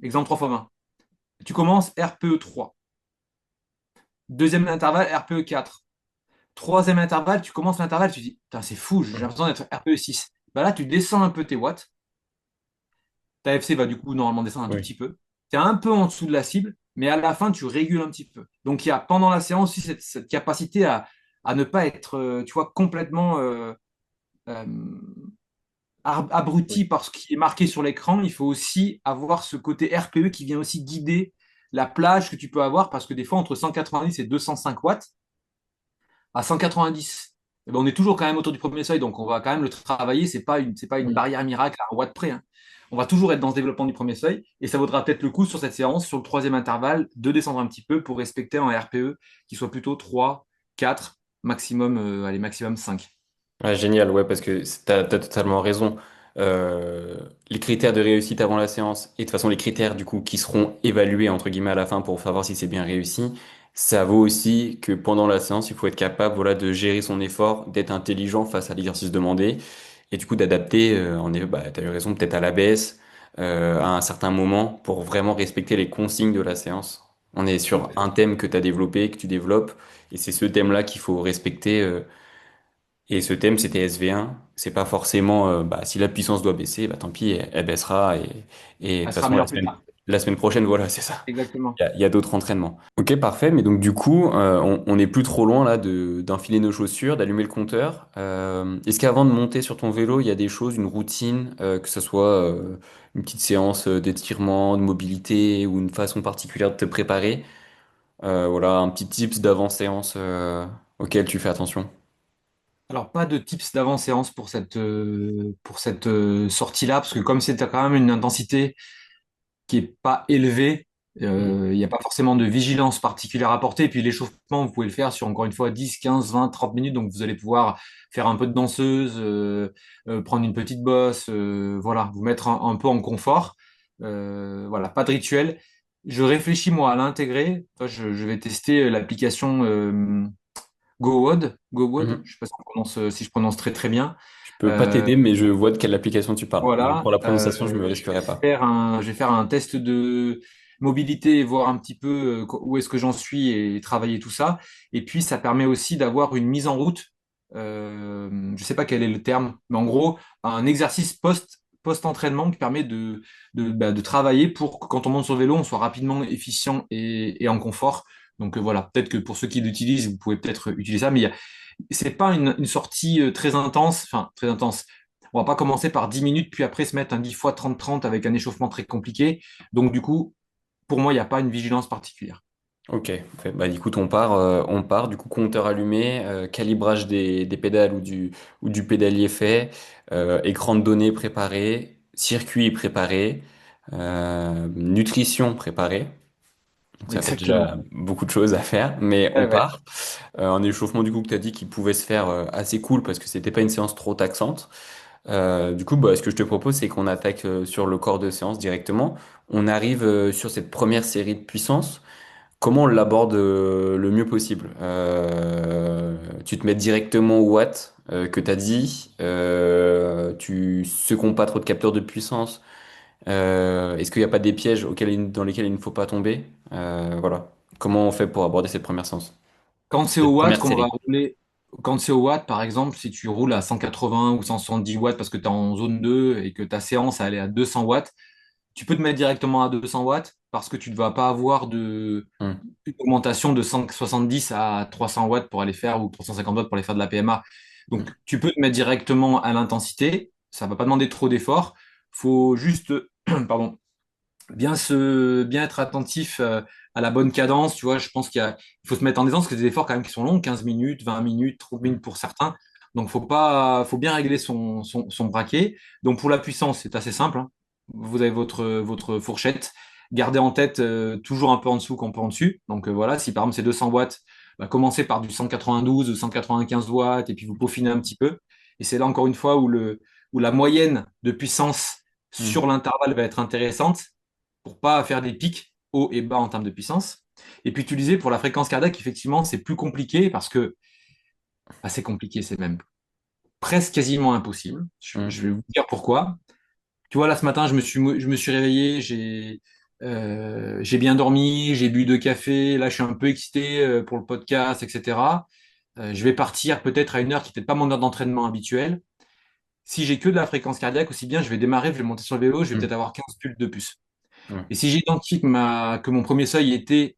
exemple 3x20, tu commences RPE 3. Deuxième intervalle, RPE 4. Troisième intervalle, tu commences l'intervalle, tu dis, putain, c'est fou, j'ai hmm. l'impression d'être RPE 6. Bah là, tu descends un peu tes watts. Ta FC va du coup normalement descendre un tout Oui. petit peu. Tu es un peu en dessous de la cible, mais à la fin, tu régules un petit peu. Donc, il y a pendant la séance aussi cette capacité à ne pas être, tu vois, complètement euh, Oui. abruti par ce qui est marqué sur l'écran, il faut aussi avoir ce côté RPE qui vient aussi guider la plage que tu peux avoir parce que des fois, entre 190 et 205 watts, à 190, eh ben, on est toujours quand même autour du premier seuil, donc on va quand même le travailler. C'est pas une Mm. barrière miracle à un watt près, hein. On va toujours être dans ce développement du premier seuil et ça vaudra peut-être le coup sur cette séance, sur le troisième intervalle, de descendre un petit peu pour respecter un RPE qui soit plutôt 3, 4, maximum, allez, maximum 5. Ouais, génial, ouais, parce que t'as totalement raison. Les critères de réussite avant la séance et de toute façon les critères du coup qui seront évalués entre guillemets à la fin pour savoir si c'est bien réussi, ça vaut aussi que pendant la séance il faut être capable voilà de gérer son effort, d'être intelligent face à l'exercice demandé et du coup d'adapter. En effet, bah t'as eu raison peut-être à la baisse à un certain moment pour vraiment respecter les consignes de la séance. On est sur un thème que t'as développé, que tu développes et c'est ce thème-là qu'il faut respecter. Et ce thème, c'était SV1. C'est pas forcément, bah, si la puissance doit baisser, bah, tant pis, elle baissera. Et de toute Elle sera façon, mieux plus tard. la semaine prochaine, voilà, c'est ça. Exactement. Il y a d'autres entraînements. Ok, parfait. Mais donc, du coup, on n'est plus trop loin là d'enfiler nos chaussures, d'allumer le compteur. Est-ce qu'avant de monter sur ton vélo, il y a des choses, une routine, que ce soit une petite séance d'étirement, de mobilité ou une façon particulière de te préparer? Voilà, un petit tips d'avant-séance auquel tu fais attention. Alors, pas de tips d'avant-séance pour cette sortie-là, parce que comme c'est quand même une intensité qui est pas élevée, il n'y a pas forcément de vigilance particulière à porter. Et puis l'échauffement, vous pouvez le faire sur encore une fois 10, 15, 20, 30 minutes. Donc vous allez pouvoir faire un peu de danseuse, prendre une petite bosse, voilà, vous mettre un peu en confort. Voilà, pas de rituel. Je réfléchis moi à l'intégrer. Je vais tester l'application GoWOD. Mhm. Je sais pas si, si je prononce très très bien. Je peux pas Euh, t'aider, mais je vois de quelle application tu parles. Donc, pour voilà, la prononciation, je me risquerai pas. je vais faire un test de mobilité et voir un petit peu où est-ce que j'en suis et travailler tout ça. Et puis, ça permet aussi d'avoir une mise en route. Je sais pas quel est le terme, mais en gros, un exercice post-entraînement qui permet de travailler pour que quand on monte sur le vélo, on soit rapidement efficient et en confort. Donc voilà, peut-être que pour ceux qui l'utilisent, vous pouvez peut-être utiliser ça, mais c'est pas une sortie très intense, enfin très intense. On va pas commencer par 10 minutes, puis après se mettre un 10 fois 30-30 avec un échauffement très compliqué. Donc, du coup, pour moi, il n'y a pas une vigilance particulière. Ok, parfait. Bah, écoute, on part, du coup, compteur allumé, calibrage des pédales ou du pédalier fait, écran de données préparé, circuit préparé, nutrition préparée. Donc, ça fait Exactement. déjà beaucoup de choses à faire, mais on Ouais, ouais. part. Un échauffement, du coup, que tu as dit qu'il pouvait se faire assez cool parce que c'était pas une séance trop taxante. Du coup, bah, ce que je te propose, c'est qu'on attaque sur le corps de séance directement. On arrive sur cette première série de puissance. Comment on l'aborde le mieux possible? Tu te mets directement au watt que tu as dit. Tu secondes pas trop de capteurs de puissance. Est-ce qu'il n'y a pas des pièges dans lesquels il ne faut pas tomber? Voilà. Comment on fait pour aborder cette première séance? Quand c'est au Cette watt première qu'on va série. rouler, quand c'est au watt, par exemple, si tu roules à 180 ou 170 watts parce que tu es en zone 2 et que ta séance elle est à 200 watts, tu peux te mettre directement à 200 watts parce que tu ne vas pas avoir Hmm. une augmentation de 170 à 300 watts pour aller faire ou 350 watts pour aller faire de la PMA. Donc, tu peux te mettre directement à l'intensité. Ça ne va pas demander trop d'efforts. Faut juste, pardon, bien être attentif à la bonne cadence. Tu vois, je pense il faut se mettre en aisance parce que des efforts quand même qui sont longs, 15 minutes, 20 minutes, 30 Hmm. minutes pour certains. Donc, faut bien régler son braquet. Donc, pour la puissance, c'est assez simple, hein. Vous avez votre fourchette. Gardez en tête toujours un peu en dessous qu'un peu en dessus. Donc, voilà, si par exemple c'est 200 watts, bah, commencez par du 192 ou 195 watts et puis vous peaufinez un petit peu. Et c'est là encore une fois où la moyenne de puissance Hmm. sur l'intervalle va être intéressante pour pas faire des pics hauts et bas en termes de puissance. Et puis utiliser pour la fréquence cardiaque, effectivement, c'est plus compliqué parce que assez compliqué, c'est même presque quasiment impossible. Hmm. Je vais vous dire pourquoi. Tu vois, là ce matin, je me suis réveillé, j'ai bien dormi, j'ai bu 2 cafés, là je suis un peu excité pour le podcast, etc. Je vais partir peut-être à une heure qui n'est peut-être pas mon heure d'entraînement habituelle. Si j'ai que de la fréquence cardiaque, aussi bien je vais démarrer, je vais monter sur le vélo, je vais Hmm. peut-être avoir 15 pulses de plus. Hmm. Et si j'identifie que mon premier seuil était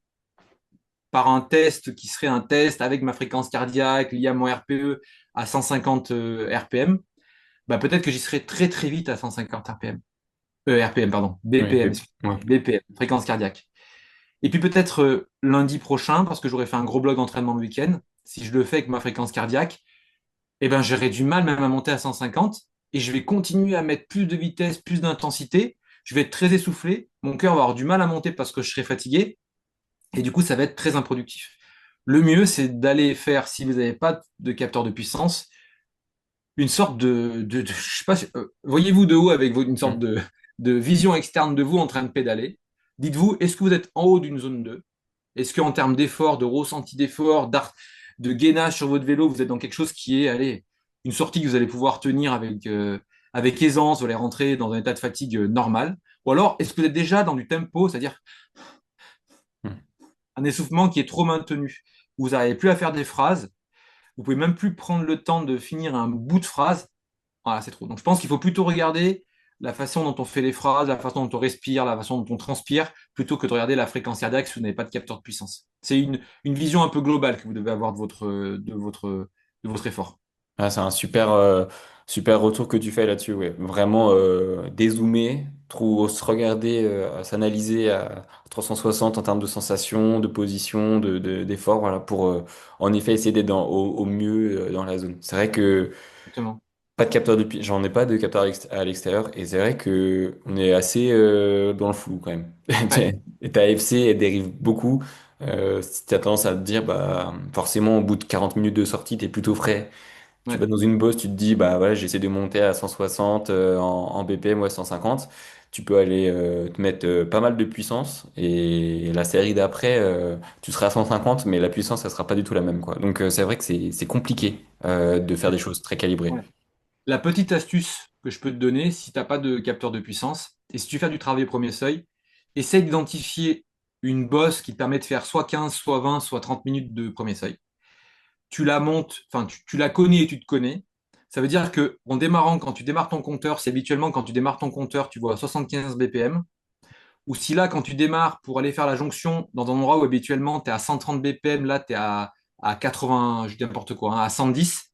par un test qui serait un test avec ma fréquence cardiaque liée à mon RPE à 150 RPM, bah, peut-être que j'y serai très très vite à 150 RPM. RPM, pardon. Oui, BPM, ouais. excusez-moi. BPM, fréquence cardiaque. Et puis peut-être lundi prochain, parce que j'aurais fait un gros bloc d'entraînement le week-end, si je le fais avec ma fréquence cardiaque, eh ben, j'aurai du mal même à monter à 150 et je vais continuer à mettre plus de vitesse, plus d'intensité. Je vais être très essoufflé. Mon cœur va avoir du mal à monter parce que je serai fatigué et du coup, ça va être très improductif. Le mieux, c'est d'aller faire, si vous n'avez pas de capteur de puissance, une sorte je sais pas, voyez-vous de haut avec une sorte Mm. de vision externe de vous en train de pédaler. Dites-vous, est-ce que vous êtes en haut d'une zone 2? Est-ce qu'en termes d'effort, de ressenti d'effort, de gainage sur votre vélo, vous êtes dans quelque chose qui est, allez, une sortie que vous allez pouvoir tenir avec aisance, vous allez rentrer dans un état de fatigue normal? Ou alors, est-ce que vous êtes déjà dans du tempo, c'est-à-dire Mm. un essoufflement qui est trop maintenu? Vous n'arrivez plus à faire des phrases, vous pouvez même plus prendre le temps de finir un bout de phrase. Voilà, c'est trop. Donc, je pense qu'il faut plutôt regarder la façon dont on fait les phrases, la façon dont on respire, la façon dont on transpire, plutôt que de regarder la fréquence cardiaque si vous n'avez pas de capteur de puissance. C'est une vision un peu globale que vous devez avoir de votre effort. Ah, c'est un super retour que tu fais là-dessus, ouais. Vraiment dézoomer, se regarder, s'analyser à 360 en termes de sensations, de position, d'effort, voilà, pour en effet essayer d'être au mieux dans la zone. C'est vrai que Exactement. pas de capteur j'en ai pas de capteur à l'extérieur et c'est vrai que on est assez dans le flou quand même. Ouais, Et ta FC, elle dérive beaucoup. Si tu as tendance à te dire, bah, forcément, au bout de 40 minutes de sortie, tu es plutôt frais. Tu ouais, vas dans une bosse, tu te dis, bah voilà, j'essaie de monter à 160 en BPM ou à 150. Tu peux aller te mettre pas mal de puissance et la série d'après, tu seras à 150, mais la puissance, ça sera pas du tout la même, quoi. Donc c'est vrai que c'est compliqué de faire des ouais, choses très calibrées. ouais. La petite astuce que je peux te donner, si tu n'as pas de capteur de puissance, et si tu fais du travail au premier seuil, essaye d'identifier une bosse qui te permet de faire soit 15, soit 20, soit 30 minutes de premier seuil. Tu la montes, enfin, tu la connais et tu te connais. Ça veut dire que en démarrant, quand tu démarres ton compteur, c'est habituellement quand tu démarres ton compteur, tu vois 75 BPM. Ou si là, quand tu démarres pour aller faire la jonction dans un endroit où habituellement tu es à 130 BPM, là tu es à 80, je dis n'importe quoi, hein, à 110.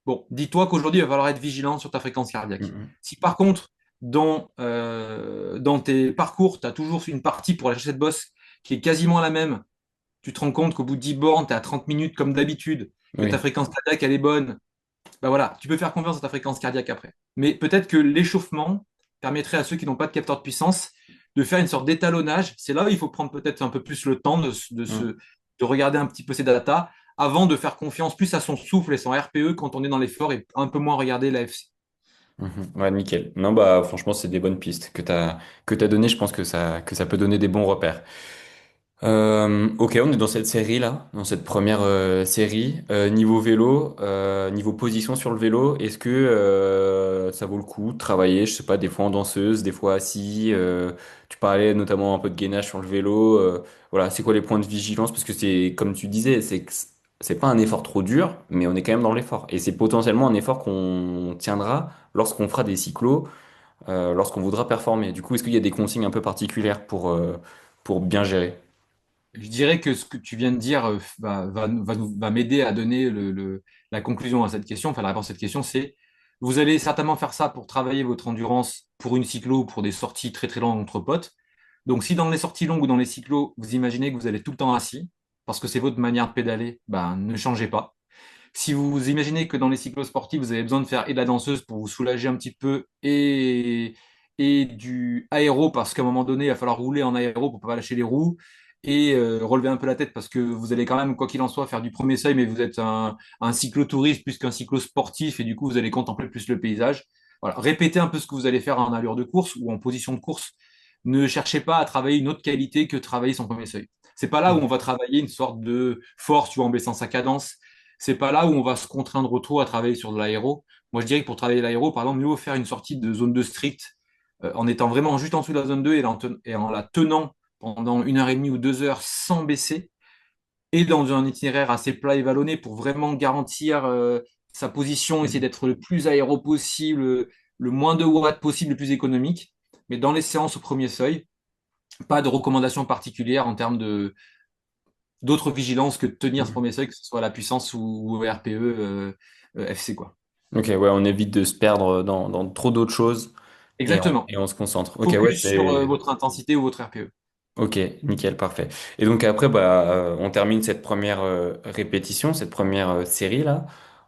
Bon, dis-toi qu'aujourd'hui, il va falloir être vigilant sur ta fréquence cardiaque. Mhm. Si par contre, dans tes parcours, tu as toujours une partie pour aller chercher cette bosse qui est quasiment la même, tu te rends compte qu'au bout de 10 bornes, tu es à 30 minutes comme d'habitude, que ta Oui. fréquence cardiaque, elle est bonne, bah voilà, tu peux faire confiance à ta fréquence cardiaque après. Mais peut-être que l'échauffement permettrait à ceux qui n'ont pas de capteur de puissance de faire une sorte d'étalonnage. C'est là où il faut prendre peut-être un peu plus le temps Mhm. de regarder un petit peu ces datas avant de faire confiance plus à son souffle et son RPE quand on est dans l'effort et un peu moins regarder l'AFC. Mhm. Ouais, nickel. Non, bah, franchement, c'est des bonnes pistes que t'as données. Je pense que ça peut donner des bons repères. Ok, on est dans cette série-là, dans cette première série. Niveau vélo, niveau position sur le vélo, est-ce que ça vaut le coup de travailler, je sais pas, des fois en danseuse, des fois assis tu parlais notamment un peu de gainage sur le vélo. Voilà, c'est quoi les points de vigilance? Parce que c'est, comme tu disais, c'est pas un effort trop dur, mais on est quand même dans l'effort. Et c'est potentiellement un effort qu'on tiendra lorsqu'on fera des cyclos, lorsqu'on voudra performer. Du coup, est-ce qu'il y a des consignes un peu particulières pour bien gérer? Je dirais que ce que tu viens de dire va m'aider à donner la conclusion à cette question, enfin la réponse à cette question, c'est vous allez certainement faire ça pour travailler votre endurance pour une cyclo ou pour des sorties très très longues entre potes. Donc si dans les sorties longues ou dans les cyclos, vous imaginez que vous allez tout le temps assis, parce que c'est votre manière de pédaler, ben, ne changez pas. Si vous imaginez que dans les cyclos sportifs, vous avez besoin de faire et de la danseuse pour vous soulager un petit peu et du aéro, parce qu'à un moment donné, il va falloir rouler en aéro pour ne pas lâcher les roues et relever un peu la tête parce que vous allez quand même, quoi qu'il en soit, faire du premier seuil, mais vous êtes un cyclotouriste plus qu'un cyclosportif et du coup, vous allez contempler plus le paysage. Voilà. Répétez un peu ce que vous allez faire en allure de course ou en position de course. Ne cherchez pas à travailler une autre qualité que travailler son premier seuil. C'est pas là où on va travailler une sorte de force, tu vois, en baissant sa cadence. C'est pas là où on va se contraindre trop à travailler sur de l'aéro. Moi, je dirais que pour travailler l'aéro, par exemple, mieux vaut faire une sortie de zone 2 stricte en étant vraiment juste en dessous de la zone 2 et en la tenant pendant 1 heure et demie ou 2 heures sans baisser et dans un itinéraire assez plat et vallonné pour vraiment garantir sa position, essayer Mhm. d'être le plus aéro possible, le moins de watts possible, le plus économique. Mais dans les séances au premier seuil, pas de recommandations particulières en termes d'autres vigilances que de tenir ce Mhm. premier seuil, que ce soit la puissance ou RPE FC, quoi. Ok, ouais, on évite de se perdre dans trop d'autres choses Exactement. et on se concentre. Ok, ouais, Focus sur c'est. votre intensité ou votre RPE. Ok, nickel, parfait. Et donc après, bah, on termine cette première répétition, cette première série là.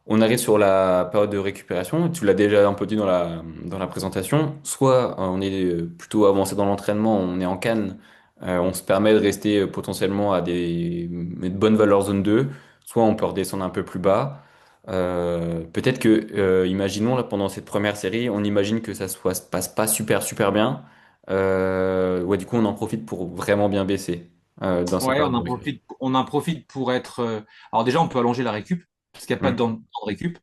On arrive sur la période de récupération. Tu l'as déjà un peu dit dans la présentation. Soit on est plutôt avancé dans l'entraînement, on est en canne, on se permet de rester potentiellement à des bonnes valeurs zone 2. Soit on peut redescendre un peu plus bas. Peut-être que, imaginons là, pendant cette première série, on imagine que se passe pas super bien. Ouais, du coup, on en profite pour vraiment bien baisser dans cette Ouais, période de récup. on en profite pour être. Alors déjà, on peut allonger la récup, parce qu'il n'y a pas de Hmm, temps de récup.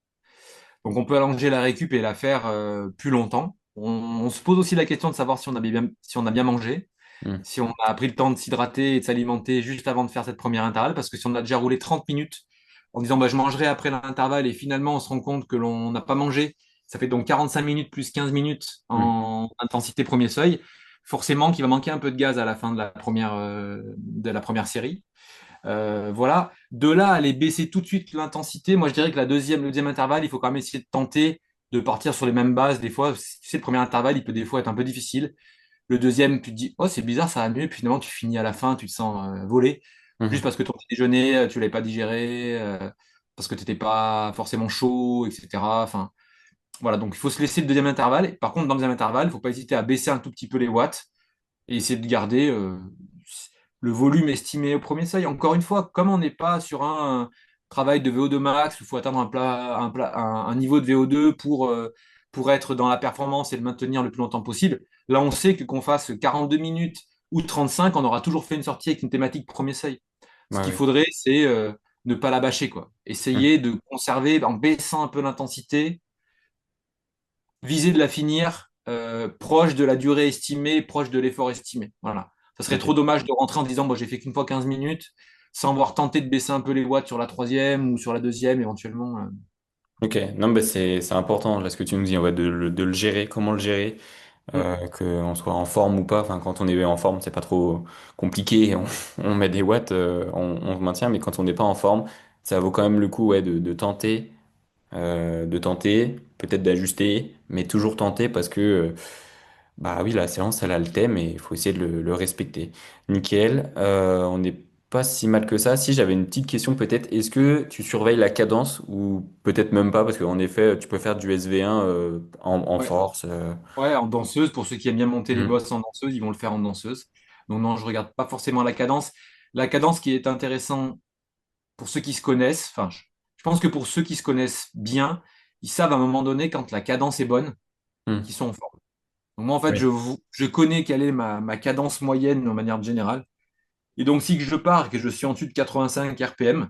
Donc on peut allonger la récup et la faire plus longtemps. On se pose aussi la question de savoir si on a bien mangé, hmm, si on a pris le temps de s'hydrater et de s'alimenter juste avant de faire cette première intervalle, parce que si on a déjà roulé 30 minutes en disant bah, je mangerai après l'intervalle et finalement on se rend compte que l'on n'a pas mangé, ça fait donc 45 minutes plus 15 minutes hmm. en intensité premier seuil, forcément qu'il va manquer un peu de gaz à la fin de la première série. Voilà. De là, à aller baisser tout de suite l'intensité, moi je dirais que le deuxième intervalle, il faut quand même essayer de tenter de partir sur les mêmes bases. Des fois, tu sais, le premier intervalle, il peut des fois être un peu difficile. Le deuxième, tu te dis, oh, c'est bizarre, ça va mieux. Puis finalement, tu finis à la fin, tu te sens voler. Juste Mhm. parce que ton petit déjeuner, tu l'avais pas digéré, parce que tu n'étais pas forcément chaud, etc. Enfin, voilà. Donc, il faut se laisser le deuxième intervalle. Et par contre, dans le deuxième intervalle, il faut pas hésiter à baisser un tout petit peu les watts et essayer de garder le volume estimé au premier seuil. Encore une fois, comme on n'est pas sur un travail de VO2 max, il faut atteindre un niveau de VO2 pour être dans la performance et le maintenir le plus longtemps possible. Là, on sait que qu'on fasse 42 minutes ou 35, on aura toujours fait une sortie avec une thématique premier seuil. Ce Ouais, qu'il ouais. faudrait, c'est ne pas la bâcher, quoi. Hmm. Essayer de conserver en baissant un peu l'intensité, viser de la finir proche de la durée estimée, proche de l'effort estimé. Voilà. Ça serait trop Ok. dommage de rentrer en disant, bon, j'ai fait qu'une fois 15 minutes, sans avoir tenté de baisser un peu les watts sur la troisième ou sur la deuxième éventuellement. Ok. Non, mais c'est important là ce que tu nous dis, ouais, de le gérer, comment le gérer, Mm. qu'on soit en forme ou pas. Enfin, quand on est en forme, c'est pas trop compliqué. On met des watts, on maintient, mais quand on n'est pas en forme, ça vaut quand même le coup, ouais, de tenter, peut-être d'ajuster, mais toujours tenter parce que bah oui, la séance, elle a le thème et il faut essayer de le respecter. Nickel. On n'est pas si mal que ça. Si j'avais une petite question peut-être, est-ce que tu surveilles la cadence ou peut-être même pas parce qu'en effet, tu peux faire du SV1 en Ouais. force. Ouais, en danseuse, pour ceux qui aiment bien monter les Mhm. bosses en danseuse, ils vont le faire en danseuse. Donc non, je regarde pas forcément la cadence. La cadence qui est intéressant pour ceux qui se connaissent, enfin, je pense que pour ceux qui se connaissent bien, ils savent à un moment donné quand la cadence est bonne et qu'ils Mhm. sont en forme. Donc moi, en fait, Oui. je connais quelle est ma cadence moyenne de manière générale. Et donc, si je pars et que je suis en dessus de 85 RPM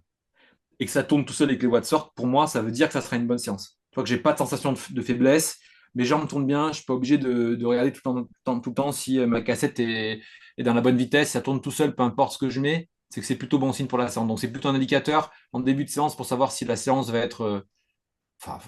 et que ça tourne tout seul et que les watts sortent, pour moi, ça veut dire que ça sera une bonne séance. Tu vois que j'ai pas de sensation de faiblesse, mes jambes tournent bien, je suis pas obligé de regarder tout le temps si ma cassette est dans la bonne vitesse, ça tourne tout seul, peu importe ce que je mets, c'est que c'est plutôt bon signe pour la séance. Donc, c'est plutôt un indicateur en début de séance pour savoir si la séance va être. Enfin,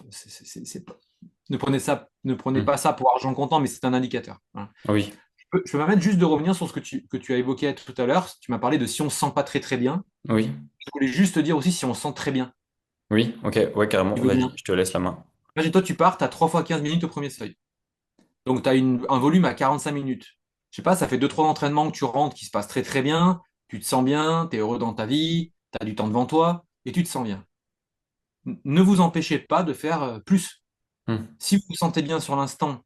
ne prenez Mhm. pas ça pour argent comptant, mais c'est un indicateur. Voilà. Oui. Je peux me permettre juste de revenir sur ce que tu as évoqué tout à l'heure. Tu m'as parlé de si on ne se sent pas très bien. Oui. Je voulais juste te dire aussi si on se sent très bien. Oui. Ok. Ouais, carrément. Tu veux Vas-y, bien. je te laisse la main. Imagine-toi, tu pars, tu as 3 fois 15 minutes au premier seuil. Donc, tu as un volume à 45 minutes. Je sais pas, ça fait deux trois entraînements que tu rentres qui se passent très bien. Tu te sens bien, tu es heureux dans ta vie, tu as du temps devant toi et tu te sens bien. Ne vous empêchez pas de faire plus. Mhm. Si vous vous sentez bien sur l'instant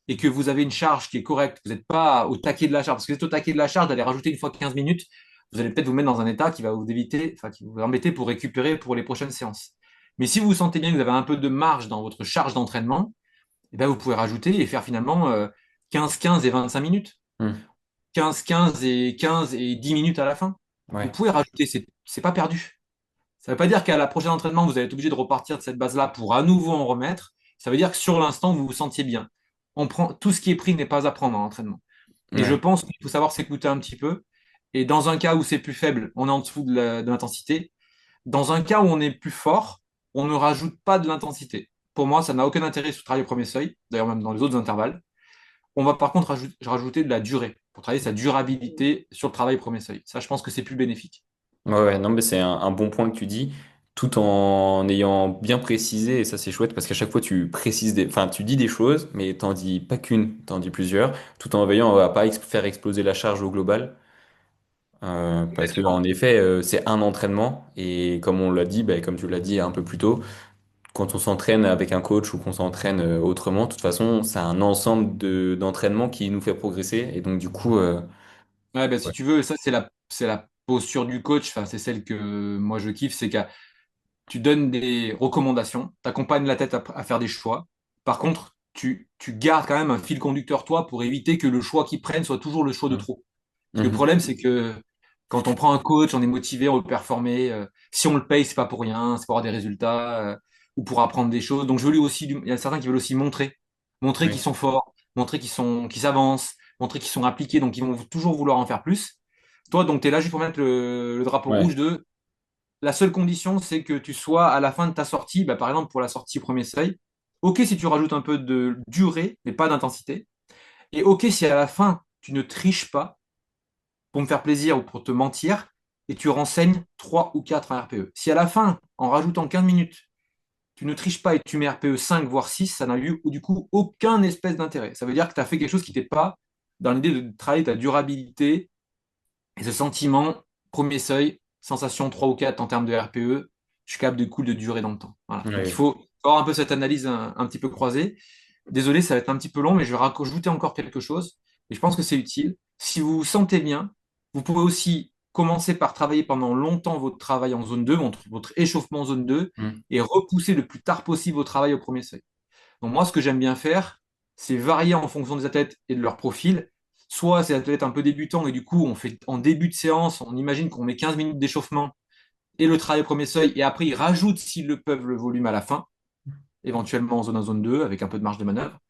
et que vous avez une charge qui est correcte, vous n'êtes pas au taquet de la charge, parce que vous êtes au taquet de la charge, d'aller rajouter une fois 15 minutes, vous allez peut-être vous mettre dans un état qui va vous éviter, enfin, qui va vous embêter pour récupérer pour les prochaines séances. Mais si vous vous sentez bien que vous avez un peu de marge dans votre charge d'entraînement, eh ben vous pouvez rajouter et faire finalement 15-15 et 25 minutes. Mhm. 15-15 et 15 et 10 minutes à la fin. Vous Ouais. pouvez rajouter, c'est pas perdu. Ça ne veut pas dire qu'à la prochaine entraînement, vous allez être obligé de repartir de cette base-là pour à nouveau en remettre. Ça veut dire que sur l'instant, vous vous sentiez bien. On prend, tout ce qui est pris n'est pas à prendre en entraînement. Et je Ouais. pense qu'il faut savoir s'écouter un petit peu. Et dans un cas où c'est plus faible, on est en dessous de l'intensité. Dans un cas où on est plus fort, on ne rajoute pas de l'intensité. Pour moi, ça n'a aucun intérêt sur le travail au premier seuil, d'ailleurs même dans les autres intervalles. On va par contre rajouter de la durée pour travailler sa durabilité sur le travail au premier seuil. Ça, je pense que c'est plus bénéfique. Ouais, ouais, non, mais c'est un bon point que tu dis. tout en ayant bien précisé, et ça c'est chouette parce qu'à chaque fois tu précises enfin tu dis des choses, mais t'en dis pas qu'une, t'en dis plusieurs, tout en veillant à pas faire exploser la charge au global. Parce que en Exactement. effet, c'est un entraînement, et comme on l'a dit, bah, comme tu l'as dit un peu plus tôt, quand on s'entraîne avec un coach ou qu'on s'entraîne autrement, de toute façon, c'est un ensemble d'entraînements qui nous fait progresser, et donc du coup, Ouais, ben, si ouais. tu veux, ça, c'est la posture du coach. Enfin, c'est celle que moi je kiffe. C'est que tu donnes des recommandations, tu accompagnes la tête à faire des choix. Par contre, tu gardes quand même un fil conducteur, toi, pour éviter que le choix qu'ils prennent soit toujours le choix de Mhm. trop. Parce que le Mhm. problème, c'est que quand on prend un coach, on est motivé, on veut performer. Si on le paye, c'est pas pour rien, c'est pour avoir des résultats ou pour apprendre des choses. Donc, je veux lui aussi, il y a certains qui veulent aussi montrer qu'ils Oui. sont forts, montrer qu'ils s'avancent, montrer qu'ils sont appliqués. Donc, ils vont toujours vouloir en faire plus. Toi, donc, tu es là juste pour mettre le drapeau rouge Ouais. de la seule condition, c'est que tu sois à la fin de ta sortie, bah, par exemple pour la sortie premier seuil, ok si tu rajoutes un peu de durée, mais pas d'intensité, et ok si à la fin tu ne triches pas pour me faire plaisir ou pour te mentir, et tu renseignes 3 ou 4 en RPE. Si à la fin, en rajoutant 15 minutes, tu ne triches pas et tu mets RPE 5 voire 6, ça n'a eu du coup aucun espèce d'intérêt. Ça veut dire que tu as fait quelque chose qui n'était pas dans l'idée de travailler ta durabilité et ce sentiment, premier seuil, sensation 3 ou 4 en termes de RPE, je suis capable de cool de durer dans le temps. Voilà. Donc il Ouais. faut avoir un peu cette analyse un petit peu croisée. Désolé, ça va être un petit peu long, mais je vais rajouter encore quelque chose. Et je pense que c'est utile. Si vous vous sentez bien, vous pouvez aussi commencer par travailler pendant longtemps votre travail en zone 2, votre échauffement en zone 2, Mhm. et repousser le plus tard possible au travail au premier seuil. Donc moi, ce que j'aime bien faire, c'est varier en fonction des athlètes et de leur profil. Soit c'est athlètes un peu débutants et du coup, on fait en début de séance, on imagine qu'on met 15 minutes d'échauffement et le travail au premier seuil, et après ils rajoutent, s'ils le peuvent, le volume à la fin, éventuellement en zone 1, zone 2, avec un peu de marge de manœuvre.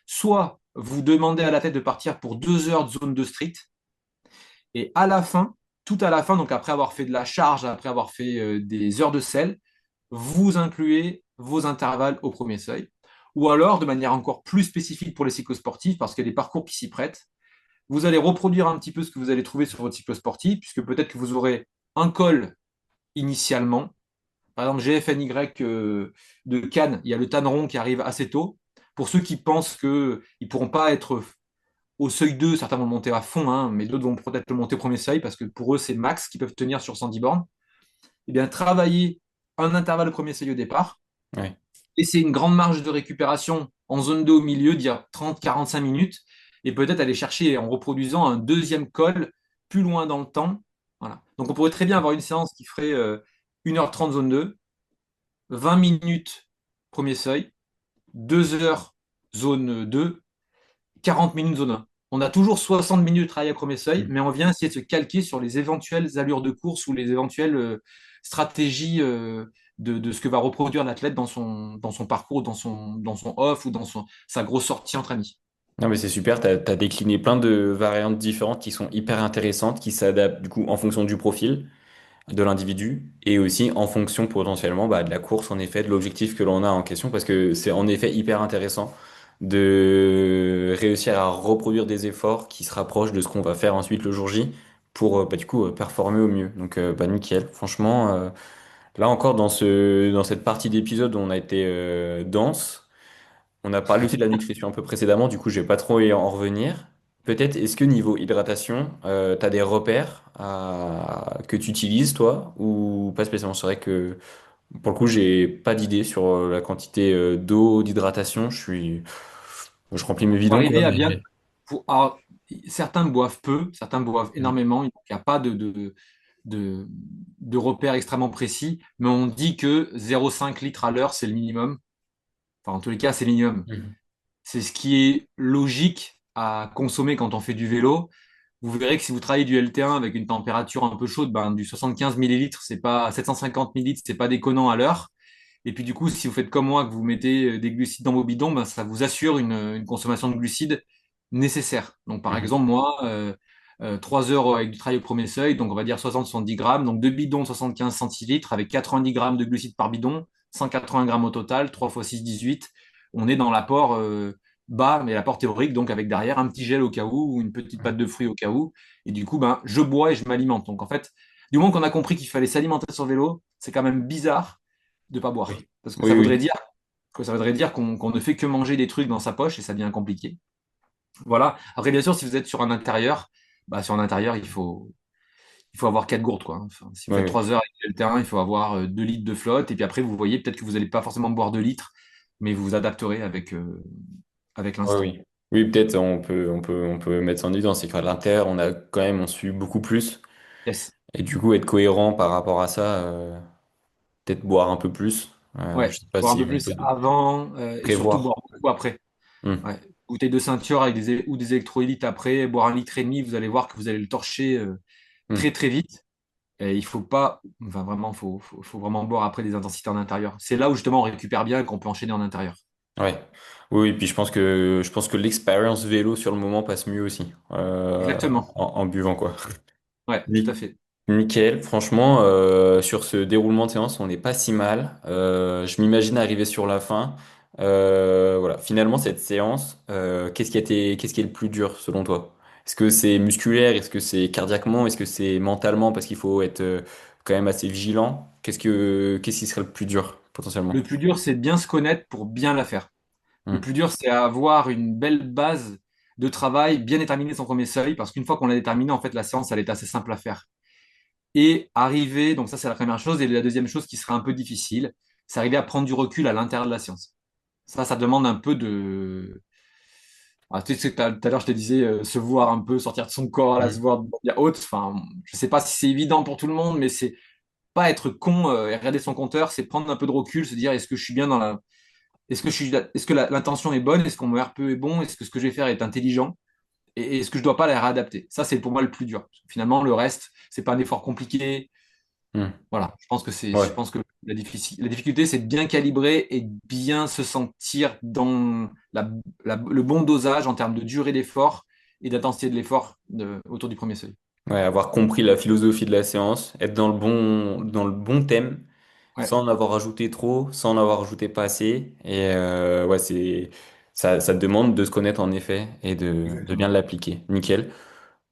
Soit vous demandez à l'athlète de partir pour 2 heures de zone 2 strict, et à la fin, tout à la fin, donc après avoir fait de la charge, après avoir fait des heures de sel, vous incluez vos intervalles au premier seuil. Ou alors, de manière encore plus spécifique pour les cyclosportifs, parce qu'il y a des parcours qui s'y prêtent, vous allez reproduire un petit peu ce que vous allez trouver sur votre cyclosportif, puisque peut-être que vous aurez un col initialement. Par exemple, GFNY de Cannes, il y a le Tanneron qui arrive assez tôt. Pour ceux qui pensent qu'ils ne pourront pas être au seuil 2, certains vont le monter à fond, hein, mais d'autres vont peut-être le monter au premier seuil, parce que pour eux, c'est max qu'ils peuvent tenir sur 110 bornes. Eh bien, travailler un intervalle au premier seuil au départ, Ouais. laisser une grande marge de récupération en zone 2 au milieu, dire 30-45 minutes, et peut-être aller chercher en reproduisant un deuxième col plus loin dans le temps. Voilà. Donc on pourrait très bien avoir une séance qui ferait 1h30 zone 2, 20 minutes premier seuil, 2 heures zone 2, 40 minutes zone 1. On a toujours 60 minutes de travail à premier seuil, mais on vient essayer de se calquer sur les éventuelles allures de course ou les éventuelles stratégies de ce que va reproduire l'athlète dans son parcours, dans son off ou sa grosse sortie entre amis. Non, mais c'est super, t'as décliné plein de variantes différentes qui sont hyper intéressantes, qui s'adaptent du coup en fonction du profil de l'individu et aussi en fonction potentiellement bah, de la course, en effet, de l'objectif que l'on a en question, parce que c'est en effet hyper intéressant de réussir à reproduire des efforts qui se rapprochent de ce qu'on va faire ensuite le jour J pour bah, du coup performer au mieux. Donc bah, nickel, franchement, là encore dans cette partie d'épisode où on a été dense. On a parlé aussi de la nutrition un peu précédemment, du coup, je vais pas trop y en revenir. Peut-être, est-ce que niveau hydratation, tu as des repères que tu utilises, toi, ou pas spécialement? C'est vrai que, pour le coup, j'ai pas d'idée sur la quantité d'eau, d'hydratation. Je remplis mes Pour bidons, quoi, arriver à mais... bien. Alors, certains boivent peu, certains boivent Mm. énormément. Il n'y a pas de repères extrêmement précis, mais on dit que 0,5 litres à l'heure, c'est le minimum. Enfin, en tous les cas, c'est le minimum. Mhm. C'est ce qui est logique à consommer quand on fait du vélo. Vous verrez que si vous travaillez du LT1 avec une température un peu chaude, ben, du 75 millilitres, c'est pas 750 millilitres, c'est pas déconnant à l'heure. Et puis du coup, si vous faites comme moi, que vous mettez des glucides dans vos bidons, ben, ça vous assure une consommation de glucides nécessaire. Donc par Mhm. exemple, moi, 3 heures avec du travail au premier seuil, donc on va dire 60-70 grammes, donc deux bidons de 75 centilitres avec 90 grammes de glucides par bidon, 180 grammes au total, 3 fois 6, 18. On est dans l'apport bas, mais l'apport théorique, donc avec derrière un petit gel au cas où, ou une petite pâte de fruits au cas où. Et du coup, ben, je bois et je m'alimente. Donc en fait, Du moment qu'on a compris qu'il fallait s'alimenter sur le vélo, c'est quand même bizarre de pas boire. Oui. Parce que Oui, ça voudrait oui. dire qu'on ne fait que manger des trucs dans sa poche et ça devient compliqué. Voilà. Après, bien sûr, si vous êtes sur un intérieur, sur un intérieur, il faut avoir 4 gourdes, quoi. Enfin, si vous Oui, faites oui. 3 heures et le terrain, il faut avoir 2 litres de flotte. Et puis après, vous voyez peut-être que vous n'allez pas forcément boire 2 litres, mais vous vous adapterez avec Oui, l'instant. oui. Oui, peut-être on peut mettre ça en évidence, c'est qu'à l'intérieur, on suit beaucoup plus. Yes. Et du coup, être cohérent par rapport à ça, peut-être boire un peu plus. Je Ouais. sais pas Boire un si peu on plus peut avant et surtout prévoir. boire beaucoup après. Hmm. Ouais. Bouteille de ceinture avec ou des électrolytes après, boire 1,5 litre, vous allez voir que vous allez le torcher très Hmm. très vite. Et il faut pas, enfin vraiment, faut vraiment boire après des intensités en intérieur. C'est là où justement on récupère bien et qu'on peut enchaîner en intérieur. Ouais. Oui, et puis je pense que l'expérience vélo sur le moment passe mieux aussi, Exactement. en buvant quoi. Ouais, tout à Ni- fait. Nickel, franchement, sur ce déroulement de séance, on n'est pas si mal. Je m'imagine arriver sur la fin. Voilà, finalement, cette séance, qu'est-ce qui est le plus dur selon toi? Est-ce que c'est musculaire? Est-ce que c'est cardiaquement? Est-ce que c'est mentalement? Parce qu'il faut être quand même assez vigilant. Qu'est-ce qui serait le plus dur potentiellement? Le plus dur, c'est de bien se connaître pour bien la faire. Le Hmm. plus dur, c'est avoir une belle base de travail, bien déterminer son premier seuil, parce qu'une fois qu'on l'a déterminé, en fait, la séance, elle est assez simple à faire. Et arriver, donc ça, c'est la première chose. Et la deuxième chose qui serait un peu difficile, c'est arriver à prendre du recul à l'intérieur de la séance. Ça demande un peu de. Tu sais, tout à l'heure, je te disais se voir un peu, sortir de son corps, là, se Hmm. voir de manière haute. Enfin, je sais pas si c'est évident pour tout le monde, mais c'est pas être con et regarder son compteur, c'est prendre un peu de recul, se dire est-ce que je suis bien dans la. Est-ce que l'intention est bonne? Est-ce que mon RPE est bon? Est-ce que ce que je vais faire est intelligent? Et est-ce que je dois pas la réadapter? Ça, c'est pour moi le plus dur. Finalement, le reste, c'est pas un effort compliqué. Hmm. Voilà, je Ouais. pense que la difficulté, c'est de bien calibrer et de bien se sentir dans le bon dosage en termes de durée d'effort et d'intensité de l'effort autour du premier seuil. Ouais, avoir compris la philosophie de la séance, être dans le bon thème, Ouais, sans en avoir rajouté trop, sans en avoir rajouté pas assez. Et ouais, ça te demande de se connaître en effet et de bien exactement. l'appliquer. Nickel.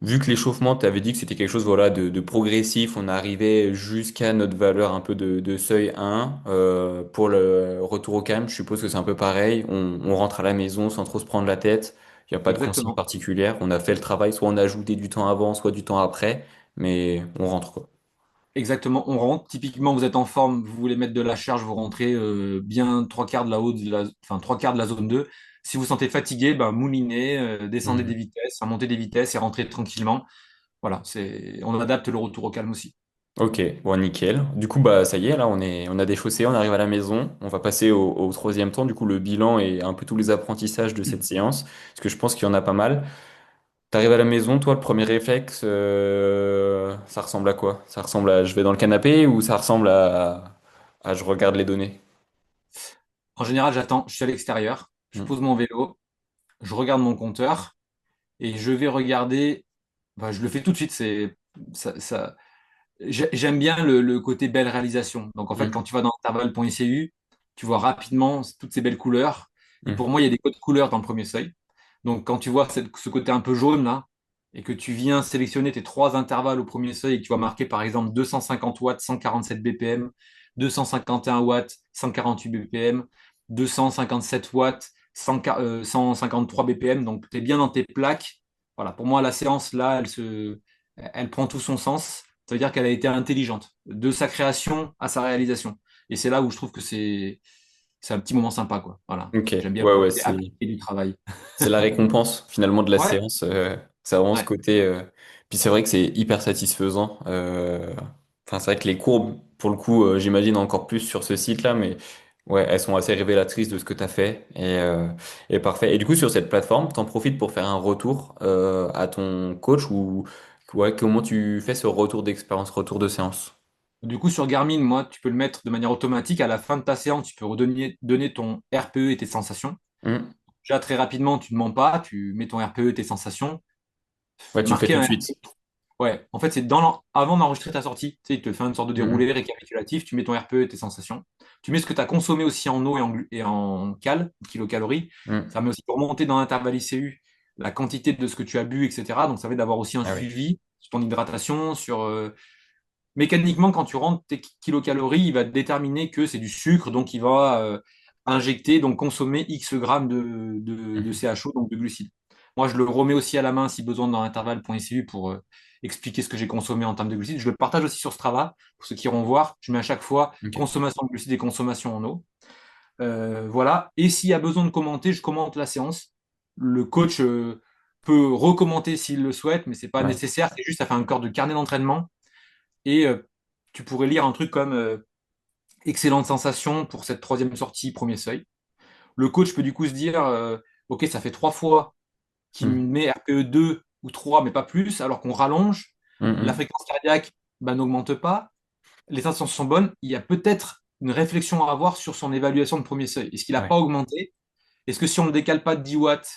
Vu que l'échauffement, tu avais dit que c'était quelque chose voilà, de progressif, on arrivait jusqu'à notre valeur un peu de seuil 1. Pour le retour au calme, je suppose que c'est un peu pareil. On rentre à la maison sans trop se prendre la tête. Il n'y a pas de consigne Exactement. particulière. On a fait le travail, soit on a ajouté du temps avant, soit du temps après, mais on rentre quoi. Exactement, on rentre. Typiquement, vous êtes en forme, vous voulez mettre de la charge, vous rentrez bien trois quarts de la haute, enfin trois quarts de la zone 2. Si vous vous sentez fatigué, moulinez, descendez des Mhm. vitesses, montez des vitesses et rentrez tranquillement. Voilà, on adapte le retour au calme aussi. Ok, bon, nickel. Du coup, bah, ça y est, là, on a déchaussé, on arrive à la maison. On va passer au troisième temps. Du coup, le bilan et un peu tous les apprentissages de cette séance, parce que je pense qu'il y en a pas mal. T'arrives à la maison, toi, le premier réflexe, ça ressemble à quoi? Ça ressemble à je vais dans le canapé ou ça ressemble à je regarde les données? En général, j'attends, je suis à l'extérieur, je Hmm. pose mon vélo, je regarde mon compteur et je vais regarder. Je le fais tout de suite. J'aime bien le côté belle réalisation. Donc en fait, quand Hmm. tu vas dans intervalle.icu, tu vois rapidement toutes ces belles couleurs. Et Hmm. pour moi, il y a des codes couleurs dans le premier seuil. Donc quand tu vois ce côté un peu jaune là, et que tu viens sélectionner tes trois intervalles au premier seuil et que tu vas marquer par exemple 250 watts, 147 BPM, 251 watts, 148 BPM, 257 watts, 153 BPM, donc tu es bien dans tes plaques. Voilà, pour moi, la séance là, elle prend tout son sens. Ça veut dire qu'elle a été intelligente, de sa création à sa réalisation. Et c'est là où je trouve que c'est un petit moment sympa, quoi. Voilà. Ok, J'aime bien ouais, ouais, appliquer du travail. c'est la récompense finalement de la Ouais, séance. Ça a vraiment ce ouais, côté. Puis c'est vrai que c'est hyper satisfaisant. Enfin, c'est vrai que les courbes, pour le coup, j'imagine encore plus sur ce site-là, mais ouais, elles sont assez révélatrices de ce que tu as fait. Et parfait. Et du coup, sur cette plateforme, t'en profites pour faire un retour à ton coach ou ouais, comment tu fais ce retour d'expérience, retour de séance? du coup, sur Garmin, moi, tu peux le mettre de manière automatique. À la fin de ta séance, tu peux donner ton RPE et tes sensations. Hmm. Déjà, très rapidement, tu ne mens pas, tu mets ton RPE et tes sensations. Ouais, tu le fais Marquer tout de un suite. Ouais, en fait, c'est avant d'enregistrer ta sortie. Tu sais, il te fait une sorte de Hmm. déroulé récapitulatif. Tu mets ton RPE et tes sensations. Tu mets ce que tu as consommé aussi en eau et en kilocalories. Hmm. Ça met aussi pour monter dans l'intervalle ICU la quantité de ce que tu as bu, etc. Donc, ça va d'avoir aussi un Ah oui. suivi sur ton hydratation, sur mécaniquement, quand tu rentres tes kilocalories, il va déterminer que c'est du sucre, donc il va injecter, donc consommer X grammes de Mhm. CHO, donc de glucides. Moi, je le remets aussi à la main si besoin dans l'intervalle.icu pour expliquer ce que j'ai consommé en termes de glucides. Je le partage aussi sur Strava, pour ceux qui iront voir. Je mets à chaque fois Ok. consommation de glucides et consommation en eau. Voilà. Et s'il y a besoin de commenter, je commente la séance. Le coach peut recommenter s'il le souhaite, mais c'est pas Ouais. nécessaire. C'est juste, ça fait un corps de carnet d'entraînement. Et tu pourrais lire un truc comme excellente sensation pour cette troisième sortie, premier seuil. Le coach peut du coup se dire, OK, ça fait 3 fois qu'il Mhm. met RPE 2 ou 3, mais pas plus, alors qu'on rallonge. La Mhm. fréquence cardiaque bah, n'augmente pas. Les sensations sont bonnes. Il y a peut-être une réflexion à avoir sur son évaluation de premier seuil. Est-ce qu'il n'a Ouais. pas augmenté? Est-ce que si on ne le décale pas de 10 watts,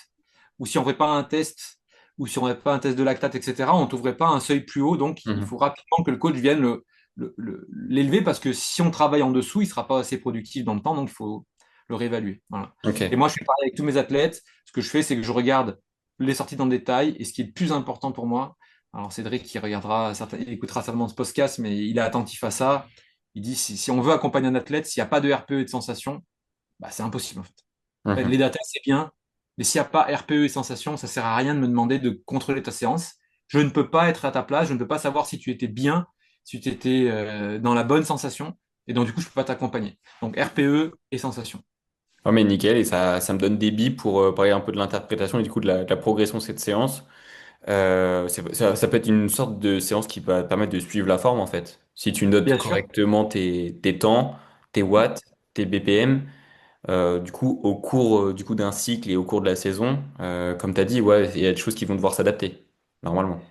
ou si on ne fait pas un test, ou si on ne fait pas un test de lactate, etc., on ne trouverait pas un seuil plus haut. Donc, il Mhm. faut rapidement que le coach vienne l'élever parce que si on travaille en dessous, il ne sera pas assez productif dans le temps. Donc, il faut le réévaluer. Voilà. Et Ok. moi, je fais pareil avec tous mes athlètes. Ce que je fais, c'est que je regarde les sorties dans le détail. Et ce qui est le plus important pour moi, alors Cédric, qui regardera, il écoutera certainement ce podcast, mais il est attentif à ça. Il dit si on veut accompagner un athlète, s'il n'y a pas de RPE et de sensation, bah, c'est impossible en fait. Les Mhm. data, c'est bien, mais s'il n'y a pas RPE et sensation, ça sert à rien de me demander de contrôler ta séance. Je ne peux pas être à ta place, je ne peux pas savoir si tu étais bien, si tu étais dans la bonne sensation, et donc du coup, je ne peux pas t'accompagner. Donc RPE et sensation. Ouais, mais nickel, et ça me donne des billes pour parler un peu de l'interprétation et du coup de la progression de cette séance. Ça peut être une sorte de séance qui va te permettre de suivre la forme en fait. Si tu notes Bien sûr. correctement tes temps, tes watts, tes BPM, du coup au cours du coup d'un cycle et au cours de la saison, comme tu as dit, ouais, il y a des choses qui vont devoir s'adapter, normalement.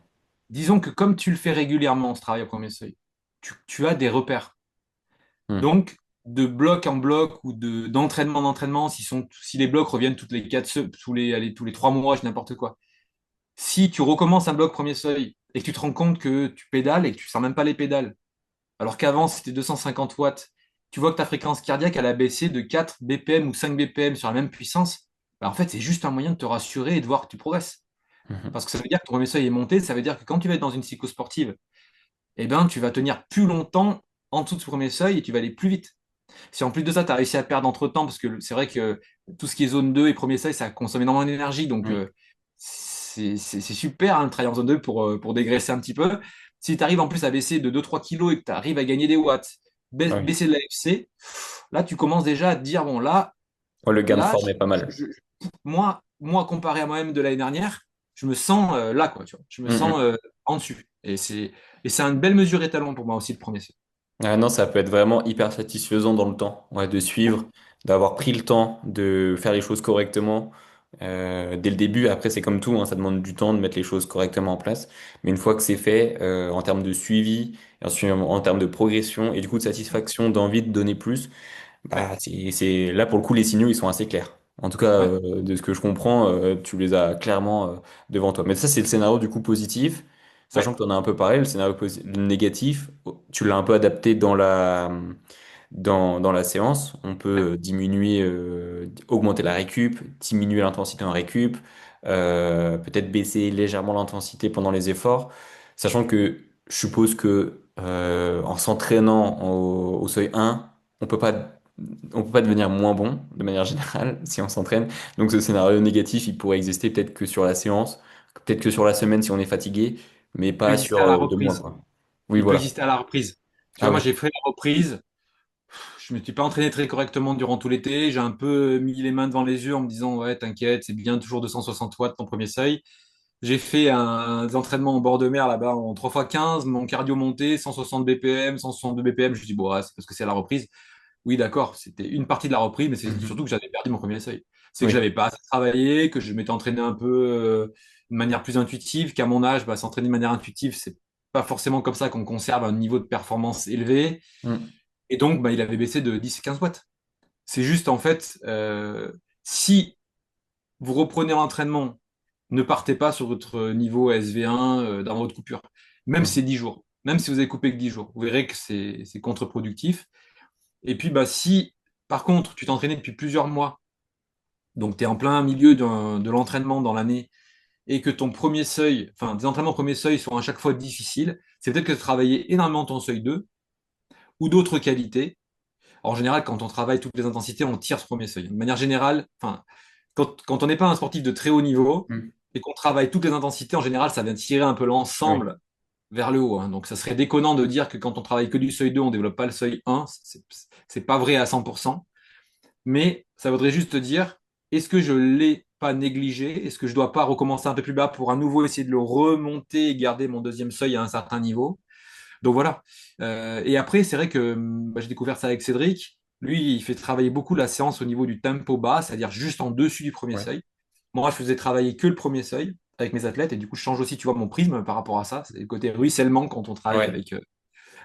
Disons que comme tu le fais régulièrement, ce travail au premier seuil, tu as des repères. Hmm. Donc, de bloc en bloc ou d'entraînement en entraînement, si les blocs reviennent toutes les tous les 3 mois, je dis n'importe quoi. Si tu recommences un bloc premier seuil et que tu te rends compte que tu pédales et que tu sens même pas les pédales, alors qu'avant c'était 250 watts, tu vois que ta fréquence cardiaque elle a baissé de 4 BPM ou 5 BPM sur la même puissance, bah, en fait c'est juste un moyen de te rassurer et de voir que tu progresses. Mhm. Parce que ça veut dire que ton premier seuil est monté, ça veut dire que quand tu vas être dans une cyclosportive, eh ben, tu vas tenir plus longtemps en dessous de ce premier seuil et tu vas aller plus vite. Si en plus de ça, tu as réussi à perdre entre temps, parce que c'est vrai que tout ce qui est zone 2 et premier seuil, ça consomme énormément d'énergie. Donc, Oui. c'est super hein, de travailler en zone 2 pour dégraisser un petit peu. Si tu arrives en plus à baisser de 2-3 kilos et que tu arrives à gagner des watts, Ah oui. baisser de l'AFC, là, tu commences déjà à te dire, bon, là, Ouais, le gain de là forme est pas mal. moi, comparé à moi-même de l'année dernière, je me sens là, quoi, tu vois. Je me sens Mhm. en dessus. Et c'est une belle mesure étalon pour moi aussi, le premier seuil. Ah non, ça peut être vraiment hyper satisfaisant dans le temps, ouais, de suivre, d'avoir pris le temps de faire les choses correctement dès le début. Après, c'est comme tout, hein, ça demande du temps de mettre les choses correctement en place. Mais une fois que c'est fait, en termes de suivi, et ensuite en termes de progression et du coup de satisfaction, d'envie de donner plus, Ouais, bah, là pour le coup, les signaux, ils sont assez clairs. En tout cas, ouais, de ce que je comprends, tu les as clairement devant toi. Mais ça, c'est le scénario du coup positif. ouais. Sachant que tu en as un peu parlé, le négatif, tu l'as un peu adapté dans la séance. On peut diminuer, augmenter la récup, diminuer l'intensité en récup, peut-être baisser légèrement l'intensité pendant les efforts. Sachant que je suppose que en s'entraînant au seuil 1, on peut pas, on peut pas devenir moins bon de manière générale si on s'entraîne. Donc ce scénario négatif, il pourrait exister peut-être que sur la séance, peut-être que sur la semaine si on est fatigué, mais Il peut pas exister sur à la 2 mois, reprise. quoi. Oui, Il peut voilà. exister à la reprise. Tu Ah vois, moi, oui. j'ai fait la reprise. Je me suis pas entraîné très correctement durant tout l'été. J'ai un peu mis les mains devant les yeux en me disant, ouais, t'inquiète, c'est bien, toujours 260 watts ton premier seuil. J'ai fait des entraînements en bord de mer là-bas en 3x15, mon cardio monté, 160 BPM, 162 BPM. Je me suis dit, bon, ouais, c'est parce que c'est la reprise. Oui, d'accord, c'était une partie de la reprise, mais c'est Mhm. surtout que j'avais perdu mon premier seuil. C'est que Oui. j'avais pas assez travaillé, que je m'étais entraîné un peu de manière plus intuitive, qu'à mon âge, bah, s'entraîner de manière intuitive, c'est pas forcément comme ça qu'on conserve un niveau de performance élevé. Mm. Et donc, bah, il avait baissé de 10-15 watts. C'est juste, en fait, si vous reprenez l'entraînement, ne partez pas sur votre niveau SV1 dans votre coupure. Même si c'est Mhm. 10 jours. Même si vous avez coupé que 10 jours. Vous verrez que c'est contre-productif. Et puis, bah, si, par contre, tu t'entraînais depuis plusieurs mois, donc tu es en plein milieu de l'entraînement dans l'année, et que ton premier seuil, enfin, tes entraînements premier seuil sont à chaque fois difficiles, c'est peut-être que tu travaillais énormément ton seuil 2 ou d'autres qualités. En général, quand on travaille toutes les intensités, on tire ce premier seuil. De manière générale, enfin, quand on n'est pas un sportif de très haut niveau Mm. et qu'on travaille toutes les intensités, en général, ça vient tirer un peu Oui. l'ensemble vers le haut, hein. Donc, ça serait déconnant de dire que quand on travaille que du seuil 2, on développe pas le seuil 1. C'est pas vrai à 100%. Mais ça voudrait juste dire, est-ce que je l'ai pas négligé? Est-ce que je dois pas recommencer un peu plus bas pour à nouveau essayer de le remonter et garder mon deuxième seuil à un certain niveau? Donc voilà. Et après, c'est vrai que bah, j'ai découvert ça avec Cédric. Lui, il fait travailler beaucoup la séance au niveau du tempo bas, c'est-à-dire juste en dessus du premier Ouais. seuil. Moi, je faisais travailler que le premier seuil avec mes athlètes, et du coup, je change aussi, tu vois, mon prisme par rapport à ça. C'est le côté ruissellement quand on travaille Ouais.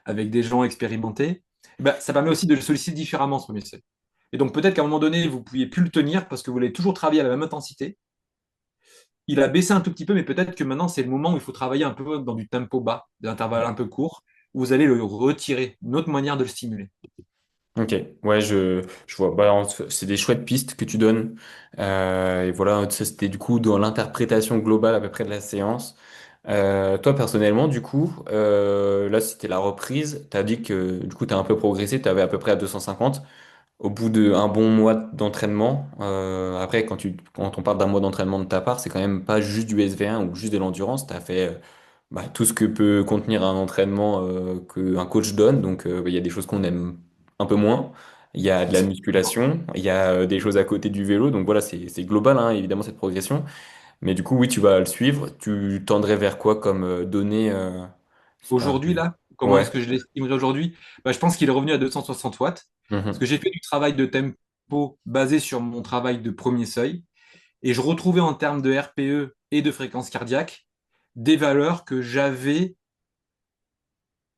avec des gens expérimentés. Et ben, ça permet aussi de le solliciter différemment, ce premier seuil. Et donc, peut-être qu'à un moment donné, vous ne pouviez plus le tenir parce que vous l'avez toujours travaillé à la même intensité. Il a baissé un tout petit peu, mais peut-être que maintenant, c'est le moment où il faut travailler un peu dans du tempo bas, des intervalles un peu courts, où vous allez le retirer, une autre manière de le stimuler. Ok, ouais, je vois. Bah, c'est des chouettes pistes que tu donnes. Et voilà, ça c'était du coup dans l'interprétation globale à peu près de la séance. Toi personnellement, du coup, là c'était la reprise. T'as dit que du coup t'as un peu progressé. T'avais à peu près à 250 au bout d'un bon mois d'entraînement. Après, quand on parle d'un mois d'entraînement de ta part, c'est quand même pas juste du SV1 ou juste de l'endurance. T'as fait bah, tout ce que peut contenir un entraînement qu'un coach donne. Donc, il y a des choses qu'on aime un peu moins. Il y a de la musculation, il y a des choses à côté du vélo. Donc voilà, c'est global, hein, évidemment, cette progression. Mais du coup, oui, tu vas le suivre. Tu tendrais vers quoi comme données euh, Aujourd'hui, là, comment est-ce Ouais. que je l'estimerai aujourd'hui? Bah, je pense qu'il est revenu à 260 watts, parce que Mhm. j'ai fait du travail de tempo basé sur mon travail de premier seuil, et je retrouvais en termes de RPE et de fréquence cardiaque des valeurs que j'avais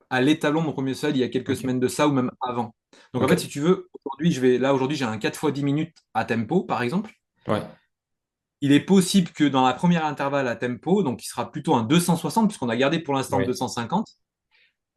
à l'étalon de mon premier seuil il y a quelques Ok. semaines de ça ou même avant. Donc en Ok. fait, si tu veux, aujourd'hui j'ai un 4 fois 10 minutes à tempo par exemple. Ouais. Il est possible que dans la première intervalle à tempo, donc qui sera plutôt un 260 puisqu'on a gardé pour l'instant Ouais. 250,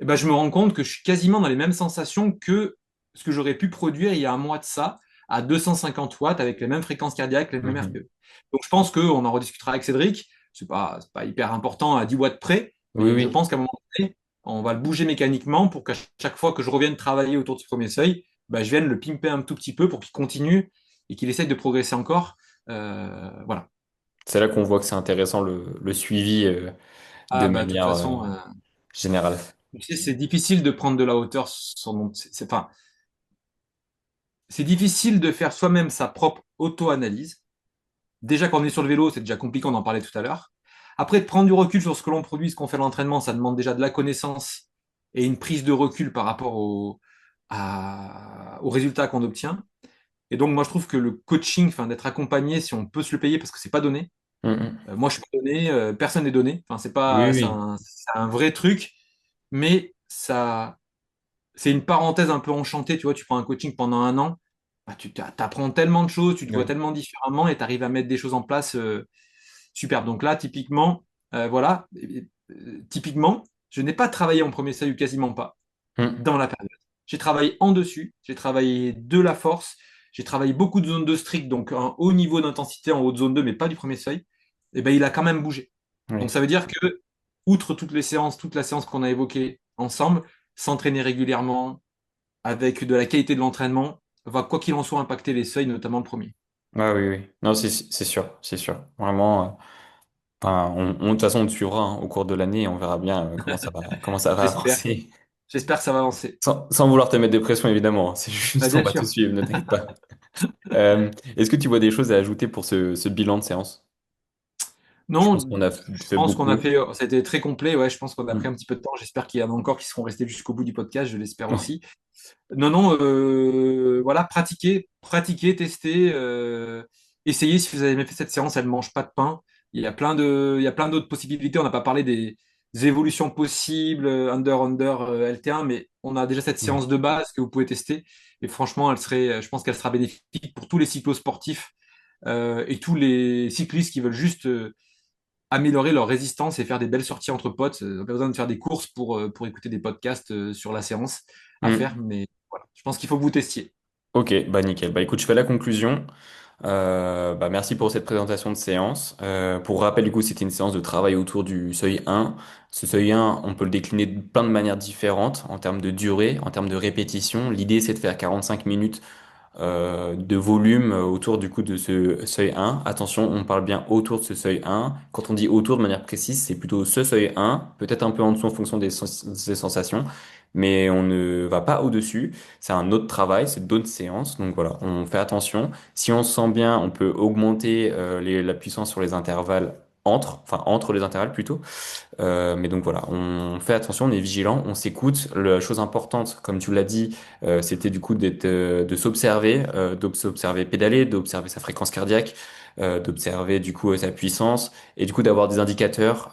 eh ben, je me rends compte que je suis quasiment dans les mêmes sensations que ce que j'aurais pu produire il y a un mois de ça à 250 watts avec les mêmes fréquences cardiaques, les mêmes Mhm. RPE. Donc je pense qu'on en rediscutera avec Cédric. C'est pas hyper important à 10 watts près, Oui, mais je oui. pense qu'à un moment donné, on va le bouger mécaniquement pour qu'à chaque fois que je revienne travailler autour de ce premier seuil, ben, je vienne le pimper un tout petit peu pour qu'il continue et qu'il essaye de progresser encore. Voilà. C'est là qu'on voit que c'est intéressant le suivi de Ah bah de toute manière façon, générale. tu sais, c'est difficile de prendre de la hauteur sur enfin, c'est difficile de faire soi-même sa propre auto-analyse. Déjà, quand on est sur le vélo, c'est déjà compliqué, on en parlait tout à l'heure. Après, de prendre du recul sur ce que l'on produit, ce qu'on fait à l'entraînement, ça demande déjà de la connaissance et une prise de recul par rapport aux résultats qu'on obtient. Et donc, moi, je trouve que le coaching, enfin, d'être accompagné, si on peut se le payer, parce que c'est pas donné. Mhm. Moi, je suis pas donné, personne n'est donné. Enfin, Oui, oui. c'est un vrai truc, mais ça, c'est une parenthèse un peu enchantée. Tu vois, tu prends un coaching pendant un an, bah, tu apprends tellement de choses, tu te vois Oui. tellement différemment et tu arrives à mettre des choses en place superbes. Donc là, typiquement, voilà, typiquement, je n'ai pas travaillé en premier seuil, quasiment pas, Mhm. dans la période. J'ai travaillé en dessus, j'ai travaillé de la force, j'ai travaillé beaucoup de zone 2 strict, donc un haut niveau d'intensité en haute zone 2, mais pas du premier seuil. Et ben, il a quand même bougé. Oui. Donc ça veut dire que, outre toutes les séances, toute la séance qu'on a évoquée ensemble, s'entraîner régulièrement, avec de la qualité de l'entraînement, va quoi qu'il en soit impacter les seuils, notamment le premier. Ah oui, oui. Non, c'est sûr, c'est sûr. Vraiment, enfin, de toute façon, on te suivra hein, au cours de l'année et on verra bien comment ça va J'espère. avancer. J'espère que ça va avancer. Sans vouloir te mettre des pressions, évidemment, hein. C'est Bah, juste, on bien va te sûr. suivre, ne t'inquiète pas. Est-ce que tu vois des choses à ajouter pour ce bilan de séance? Je pense Non, qu'on a je fait pense qu'on a beaucoup. fait, c'était très complet. Ouais, je pense qu'on a pris un Mm. petit peu de temps. J'espère qu'il y en a encore qui seront restés jusqu'au bout du podcast. Je l'espère aussi. Non, non, voilà, pratiquer, tester, essayez si vous avez jamais fait cette séance, elle ne mange pas de pain. Il y a plein d'autres possibilités. On n'a pas parlé des évolutions possibles, under, LT1, mais on a déjà cette Ouais. séance de base que vous pouvez tester. Et franchement, je pense qu'elle sera bénéfique pour tous les cyclosportifs et tous les cyclistes qui veulent juste améliorer leur résistance et faire des belles sorties entre potes. On n'a pas besoin de faire des courses pour écouter des podcasts sur la séance à faire, Mm. mais voilà. Je pense qu'il faut que vous testiez. Ok, bah nickel. Bah écoute, je fais la conclusion. Merci pour cette présentation de séance. Pour rappel, du coup, c'était une séance de travail autour du seuil 1. Ce seuil 1, on peut le décliner de plein de manières différentes en termes de durée, en termes de répétition. L'idée, c'est de faire 45 minutes de volume autour du coup de ce seuil 1. Attention, on parle bien autour de ce seuil 1. Quand on dit autour de manière précise, c'est plutôt ce seuil 1, peut-être un peu en dessous en fonction des sensations, mais on ne va pas au-dessus. C'est un autre travail, c'est d'autres séances. Donc voilà, on fait attention. Si on se sent bien, on peut augmenter la puissance sur les intervalles entre les intervalles plutôt. Mais donc voilà, on fait attention, on est vigilant, on s'écoute. La chose importante, comme tu l'as dit, c'était du coup de s'observer, d'observer pédaler, d'observer sa fréquence cardiaque, d'observer du coup sa puissance et du coup d'avoir des indicateurs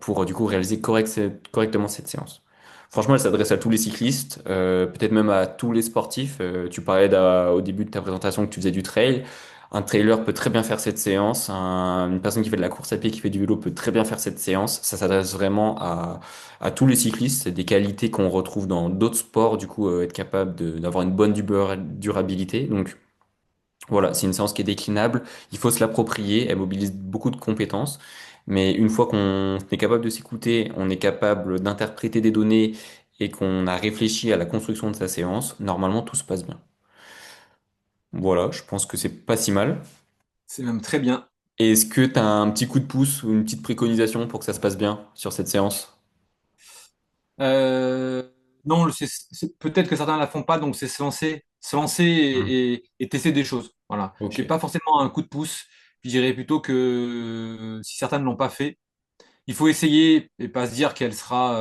pour du coup réaliser correctement cette séance. Franchement, elle s'adresse à tous les cyclistes, peut-être même à tous les sportifs. Tu parlais au début de ta présentation que tu faisais du trail. Un trailer peut très bien faire cette séance. Une personne qui fait de la course à pied, qui fait du vélo peut très bien faire cette séance. Ça s'adresse vraiment à tous les cyclistes. C'est des qualités qu'on retrouve dans d'autres sports, du coup, être capable d'avoir une bonne durabilité. Donc voilà, c'est une séance qui est déclinable. Il faut se l'approprier. Elle mobilise beaucoup de compétences. Mais une fois qu'on est capable de s'écouter, on est capable d'interpréter des données et qu'on a réfléchi à la construction de sa séance, normalement tout se passe bien. Voilà, je pense que c'est pas si mal. C'est même très bien. Et est-ce que tu as un petit coup de pouce ou une petite préconisation pour que ça se passe bien sur cette séance? Euh, non, peut-être que certains la font pas, donc c'est se lancer Hmm. et tester des choses. Voilà. Ok. J'ai pas forcément un coup de pouce. Je dirais plutôt que si certains ne l'ont pas fait, il faut essayer et pas se dire qu'elle sera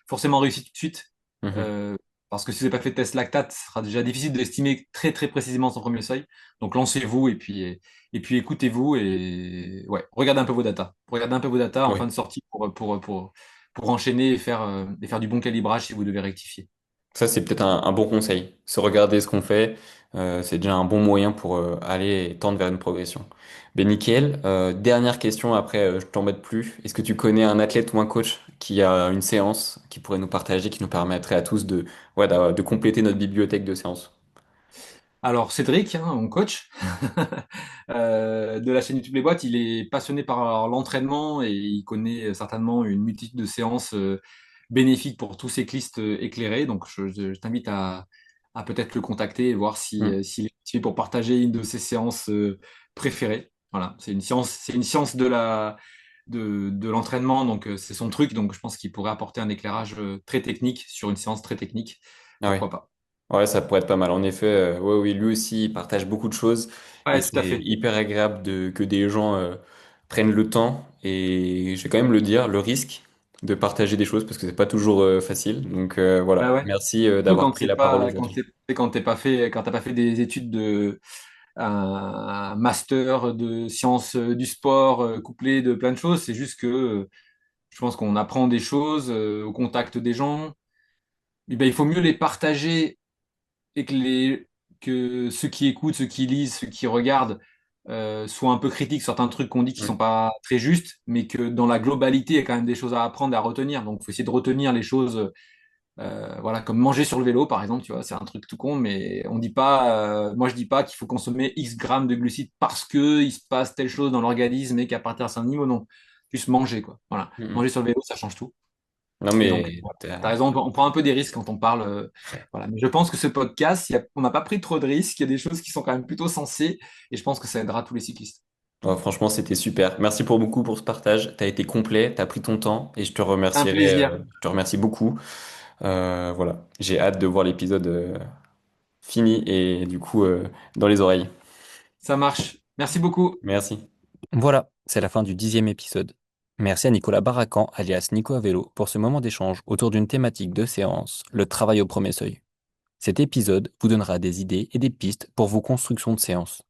forcément réussie tout de suite. Mhm. Euh, Parce que si vous n'avez pas fait de test lactate, ce sera déjà difficile d'estimer très très précisément son premier seuil. Donc lancez-vous et puis écoutez-vous et ouais, regardez un peu vos datas. Regardez un peu vos datas en fin Ouais. de sortie pour enchaîner et faire du bon calibrage si vous devez rectifier. Ça, c'est peut-être un bon conseil. Se regarder ce qu'on fait, c'est déjà un bon moyen pour aller et tendre vers une progression. Ben nickel. Dernière question, après je t'embête plus. Est-ce que tu connais un athlète ou un coach qui a une séance qui pourrait nous partager, qui nous permettrait à tous de compléter notre bibliothèque de séances? Alors Cédric, hein, mon coach de la chaîne YouTube Les Boîtes, il est passionné par l'entraînement et il connaît certainement une multitude de séances bénéfiques pour tous cyclistes éclairés. Donc je t'invite à peut-être le contacter et voir si, Hmm. s'il est motivé pour partager une de ses séances préférées. Voilà, c'est une science de l'entraînement, donc c'est son truc. Donc je pense qu'il pourrait apporter un éclairage très technique sur une séance très technique. Ah ouais. Pourquoi pas? Ouais, ça pourrait être pas mal. En effet, ouais, oui, lui aussi, il partage beaucoup de choses et Ouais, tout c'est à fait. hyper agréable que des gens prennent le temps et je vais quand même le dire, le risque de partager des choses parce que c'est pas toujours facile. Donc Ouais, voilà, ouais. merci Surtout d'avoir pris la parole aujourd'hui. quand t'as pas fait des études un master de sciences du sport couplé de plein de choses. C'est juste que je pense qu'on apprend des choses au contact des gens. Et ben, il faut mieux les partager et que ceux qui écoutent, ceux qui lisent, ceux qui regardent soient un peu critiques sur certains trucs qu'on dit qui sont Mm. pas très justes, mais que dans la globalité, il y a quand même des choses à apprendre, à retenir. Donc, il faut essayer de retenir les choses. Voilà, comme manger sur le vélo, par exemple, tu vois, c'est un truc tout con, mais on dit pas, moi je dis pas qu'il faut consommer X grammes de glucides parce que il se passe telle chose dans l'organisme et qu'à partir d'un certain niveau, non. Juste manger, quoi. Voilà. Mm, Manger mm. sur le vélo, ça change tout. Non Et donc, mais voilà. T'as raison, on prend un peu des risques quand on parle. Voilà. Mais je pense que ce podcast, on n'a pas pris trop de risques. Il y a des choses qui sont quand même plutôt sensées et je pense que ça aidera tous les cyclistes. ouais, franchement, c'était super. Merci pour beaucoup pour ce partage. T'as été complet, t'as pris ton temps et Un plaisir. je te remercie beaucoup. Voilà, j'ai hâte de voir l'épisode fini et du coup dans les oreilles. Ça marche. Merci beaucoup. Merci. Voilà, c'est la fin du 10e épisode. Merci à Nicolas Baracan, alias Nico à vélo, pour ce moment d'échange autour d'une thématique de séance, le travail au premier seuil. Cet épisode vous donnera des idées et des pistes pour vos constructions de séances.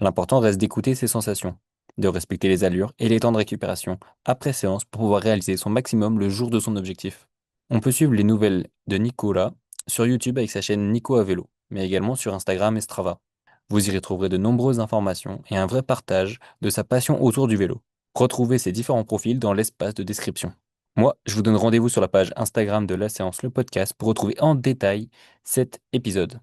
L'important reste d'écouter ses sensations, de respecter les allures et les temps de récupération après séance pour pouvoir réaliser son maximum le jour de son objectif. On peut suivre les nouvelles de Nicolas sur YouTube avec sa chaîne Nico à vélo, mais également sur Instagram et Strava. Vous y retrouverez de nombreuses informations et un vrai partage de sa passion autour du vélo. Retrouvez ces différents profils dans l'espace de description. Moi, je vous donne rendez-vous sur la page Instagram de La Séance le podcast pour retrouver en détail cet épisode.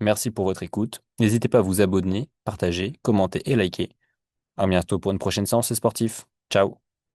Merci pour votre écoute. N'hésitez pas à vous abonner, partager, commenter et liker. À bientôt pour une prochaine séance sportive. Ciao.